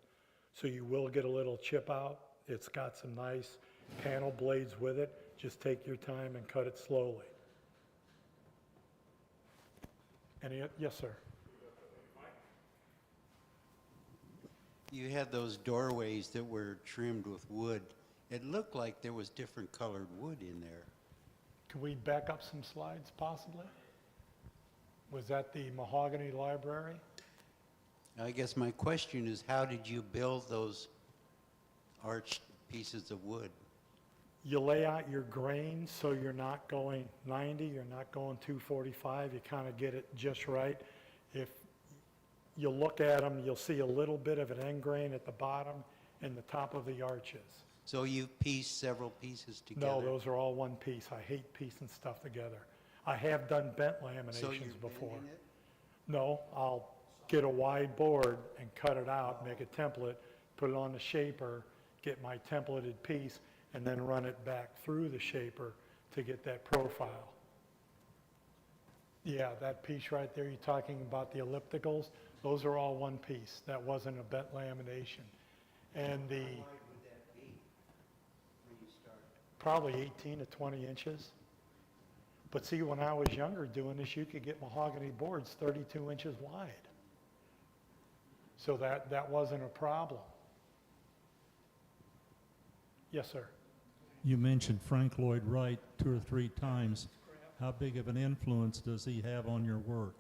So you will get a little chip out. It's got some nice panel blades with it. Just take your time and cut it slowly. Yes, sir. You had those doorways that were trimmed with wood. It looked like there was different colored wood in there. Can we back up some slides, possibly? Was that the mahogany library? I guess my question is, how did you build those arched pieces of wood? You lay out your grain so you're not going 90, you're not going 245. You kind of get it just right. If you look at them, you'll see a little bit of an end grain at the bottom and the top of the arches. So you pieced several pieces together? No, those are all one piece. I hate piecing stuff together. I have done bent So laminations you're before. bending it? No, I'll get a wide board and cut it out, make a template, put it on the shaper, get my templated piece, and then run it back through the shaper to get that profile. Yeah, that piece right there, you're talking about the ellipticals, those are all one piece. That wasn't a bent lamination. And the, How wide would that be when you started? probably 18 to 20 inches. But see, when I was younger doing this, you could get mahogany boards 32 inches wide. So that wasn't a problem. Yes, sir. You mentioned Frank Lloyd Wright 2 or 3 times. How big of an influence does he have on your work?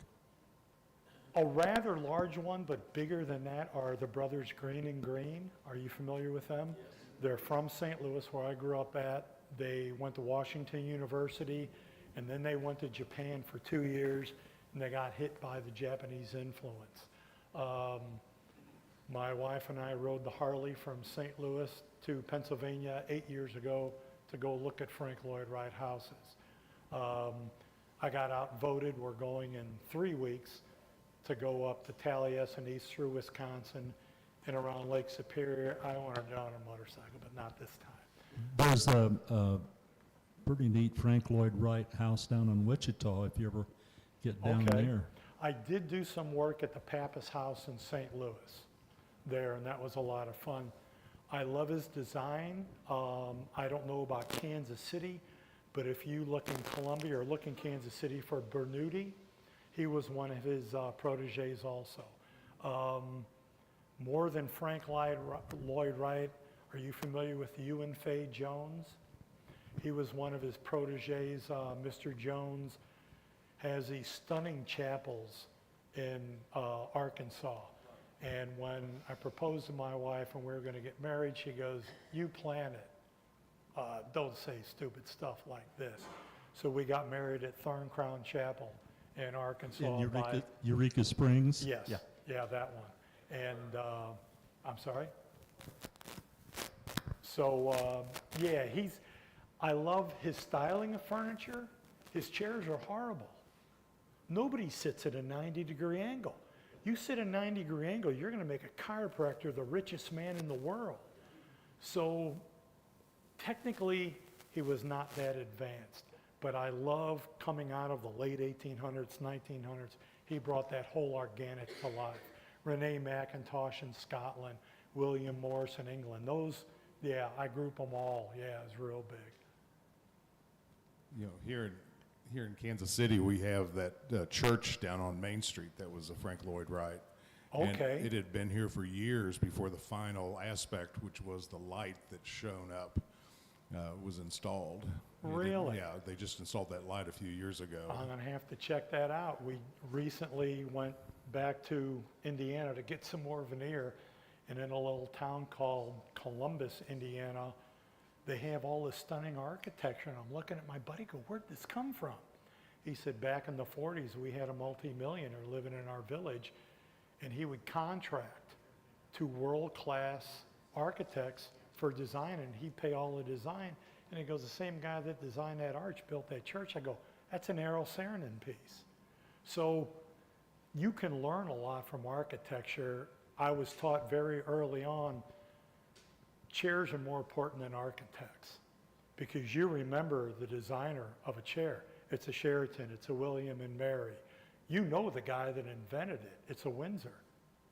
A rather large one, but bigger than that, are the brothers Green and Green. Are you familiar with them? They're from St. Louis, where I grew up at. They went to Washington University, And then they went to Japan for 2 years, and they got hit by the Japanese influence. My wife and I rode the Harley from St. Louis to Pennsylvania 8 years ago to go look at Frank Lloyd Wright houses. I got outvoted. We're going in 3 weeks to go up to Taliesin East through Wisconsin and around Lake Superior. I want to do it on a motorcycle, but not this time. There's a pretty neat Frank Lloyd Wright house down in Wichita if you ever get down there. I did do some work at the Pappas House in St. Louis there, and that was a lot of fun. I love his design. I don't know about Kansas City, but if you look in Columbia or look in Kansas City for Bernoulli, he was one of his proteges also. More than Frank Lloyd Wright, are you familiar with Ewan Fay Jones? He was one of his proteges. Mr. Jones has these stunning chapels in Arkansas. And when I proposed to my wife and we were going to get married, she goes, "You plan it. Don't say stupid stuff like this." So we got married at Thorn Crown Chapel in Arkansas. In Eureka Springs? Yes. Yeah, that one. And I'm sorry? So, yeah, I love his styling of furniture. His chairs are horrible. Nobody sits at a 90-degree angle. You sit at a 90-degree angle, you're going to make a chiropractor the richest man in the world. So technically, he was not that advanced. But I love coming out of the late 1800s, 1900s. He brought that whole organic to life. Renee McIntosh in Scotland, William Morris in England. Those, yeah, I group them all. Yeah, it's real big. You know, here in Kansas City, we have that church down on Main Street that was a Frank Lloyd Wright. Okay. And it had been here for years before the final aspect, which was the light that shone up, was installed. Really? Yeah, they just installed that light a few years ago. I'm going to have to check that out. We recently went back to Indiana to get some more veneer, and in a little town called Columbus, Indiana, they have all this stunning architecture, and I'm looking at my buddy, go, "Where'd this come from?" He said, "Back in the 40s, we had a multimillionaire living in our village, and he would contract to world-class architects for design, and he'd pay all the design." And he goes, "The same guy that designed that arch built that church." I go, "That's an Errol Saarinen piece." So you can learn a lot from architecture. I was taught very early on, chairs are more important than architects, because you remember the designer of a chair. It's a Sheraton, it's a William and Mary. You know the guy that invented it. It's a Windsor.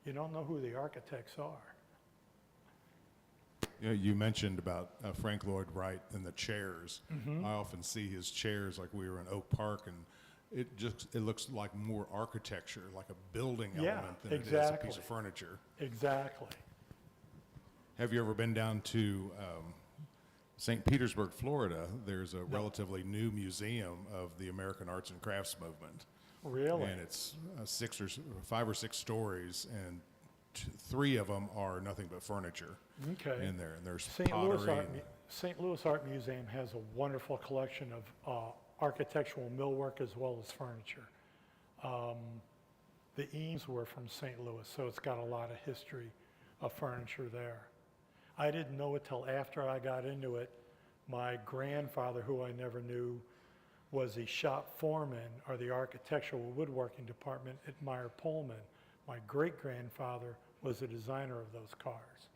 You don't know who the architects are. You know, you mentioned about Frank Lloyd Wright and the chairs. Mhm. I often see his chairs, like we were in Oak Park, and it looks like more architecture, like a building element than it is a piece of furniture. Exactly. Have you ever been down to St. Petersburg, Florida? There's a relatively new museum of the American arts and crafts movement. Really? And it's 5 or 6 stories, and 3 of them are nothing but furniture. Okay. In there, and there's St. pottery. St. Louis Art Museum has a wonderful collection of architectural millwork as well as furniture. The Eames were from St. Louis, so it's got a lot of history of furniture there. I didn't know it till after I got into it. My grandfather, who I never knew, was the shop foreman or the architectural woodworking department at Meyer Pullman. My great-grandfather was the designer of those cars.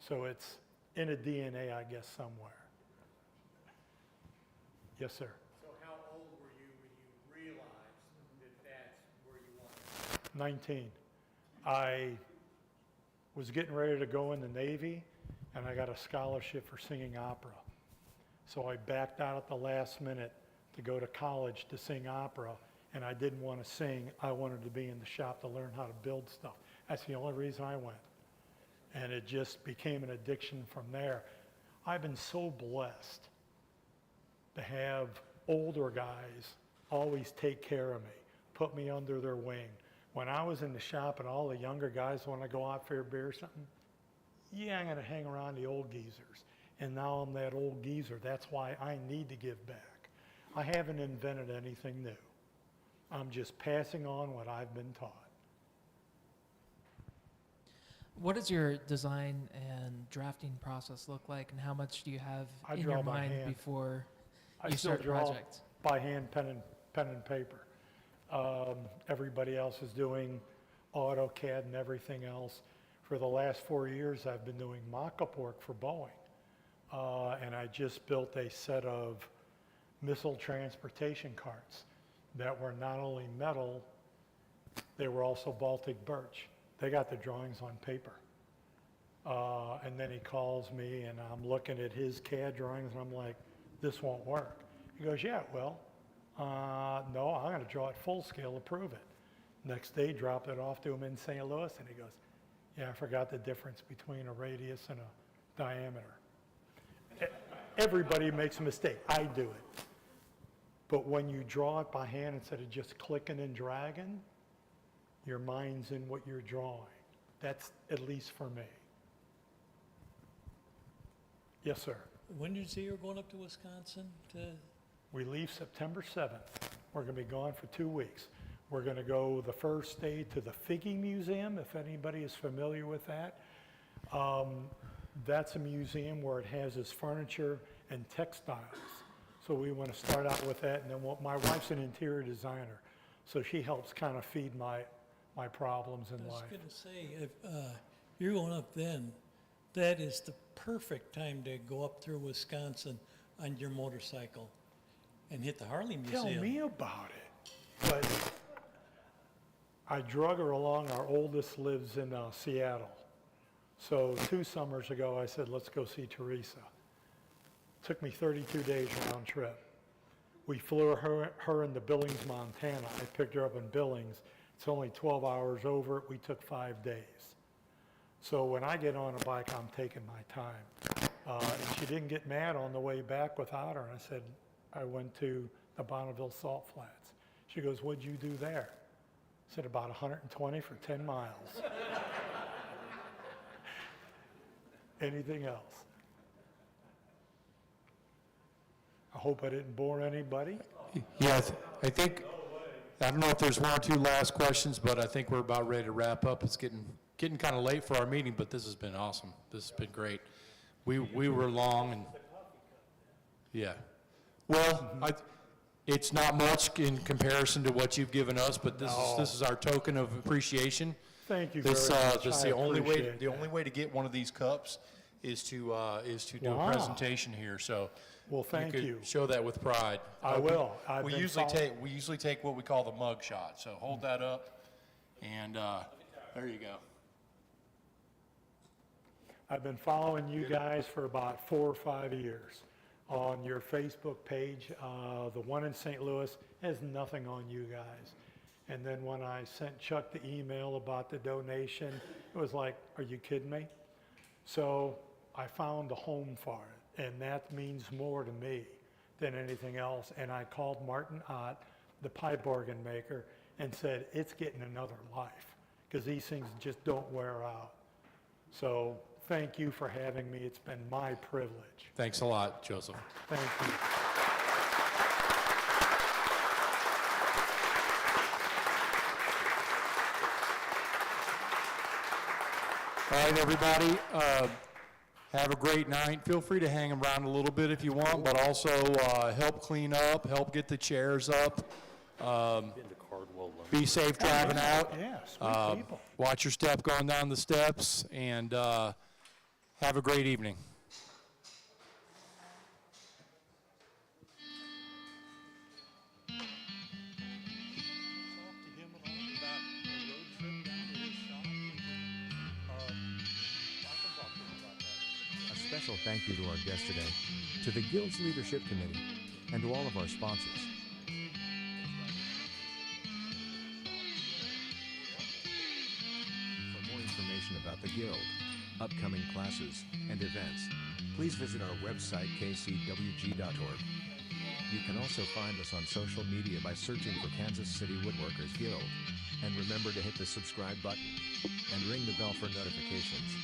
So it's in a DNA, I guess, somewhere. Yes, sir. So how old were you when you realized that that's where you wanted to 19. I was getting ready to go in the Navy, and I got a scholarship for singing opera. So I backed out at the last minute to go to college to sing opera, and I didn't want to sing. I wanted to be in the shop to learn how to build stuff. That's the only reason I went. And it just became an addiction from there. I've been so blessed to have older guys always take care of me, put me under their wing. When I was in the shop and all the younger guys want to go out for a beer or something, yeah, I'm going to hang around the old geezers. And now I'm that old geezer. That's why I need to give back. I haven't invented anything new. I'm just passing on what I've been taught. What does your design and drafting process look like, and how much do you have I in draw your by mind hand. before I you still start a draw project? by hand, pen and paper. Everybody else is doing AutoCAD and everything else. For the last 4 years, I've been doing mock-up work for Boeing. And I just built a set of missile transportation carts that were not only metal, they were also Baltic birch. They got the drawings on paper. And then he calls me and I'm looking at his CAD drawings and I'm like, this won't work. He goes, yeah, well, no, I'm gonna draw it full scale to prove it. Next day, dropped it off to him in St. Louis and he goes, yeah, I forgot the difference between a radius and a diameter. Everybody makes a mistake, I do it. But when you draw it by hand instead of just clicking and dragging, your mind's in what you're drawing. That's at least for me. Yes, sir. When did you say you were going up to Wisconsin to? We leave September 7th. We're going to be gone for 2 weeks. We're going to go the first day to the Figge Museum, if anybody is familiar with that. That's a museum where it has its furniture and textiles. So we want to start out with that, and then my wife's an interior designer, so she helps kind of feed my problems in I was life. going to say, if you're going up then, that is the perfect time to go up through Wisconsin on your motorcycle and hit the Harley Museum. Tell me about it. But I drug her along. Our oldest lives in Seattle. So 2 summers ago, I said, let's go see Teresa. Took me 32 days round trip. We flew her into Billings, Montana. I picked her up in Billings. It's only 12 hours over. We took 5 days. So when I get on a bike, I'm taking my time. And she didn't get mad on the way back without her. And I said, I went to the Bonneville Salt Flats. She goes, what'd you do there? I said, about 120 for 10 miles. Anything else? I hope I didn't bore anybody. Yeah, I think, I don't know if there's 1 or 2 last questions, but I think we're about ready to wrap up. It's getting kind of late for our meeting, but this has been awesome. This has been great. We were long and, yeah. Well, it's not much in comparison to what you've given us, but this is our token of appreciation. Thank you This, very much. this I the only way. appreciate The that. only way to get one of these cups is to do Wow. a presentation here. So, Well, thank could you. show that with pride. I will. I've We been usually follow- take what we call the mug shot. So hold that up, and there you go. I've been following you guys for about 4 or 5 years on your Facebook page. The one in St. Louis has nothing on you guys. And then when I sent Chuck the email about the donation, it was like, are you kidding me? So I found a home for it, and that means more to me than anything else. And I called Martin Ott, the pipe organ maker, and said, it's getting another life, because these things just don't wear out. So thank you for having me. It's been my privilege. Thanks a lot, Joseph. Thank you. All right, everybody, have a great night. Feel free to hang around a little bit if you want, but also help clean up, help get the chairs up. Be safe driving out. Yeah, sweet people. Watch your step going down the steps, and have a great evening. A special thank you to our guest today, to the Guild's Leadership Committee, and to all of our sponsors. For more information about the Guild, upcoming classes, and events, please visit our website, kcwg.org. You can also find us on social media by searching for Kansas City Woodworkers Guild. And remember to hit the subscribe button and ring the bell for notifications.